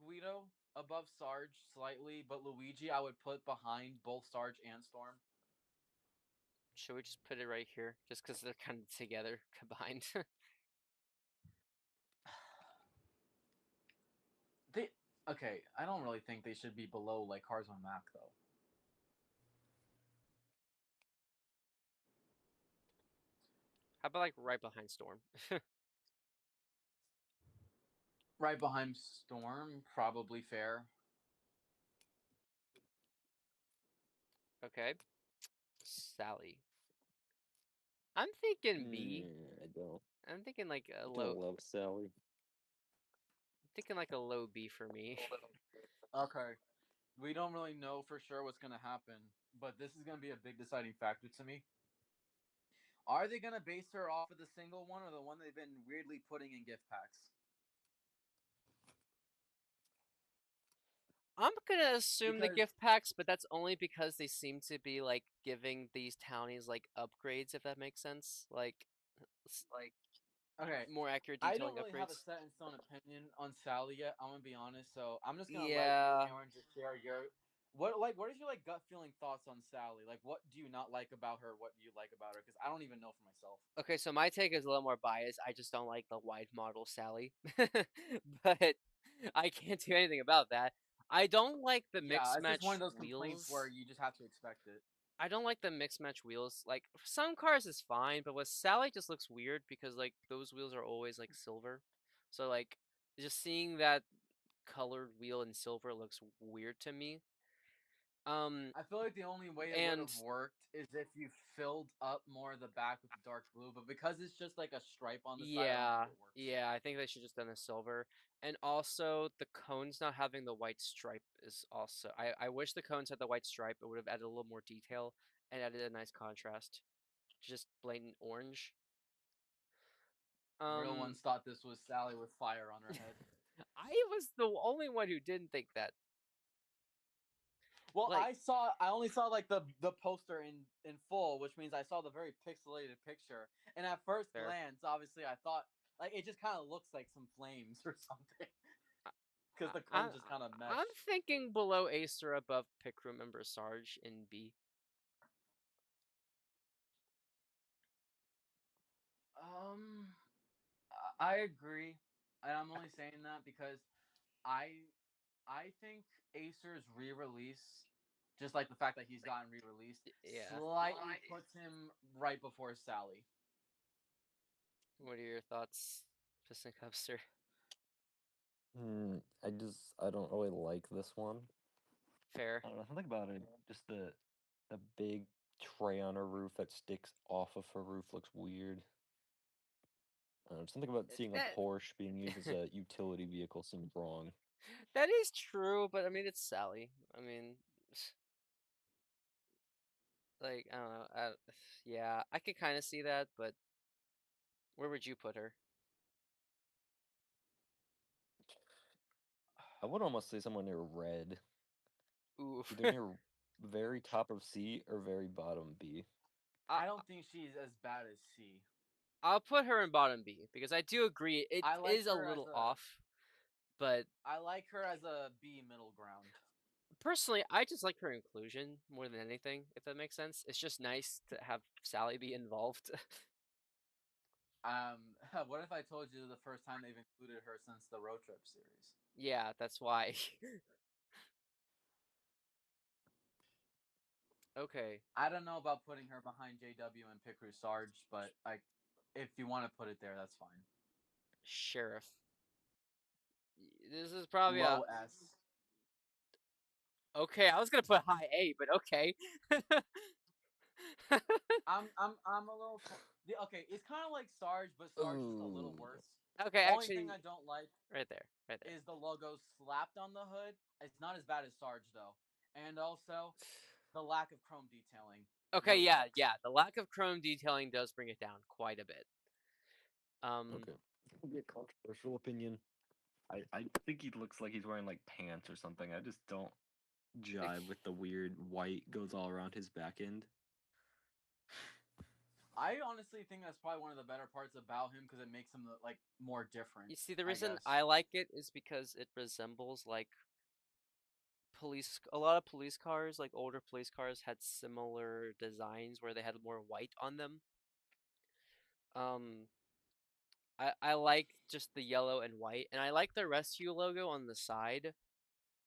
Guido above Sarge slightly, but Luigi I would put behind both Sarge and Storm. Should we just put it right here, just because they're kind of together combined? They okay, I don't really think they should be below like Cars on Mac though. How about like right behind Storm? Right behind Storm, probably fair. Okay. Sally. I'm thinking B. I don't. I'm thinking like a I low. don't love Sally. Thinking like a low B for me. Okay. We don't really know for sure what's gonna happen, but this is gonna be a big deciding factor to me. Are they gonna base her off of the single one or the one they've been weirdly putting in gift packs? I'm gonna assume the Because gift packs, but that's only because they seem to be like giving these townies like upgrades, if that makes sense. Like okay, more accurate I detailing don't really have a upgrades. set in stone opinion on Sally yet. I'm gonna be honest, so I'm just gonna let you, Yeah. Aaron, just share your what is your like gut feeling thoughts on Sally? Like, what do you not like about her? What do you like about her? Because I don't even know for myself. Okay, so my take is a little more biased. I just don't like the wide model Sally. But I can't do anything about that. I don't like the Yeah, mix it's just one of match those complaints where wheels. you just have to expect it. I don't like the mix match wheels. Like some cars is fine, but with Sally it just looks weird because like those wheels are always like silver. So like just seeing that colored wheel in silver looks weird to me. Um I feel like the only way it would and have worked is if you filled up more of the back with the dark blue, but because it's just like a stripe on the side, I don't yeah, think it works. yeah, I think they should just done a silver. And also the cones not having the white stripe is also I wish the cones had the white stripe. It would have added a little more detail and added a nice contrast. Just blatant orange. Real Um ones thought this was Sally with fire on her head. I was the only one who didn't think that. Well, Like, I only saw like the poster in full, which means I saw the very pixelated picture. And at first fair. glance, obviously, I thought like it just kind of looks like some flames or something because the I, cones just kind of I'm mesh. thinking below Acer, above Pitcrew member Sarge in B. Um, I agree, and I'm only saying that because I I think Acer's re-release, just like the fact that he's gotten re-released, Yeah. slightly puts him right before Sally. What are your thoughts, Piston Cubster? I don't really like this one. Fair. I don't know, something about it. Just the big tray on her roof that sticks off of her roof looks weird. Something about seeing a That Porsche being used as a utility vehicle seems wrong. that is true, but I mean it's Sally. I mean, like I don't know. Yeah, I could kind of see that, but where would you put her? I would almost say someone near red, Ooh. either near very top of C or very bottom B. I I don't think she's as bad as C. I'll put her in bottom B because I do agree it I like is a her as little a off, but I like her as a B middle ground. personally, I just like her inclusion more than anything, if that makes sense. It's just nice to have Sally be involved. What if I told you the first time they've included her since the road trip series? Yeah, that's why. Okay, I don't know about putting her behind JW and Pitcrew Sarge, but like, if you want to put it there, that's fine. Sheriff. This is probably a Low S. okay. I was gonna put high A, but okay. I'm a little. Okay, it's kind of like Sarge, but Sarge just a little Ooh. worse. Okay, Only thing actually, I don't like right there, right there. is the logo slapped on the hood. It's not as bad as Sarge though, and also the lack of chrome detailing Okay, really yeah, sucks. yeah. The lack of chrome detailing does bring it down quite a bit. Um, Okay. Maybe a controversial opinion. I think he looks like he's wearing like pants or something. I just don't jive with the weird white goes all around his back end. I honestly think that's probably one of the better parts about him because it makes him like more different. you see, the I reason guess. I like it is because it resembles like a lot of police cars, like older police cars had similar designs where they had more white on them. Um I like just the yellow and white, and I like the rescue logo on the side.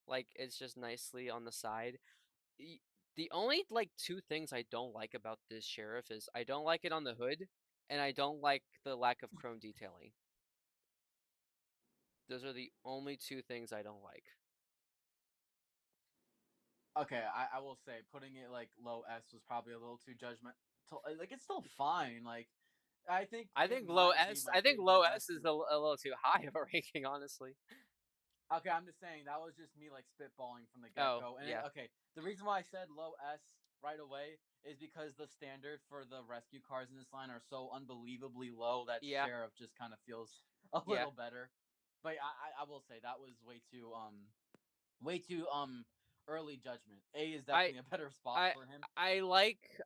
Like it's just nicely on the side. Y- The only like two things I don't like about this sheriff is I don't like it on the hood, and I don't like the lack of chrome detailing. Those are the only two things I don't like. Okay, I will say putting it like low S was probably a little too judgmental. Like it's still fine. Like I think I it think low might be S. my I think low favorite S is rescue. a little too high of a ranking, honestly. Okay, I'm just saying that was just me like spitballing from the get Oh go. And yeah, okay, the reason why I said low S right away is because the standard for the rescue cars in this line are so unbelievably low that yeah, Sheriff just kind of feels a yeah. little better. But I will say that was way too early judgment. A is I definitely a better spot I for him.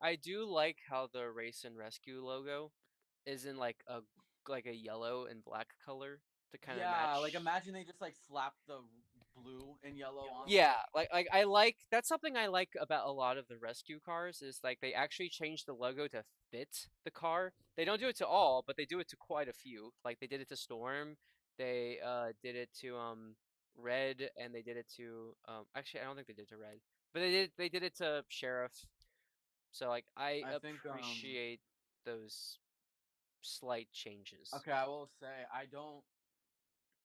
I do like how the race and rescue logo is in like a yellow and black color to kind of Yeah, like match. imagine they just like slapped the blue and yellow onto Yeah, it. like I like that's something I like about a lot of the rescue cars is like they actually change the logo to fit the car. They don't do it to all, but they do it to quite a few. Like they did it to Storm, they did it to Red, and they did it to actually I don't think they did it to Red, but they did it to Sheriff. So like I I think appreciate those slight changes. okay, I will say I don't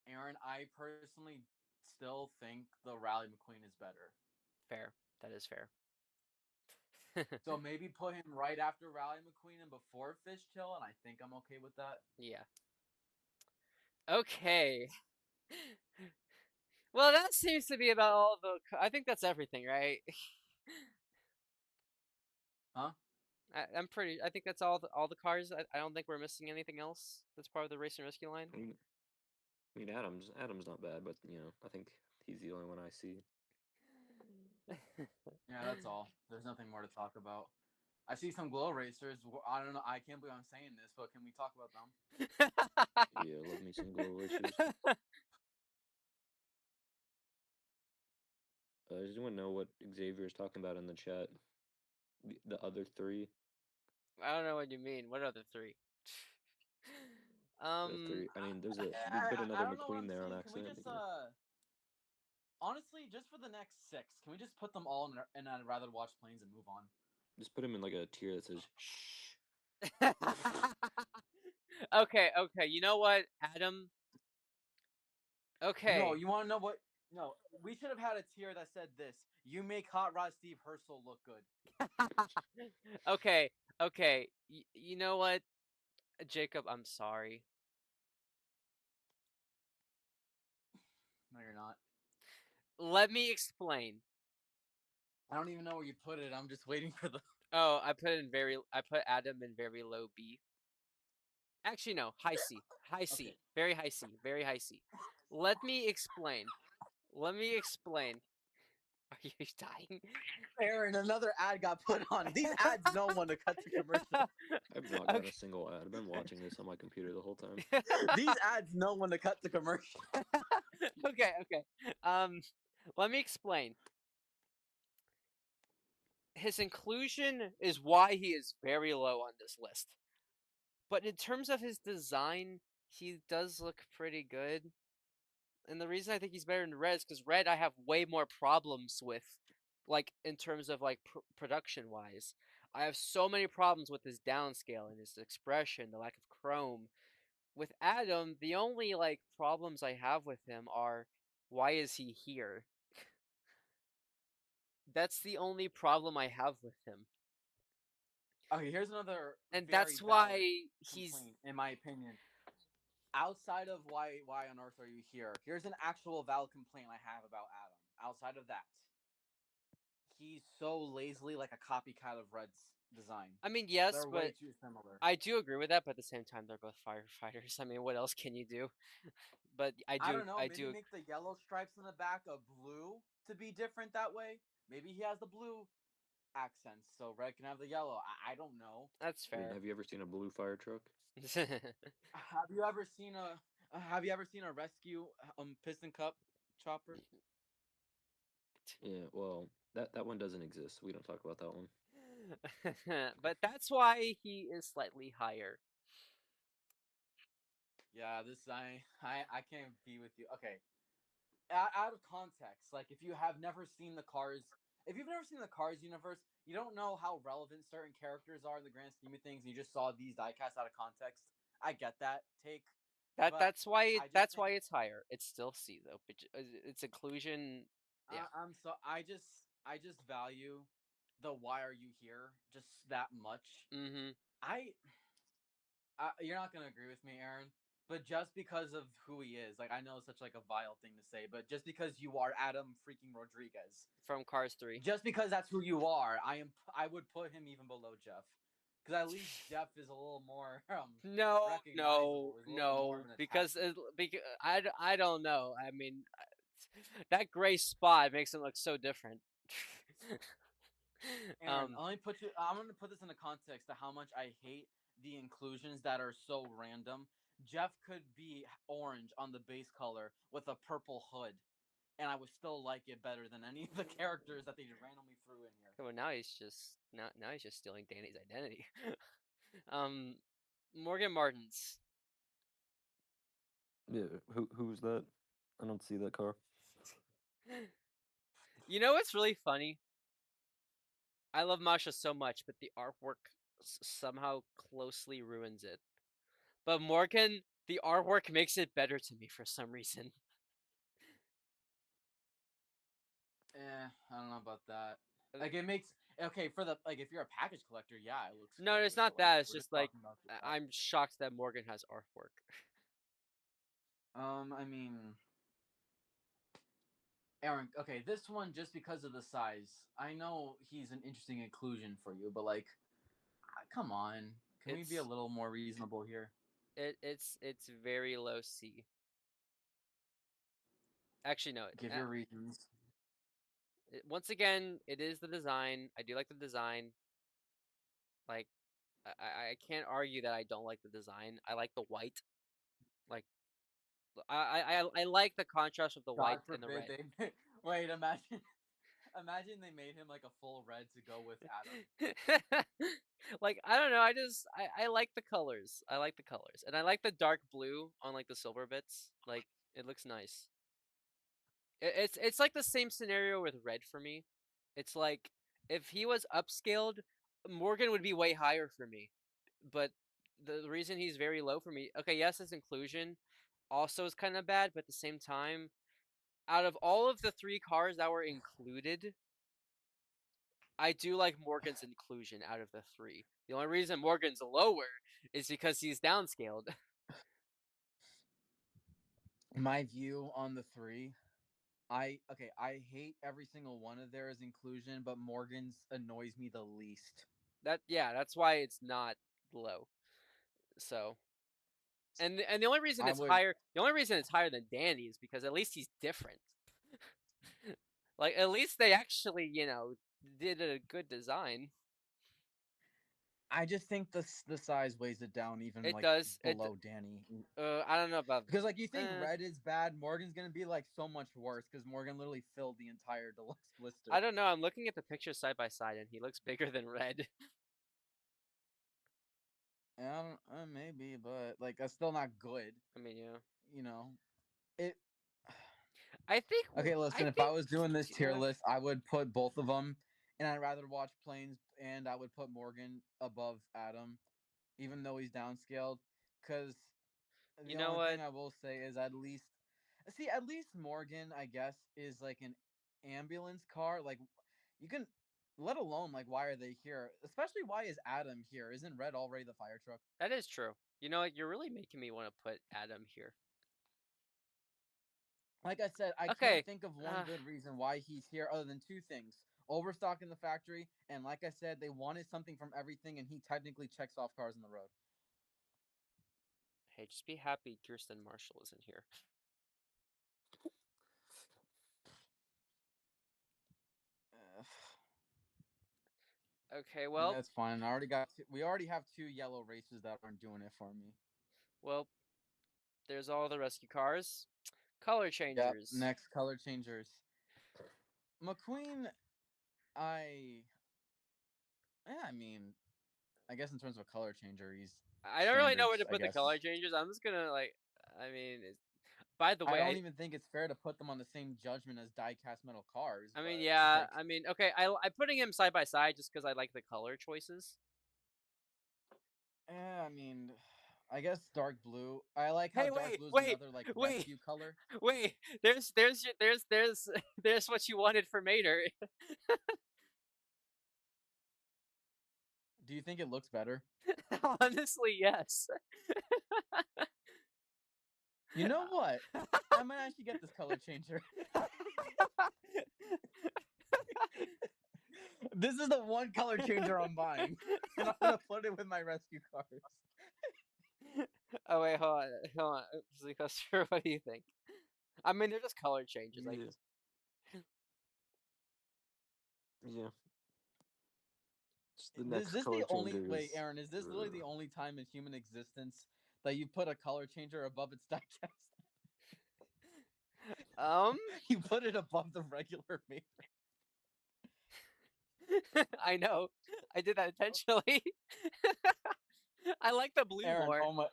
Aaron, I personally still think the Rally McQueen is better. Fair. That is fair. So maybe put him right after Rally McQueen and before Fishtail, and I think I'm okay with that. Yeah. Okay. Well, that seems to be about all the. I think that's everything, right? Huh? I'm pretty. I think that's all the cars. I don't think we're missing anything else. That's part of the race and rescue line. I mean, Adam's not bad, but I think he's the only one I see. Yeah, that's all. There's nothing more to talk about. I see some glow racers. I don't know. I can't believe I'm saying this, but can we talk about them? Yeah, love me some glow racers. Does anyone know what Xavier is talking about in the chat? The other three, I don't know what you mean. What are the three? the um, three. I mean, we put I another don't know what McQueen I'm there on seeing. Can we accident. just honestly just for the next six, can we just put them all in and I'd rather watch planes and move on? Just put him in like a tier that says shh. okay, okay. You know what, Adam? No, Okay, you want to know what? No, we should have had a tier that said this: "You make Hot Rod Steve Herschel look good." okay, okay. You know what, Jacob? I'm sorry. No, you're not. Let me explain. I don't even know where you put it. I'm just waiting for the. Oh, I put Adam in very low B. Actually, no, high C. High Okay. C. Very high C. Very high C. Let me explain. Let me explain. Are you dying? Aaron, another ad got put on. These ads know when to cut to commercial. I've not gotten a Okay. single ad. I've been watching this on my computer the whole time. These ads know when to cut to commercial. Okay, okay. Let me explain. His inclusion is why he is very low on this list. But in terms of his design, he does look pretty good. And the reason I think he's better than Red is because Red I have way more problems with, like in terms of like production wise. I have so many problems with his downscale and his expression, the lack of chrome. With Adam, the only like problems I have with him are why is he here? That's the only problem I have with him. Okay, here's another And very that's valid why he's complaint, in my opinion. Outside of why on earth are you here? Here's an actual valid complaint I have about Adam. Outside of that, he's so lazily like a copycat of Red's design. I mean, yes, They're but way too similar. I do agree with that, but at the same time they're both firefighters. I mean, what else can you do? But I don't know. I Maybe do make the yellow stripes in the back a blue to be different that way. Maybe he has the blue accents, so Red can have the yellow. I don't know. that's I mean, fair. have you ever seen a blue fire truck? Have you ever seen a Have you ever seen a rescue piston cup chopper? Yeah, well, that one doesn't exist. So we don't talk about that one. But that's why he is slightly higher. Yeah, I can't be with you. Okay, out of context, like if you've never seen the Cars universe, you don't know how relevant certain characters are in the grand scheme of things. And you just saw these diecasts out of context. I get that take, but I just That's think why it's higher. It's still C though. But its inclusion, yeah. I'm so I just I just value the "Why are you here?" just that much. Mm-hmm. I, you're not gonna agree with me, Aaron, but just because of who he is, like I know it's such like a vile thing to say, but just because you are Adam freaking Rodriguez, From Cars 3. just because that's who you are, I would put him even below Jeff, because at least Jeff is a little more No, no, recognizable. Is a little more no, of an because attachment. I don't know. I mean, that gray spot makes him look so different. Aaron, um, let me put you. I'm gonna put this in the context of how much I hate the inclusions that are so random. Jeff could be orange on the base color with a purple hood, and I would still like it better than any of the characters that they randomly threw in here. well, now he's just stealing Danny's identity. um, Morgan Martins. Yeah, who's that? I don't see that car. You know what's really funny? I love Masha so much, but the artwork somehow closely ruins it. But Morgan, the artwork makes it better to me for some reason. I don't know about that. Like it makes okay for the like if you're a package collector, yeah, it looks No, it's great. But not like that. if It's we're just just like talking about the car, I'm shocked that Morgan has artwork. I mean, Aaron, okay, this one just because of the size. I know he's an interesting inclusion for you, but like, come on, can we be a It's little more reasonable here? it's very low C. Actually, no. Give your reasons. Once again, it is the design. I do like the design. Like I can't argue that I don't like the design. I like the white. Like I like the contrast of the God white and the forbid red. they wait. Imagine they made him like a full red to go with Adam. Like I don't know, I like the colors. I like the colors. And I like the dark blue on like the silver bits. Like it looks nice. It's like the same scenario with red for me. It's like if he was upscaled, Morgan would be way higher for me. But the reason he's very low for me, okay, yes, his inclusion also is kind of bad, but at the same time, out of all of the three cars that were included, I do like Morgan's inclusion out of the three. The only reason Morgan's lower is because he's downscaled. My view on the three. I hate every single one of theirs inclusion, but Morgan's annoys me the least. That's why it's not low. So, and the only reason I it's would higher, the only reason it's higher than Danny is because at least he's different. Like at least they actually, did a good design. I just think the size weighs it down even It like does. below Danny. I don't know about. Because like you think Uh, red is bad, Morgan's gonna be like so much worse because Morgan literally filled the entire deluxe blister. I don't know. I'm looking at the pictures side by side, and he looks bigger than red. I don't, maybe, but like that's still not good. I mean, yeah. You know, it. I think. Okay, I listen. If I think. was doing this tier list, I would put both of them, and I'd rather watch Planes, and I would put Morgan above Adam, even though he's downscaled. Because You the know only what? thing I will say is at least Morgan, I guess, is like an ambulance car. Like you can, let alone like why are they here? Especially why is Adam here? Isn't Red already the fire truck? That is true. You know what? You're really making me want to put Adam here. Like I said, I can't Okay. think of one good reason why he's here other than two things: overstock in the factory, and like I said, they wanted something from everything, and he technically checks off cars on the road. Hey, just be happy Kirsten Marshall isn't here. Okay. Well. That's fine. We already have two yellow races that aren't doing it for me. Well. There's all the rescue cars. Color Yep. changers. Next color changers. McQueen, I I mean, I guess in terms of a color changer, he's I don't really know where standards. to I put the guess color changers. I'm just gonna like. I mean, by the I way, don't even think it's fair to put them on the same judgment as diecast metal cars. I mean, But yeah. like, I mean, okay. I'm putting him side by side just because I like the color choices. I mean, I guess dark blue. I like how Hey, dark wait, blue is wait, another like wait, rescue color. wait. There's what you wanted for Mater. Do you think it looks better? Honestly, yes. You know what? I might actually get this color changer. This is the one color changer I'm buying, and I'm gonna put it with my rescue cars. Oh wait, hold on. Because what do you think? I mean, they're just color changes. Like, Yeah. Yeah. Just the Is next this color the only changer wait, is. Aaron? Is this literally the only time in human existence that you put a color changer above its diecast? um, You put it above the regular meter. I know, I did that intentionally. I like the blue Aaron, more. oh my,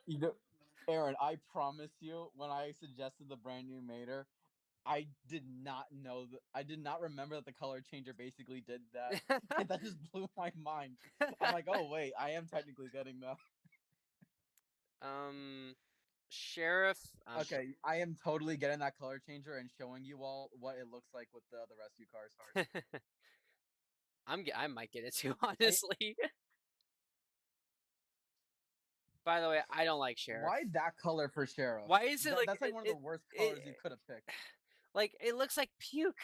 Aaron, I promise you, when I suggested the brand new Mater, I did not know that. I did not remember that the color changer basically did that. And that just blew my mind. I'm like, oh wait, I am technically getting that. um, Sheriff. Okay, I am totally getting that color changer and showing you all what it looks like with the other rescue cars. I might get it too, I, honestly. By the way, I don't like Sheriff. why that color for sheriff? Why is it like That's like one of the worst colors you could have picked. like it looks like puke?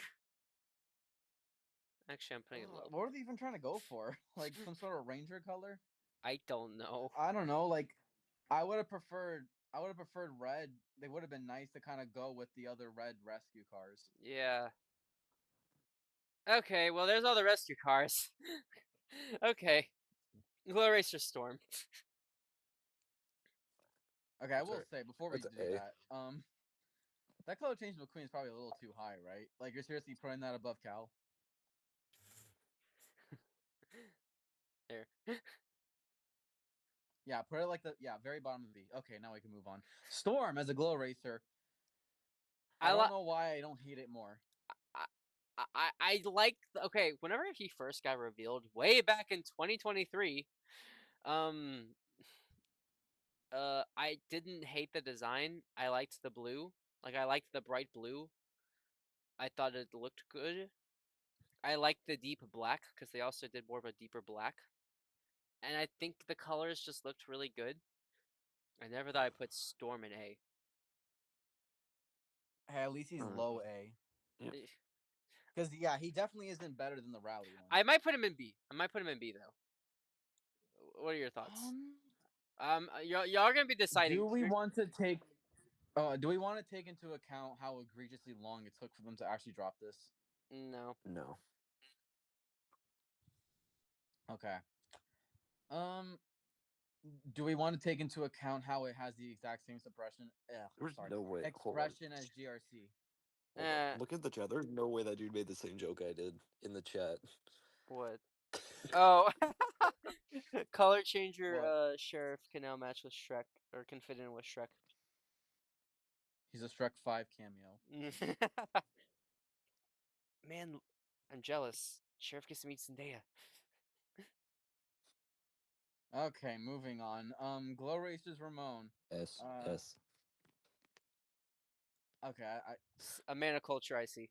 Actually, I'm putting it low. What are they even trying to go for? Like some sort of ranger color? I don't know. I don't know. Like, I would have preferred. I would have preferred red. They would have been nice to kind of go with the other red rescue cars. Yeah. Okay, well, there's all the rescue cars. Okay. Glow Racer Storm. Okay, I will say before we That's do A. that, that color change McQueen is probably a little too high, right? Like you're seriously putting that above Cal? There. Yeah, put it like the very bottom of B. Okay, now we can move on. Storm as a glow racer. I I don't like. know why I don't hate it more. I like. Okay, whenever he first got revealed, way back in 2023, um, I didn't hate the design. I liked the blue. Like, I liked the bright blue. I thought it looked good. I liked the deep black because they also did more of a deeper black. And I think the colors just looked really good. I never thought I'd put Storm in A. Hey, at least he's low A. Yeah. Because yeah, he definitely isn't better than the rally one. I might put him in B. I might put him in B though. What are your thoughts? Y'all are gonna be deciding. Do we want to take? Do we want to take into account how egregiously long it took for them to actually drop this? No. No. Okay. Um, do we want to take into account how it has the exact same suppression? There's Sorry, no way. Hold on. expression as GRC. Hold on. Look at the chat. There's no way that dude made the same joke I did in the chat. What? Oh. Color changer. What? Sheriff can now match with Shrek or can fit in with Shrek. He's a Shrek 5 cameo. Man, I'm jealous. Sheriff gets to meet Zendaya. Okay, moving on. Glow Racers Ramon. S. Uh, S. Okay, A man of culture, I see.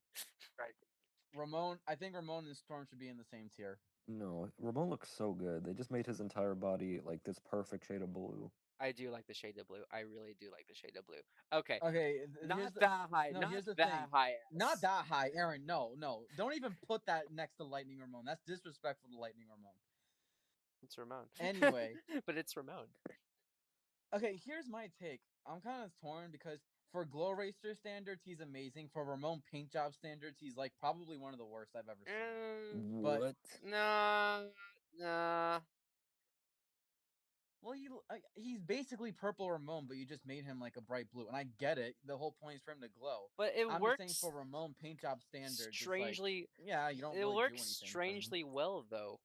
Ramon. I think Ramon and Storm should be in the same tier. No, Ramon looks so good. They just made his entire body like this perfect shade of blue. I do like the shade of blue. I really do like the shade of blue. Okay. Okay, Not that high. no. Not Here's the that thing. high. Not that high, Aaron. No, no. Don't even put that next to Lightning Ramon. That's disrespectful to Lightning Ramon. It's Ramon. Anyway. But it's Ramon. Okay, here's my take. I'm kind of torn because for Glow Racer standards, he's amazing. For Ramon paint job standards, he's like probably one of the worst I've ever seen. But What? Nah. well, he's basically purple Ramon, but you just made him like a bright blue, and I get it. The whole point is for him to glow. But it I'm works just saying for Ramon paint job standards, strangely. it's like, yeah, you don't It really do works anything. strangely well though.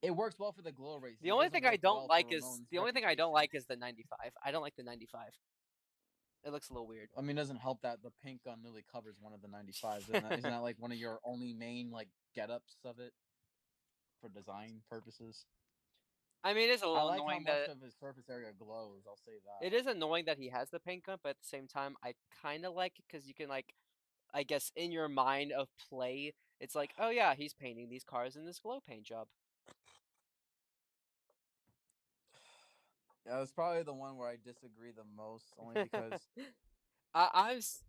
It works well for the Glow Racer. The only thing I don't like is the 95. I don't like the 95. It looks a little weird. I mean, it doesn't help that the pink gun literally covers one of the 95s. Isn't that like one of your only main like get-ups of it for design purposes? I mean, it is a I little like how annoying much that of his surface area glows. I'll say it that. is annoying that he has the paint gun, but at the same time, I kind of like it because you can like, I guess, in your mind of play, it's like, oh yeah, he's painting these cars in this glow paint job. Yeah, it's probably the one where I disagree the most, only because I, I was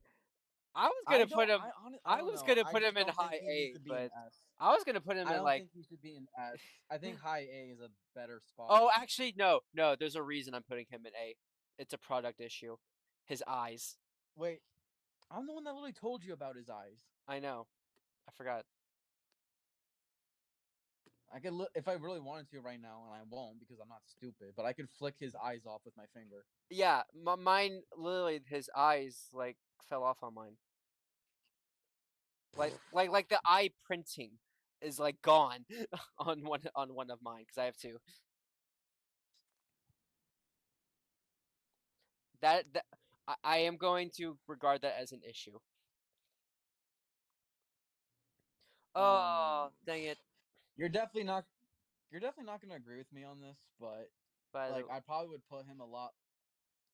I was I gonna don't. put him. I I don't was know. gonna I put just him in don't think high he needs A, to be an but S. I was gonna put him I in don't like. think he should be an S. I think high A is a better spot. Oh, actually, no, no. There's a reason I'm putting him in A. It's a product issue. His eyes. Wait, I'm the one that literally told you about his eyes. I know. I forgot. I could look if I really wanted to right now, and I won't because I'm not stupid. But I could flick his eyes off with my finger. Yeah, mine. Literally, his eyes like fell off on mine. Like the eye printing is like gone on one of mine because I have two. That I am going to regard that as an issue. Um, Oh, dang it. you're definitely not. You're definitely not gonna agree with me on this, but By like the I probably would put him a lot.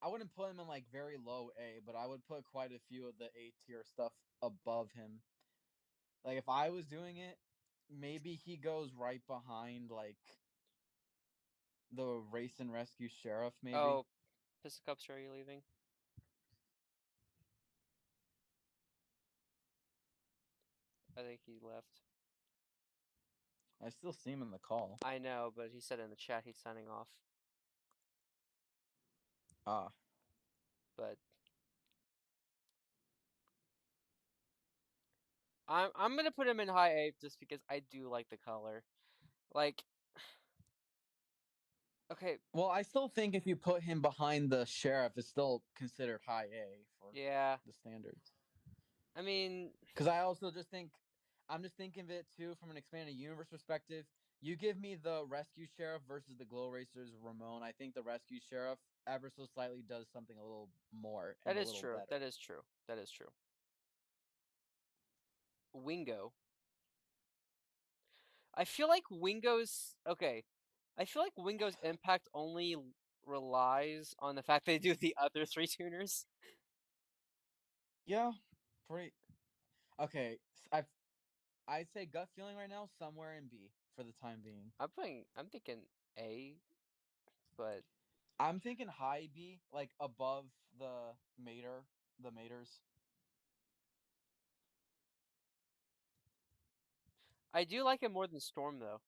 I wouldn't put him in like very low A, but I would put quite a few of the A tier stuff above him. Like if I was doing it, maybe he goes right behind like the race and rescue sheriff, maybe. oh, Piston Cups, are you leaving? I think he left. I still see him in the call. I know, but he said in the chat he's signing off. Ah, But I'm gonna put him in high A just because I do like the color. Like, okay, well, I still think if you put him behind the sheriff, it's still considered high A for yeah. the standards. I mean, Because I also just think I'm just thinking of it too from an expanded universe perspective. You give me the rescue sheriff versus the glow racers Ramon. I think the rescue sheriff ever so slightly does something a little more that and a is little true. better. That is true. That is true. Wingo. I feel like Wingo's okay. I feel like Wingo's impact only relies on the fact they do the other three tuners. Yeah, pretty okay. I'd say gut feeling right now somewhere in B for the time being. I'm thinking A, but I'm thinking high B, like above the Mater, the Maters. I do like it more than Storm though.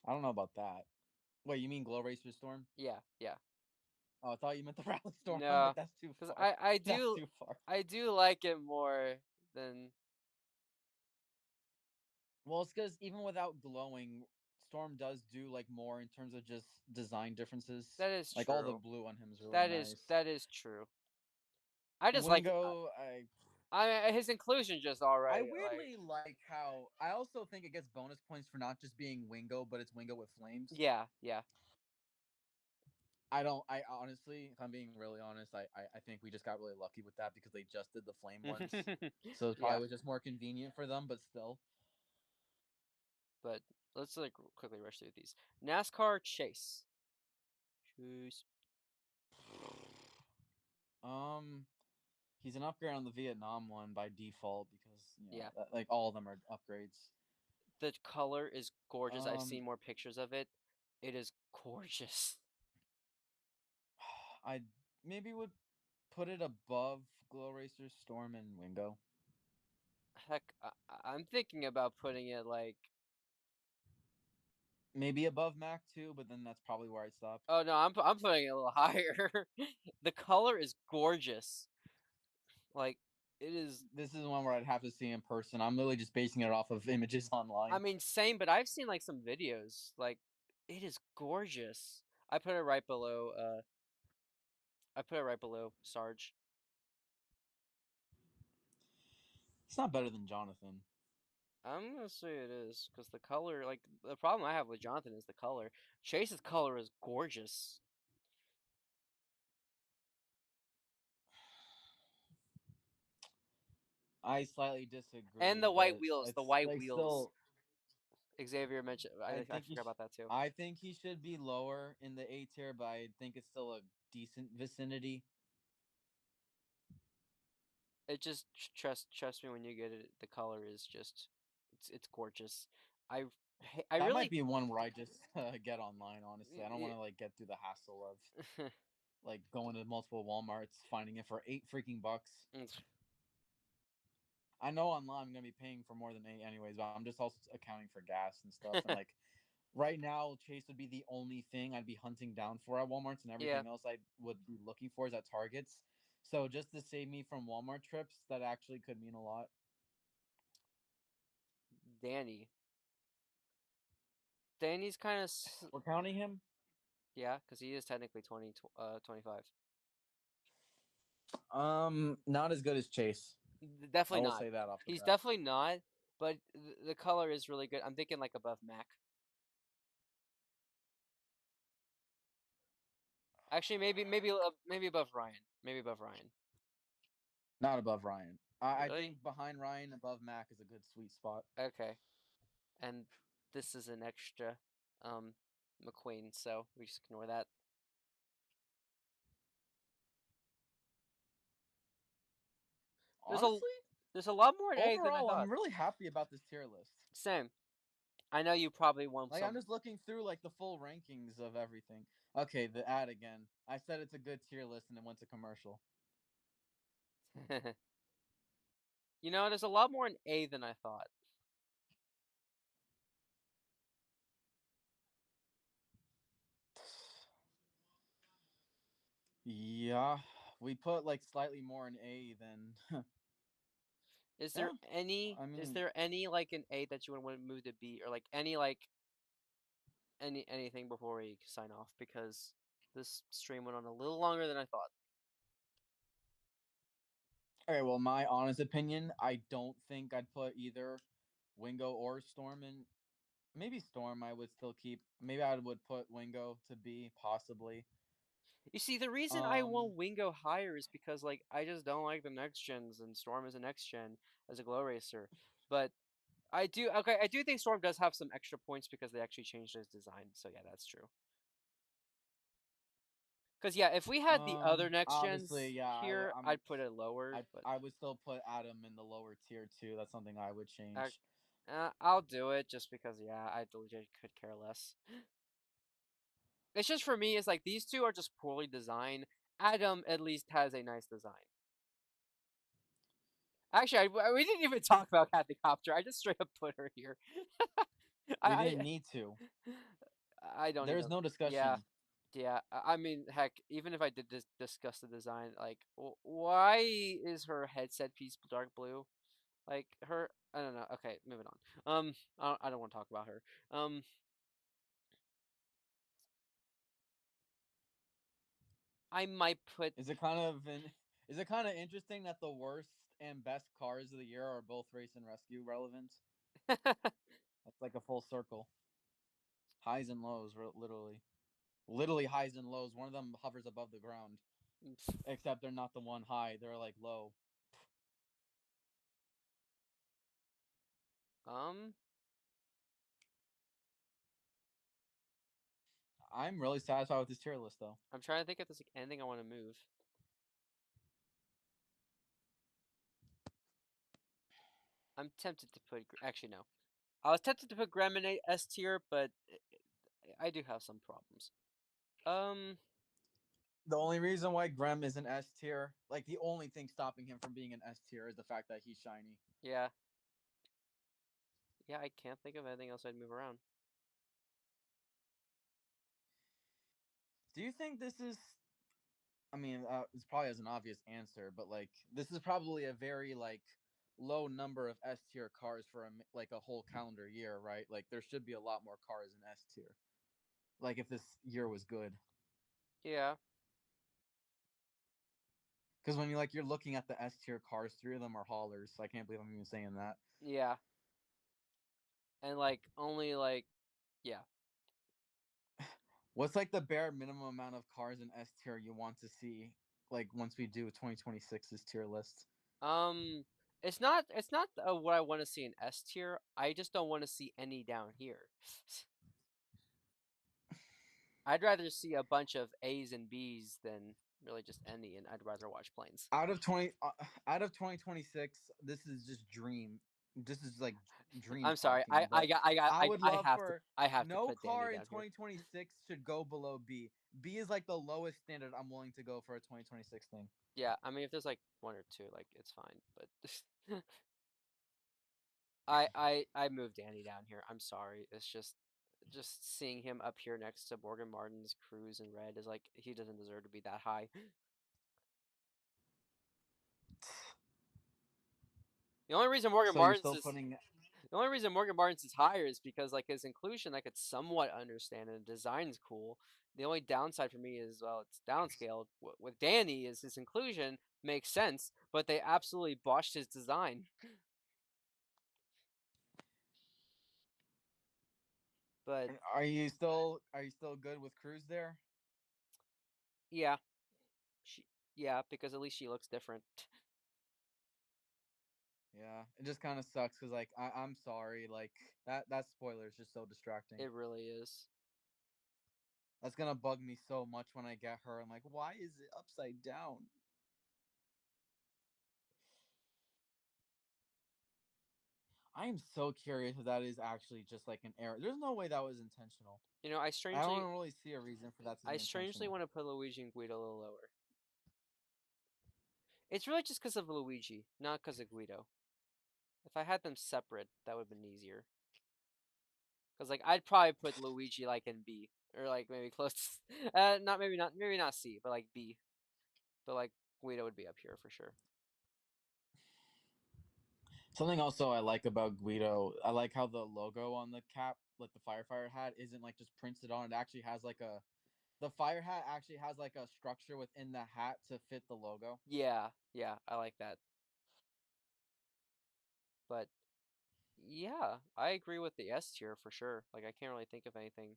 I don't know about that. Wait, you mean Glow Racer Storm? Yeah, yeah. Oh, I thought you meant the Rally Storm. I'm like, No, that's too because far. That's too far. I do like it more than Well, it's because even without glowing, Storm does do like more in terms of just design differences. that is Like all the true. blue on him is really nice. That is true. I just like Wingo, his inclusion just alright. I Like weirdly like how I also think it gets bonus points for not just being Wingo, but it's Wingo with flames. yeah, yeah. I don't. I honestly, if I'm being really honest, I think we just got really lucky with that because they just did the flame ones, so it Yeah, probably was just more convenient for them. But still, but let's like quickly rush through these. NASCAR Chase. Choose. um, he's an upgrade on the Vietnam one by default because Yeah. like all of them are upgrades. The color is gorgeous. I've Um, seen more pictures of it. It is gorgeous. I maybe would put it above Glow Racer, Storm, and Wingo. Heck, I'm thinking about putting it like. Maybe above Mac too, but then that's probably where I'd stop. Oh no, I'm putting it a little higher. The color is gorgeous. Like it is. This is one where I'd have to see in person. I'm literally just basing it off of images I online. mean, same, but I've seen like some videos. Like it is gorgeous. I put it right below. I put it right below Sarge. It's not better than Jonathan. I'm gonna say it is because the color. Like the problem I have with Jonathan is the color. Chase's color is gorgeous. I slightly And disagree, the white but wheels. The it's white like wheels. still Xavier mentioned. I I think forgot about that too. I think he should be lower in the A tier, but I think it's still a decent vicinity. It just trust me when you get it. The color is just it's gorgeous. I I That might really be one where I just get online. Honestly, I don't want to like get through the hassle of like going to multiple WalMarts, finding it for $8 freaking. I know online I'm gonna be paying for more than eight anyways, but I'm just also accounting for gas and stuff. And like right now, Chase would be the only thing I'd be hunting down for at Walmart's, and Yeah, everything else I would be looking for is at Targets. So just to save me from Walmart trips, that actually could mean a lot. Danny. Danny's kind of We're counting him. yeah, because he is technically 25. Not as good as Chase. I Definitely will not. say that off the He's bat. definitely not, but the color is really good. I'm thinking like above Mac. Actually, maybe above Ryan. Maybe above Ryan. Not above Ryan. I Really? think behind Ryan, above Mac is a good sweet spot. Okay. And this is an extra um McQueen, so we just ignore that. There's a Honestly, there's a lot more in A than I overall, thought. I'm really happy about this tier list. Same. I know you probably want Like I'm some. just looking through like the full rankings of everything. Okay, the ad again. I said it's a good tier list and it went to commercial. You know, there's a lot more in A than I thought. Yeah, we put like slightly more in A than Is there yeah. any I is mean, there any like an A that you would want to move to B or like any like anything before we sign off because this stream went on a little longer than I thought. okay. Well, my honest opinion, I don't think I'd put either Wingo or Storm in. Maybe Storm I would still keep. Maybe I would put Wingo to B possibly. You see, the reason I Um. want Wingo higher is because like I just don't like the next gens and Storm is a next gen as a glow racer. But I do think Storm does have some extra points because they actually changed his design. So yeah, that's true. Because yeah, if we had the other next gens Obviously, yeah. here, I'd put it lower. But I would still put Adam in the lower tier too. That's something I would I, change. I'll do it just because yeah, I legit could care less. It's just for me, it's like these two are just poorly designed. Adam at least has a nice design. Actually, we didn't even talk about Kathy Copter. I just straight up put her here. We I didn't need to. I don't There's even. no Yeah, discussion. yeah. I mean, heck, even if I did discuss the design, like, why is her headset piece dark blue? Like her, I don't know. Okay, moving on. I don't want to talk about her. I might put. Is it kind of is it kind of interesting that the worst and best cars of the year are both race and rescue relevant? That's like a full circle. Highs and lows, literally. Literally highs and lows. One of them hovers above the ground, except they're not the one high. They're like low. um, I'm really satisfied with this tier list, though. I'm trying to think if there's like anything I want to move. I'm tempted to put. Actually, no. I was tempted to put Gremlin S tier, but I do have some problems. Um, The only reason why Grem is an S tier, like the only thing stopping him from being an S tier, is the fact that he's shiny. yeah, yeah. I can't think of anything else I'd move around. Do you think this is? I mean, it's probably as an obvious answer, but like this is probably a very like low number of S tier cars for like a whole calendar year, right? Like there should be a lot more cars in S tier. Like if this year was good, Yeah, because when you're looking at the S tier cars, three of them are haulers. So I can't believe I'm even saying that. yeah, and like only like yeah. What's like the bare minimum amount of cars in S tier you want to see? Like once we do 2026's tier list. Um, It's not what I want to see in S tier. I just don't want to see any down here. I'd rather see a bunch of A's and B's than really just any, and I'd rather watch planes. Out of 2026, this is just dream. This is like dream I'm sorry. talking, but I would love for I have to no put Danny car in down here. 2026 should go below B. B is like the lowest standard I'm willing to go for a 2026 thing. Yeah, I mean if there's like one or two, like it's fine, but I moved Danny down here. I'm sorry. It's just seeing him up here next to Morgan Martin's Cruise in red is like he doesn't deserve to be that high. The only reason Morgan So you're Martin's still is putting the only reason Morgan Martin's is higher is because like his inclusion I could somewhat understand and the design's cool. The only downside for me is well it's downscaled. With Danny is his inclusion makes sense, but they absolutely botched his design. But are you still good with Cruz there? yeah, she yeah because at least she looks different. Yeah, it just kind of sucks because like I'm sorry, like that spoiler is just so distracting. It really is. That's gonna bug me so much when I get her. I'm like, why is it upside down? I am so curious if that is actually just like an error. There's no way that was intentional. You know, I don't really see a reason for that to I be strangely intentional. want to put Luigi and Guido a little lower. It's really just because of Luigi, not because of Guido. If I had them separate, that would have been easier. Because like I'd probably put Luigi like in B or like maybe close. Maybe not C, but like B. But like Guido would be up here for sure. Something also I like about Guido, I like how the logo on the cap, like the firefighter hat, isn't like just printed on. It actually has like a the fire hat actually has like a structure within the hat to fit the logo. Yeah, yeah, I like that. But yeah, I agree with the S tier for sure. Like I can't really think of anything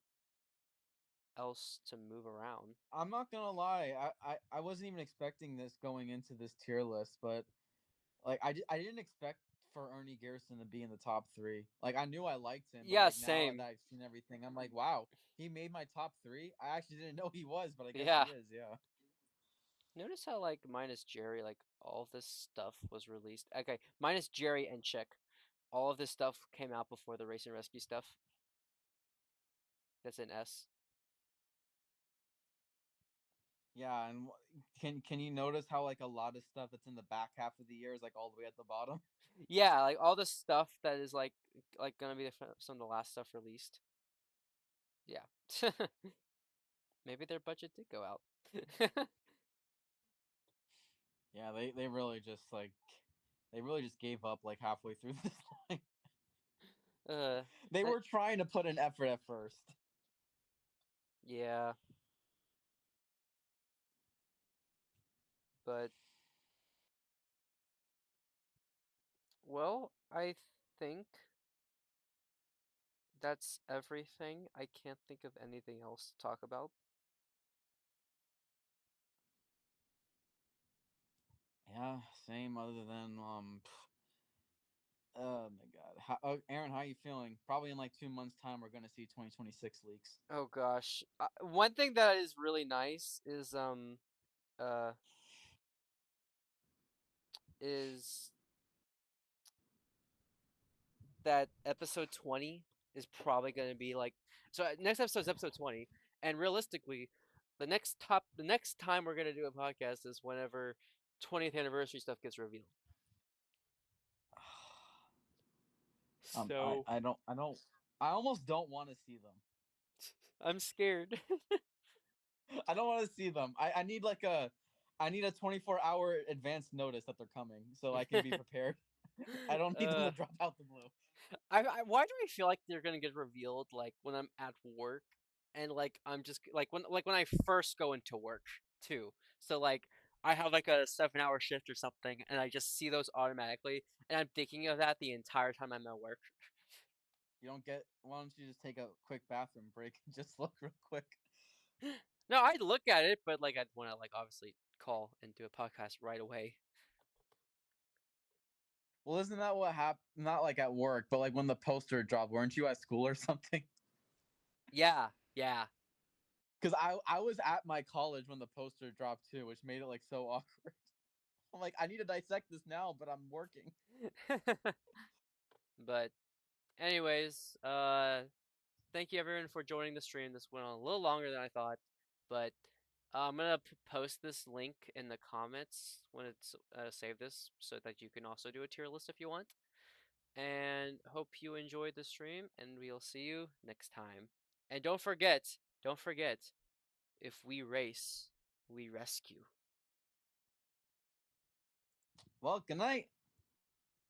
else to move around. I'm not gonna lie, I wasn't even expecting this going into this tier list, but like I didn't expect for Ernie Garrison to be in the top three. Like I knew I liked him, but Yeah, like now same. that I've seen everything, I'm like, wow, he made my top three. I actually didn't know he was, but I guess he Yeah. is. Yeah. Notice how like minus Jerry, like all of this stuff was released. Okay, minus Jerry and Chick, all of this stuff came out before the Race and Rescue stuff. That's in S. Yeah, and can you notice how like a lot of stuff that's in the back half of the year is like all the way at the bottom? Yeah, like all the stuff that is like gonna be some of the last stuff released. Yeah. Maybe their budget did go out. Yeah, they really just like they really just gave up like halfway through this line. uh, They that, were trying to put an effort at first. yeah, but well, I think that's everything. I can't think of anything else to talk about. Yeah, same. Other than oh my God, Aaron, how are you feeling? Probably in like 2 months' time, we're gonna see 2026 leaks. Oh gosh. One thing that is really nice uh is that episode 20 is probably going to be like so next episode is episode 20 and realistically the next time we're going to do a podcast is whenever 20th anniversary stuff gets revealed. So I don't I almost don't want to see them. I'm scared. I don't want to see them. I need a 24-hour advance notice that they're coming so I can be prepared. I don't need them uh to drop out the blue. why do I feel like they're going to get revealed like when I'm at work and like I'm just like when I first go into work too. So like I have like a 7 hour shift or something and I just see those automatically and I'm thinking of that the entire time I'm at work. You don't get. Why don't you just take a quick bathroom break and just look real quick? No, I'd look at it, but like I'd want to like obviously call and do a podcast right away. Well, isn't that what happened? Not like at work, but like when the poster dropped. Weren't you at school or something? Yeah, yeah. Because I was at my college when the poster dropped too, which made it like so awkward. I'm like, I need to dissect this now, but I'm working. But anyways, thank you everyone for joining the stream. This went on a little longer than I thought, but I'm gonna post this link in the comments when it's save this, so that you can also do a tier list if you want. And hope you enjoyed the stream, and we'll see you next time. And don't forget, if we race, we rescue. Well, good night.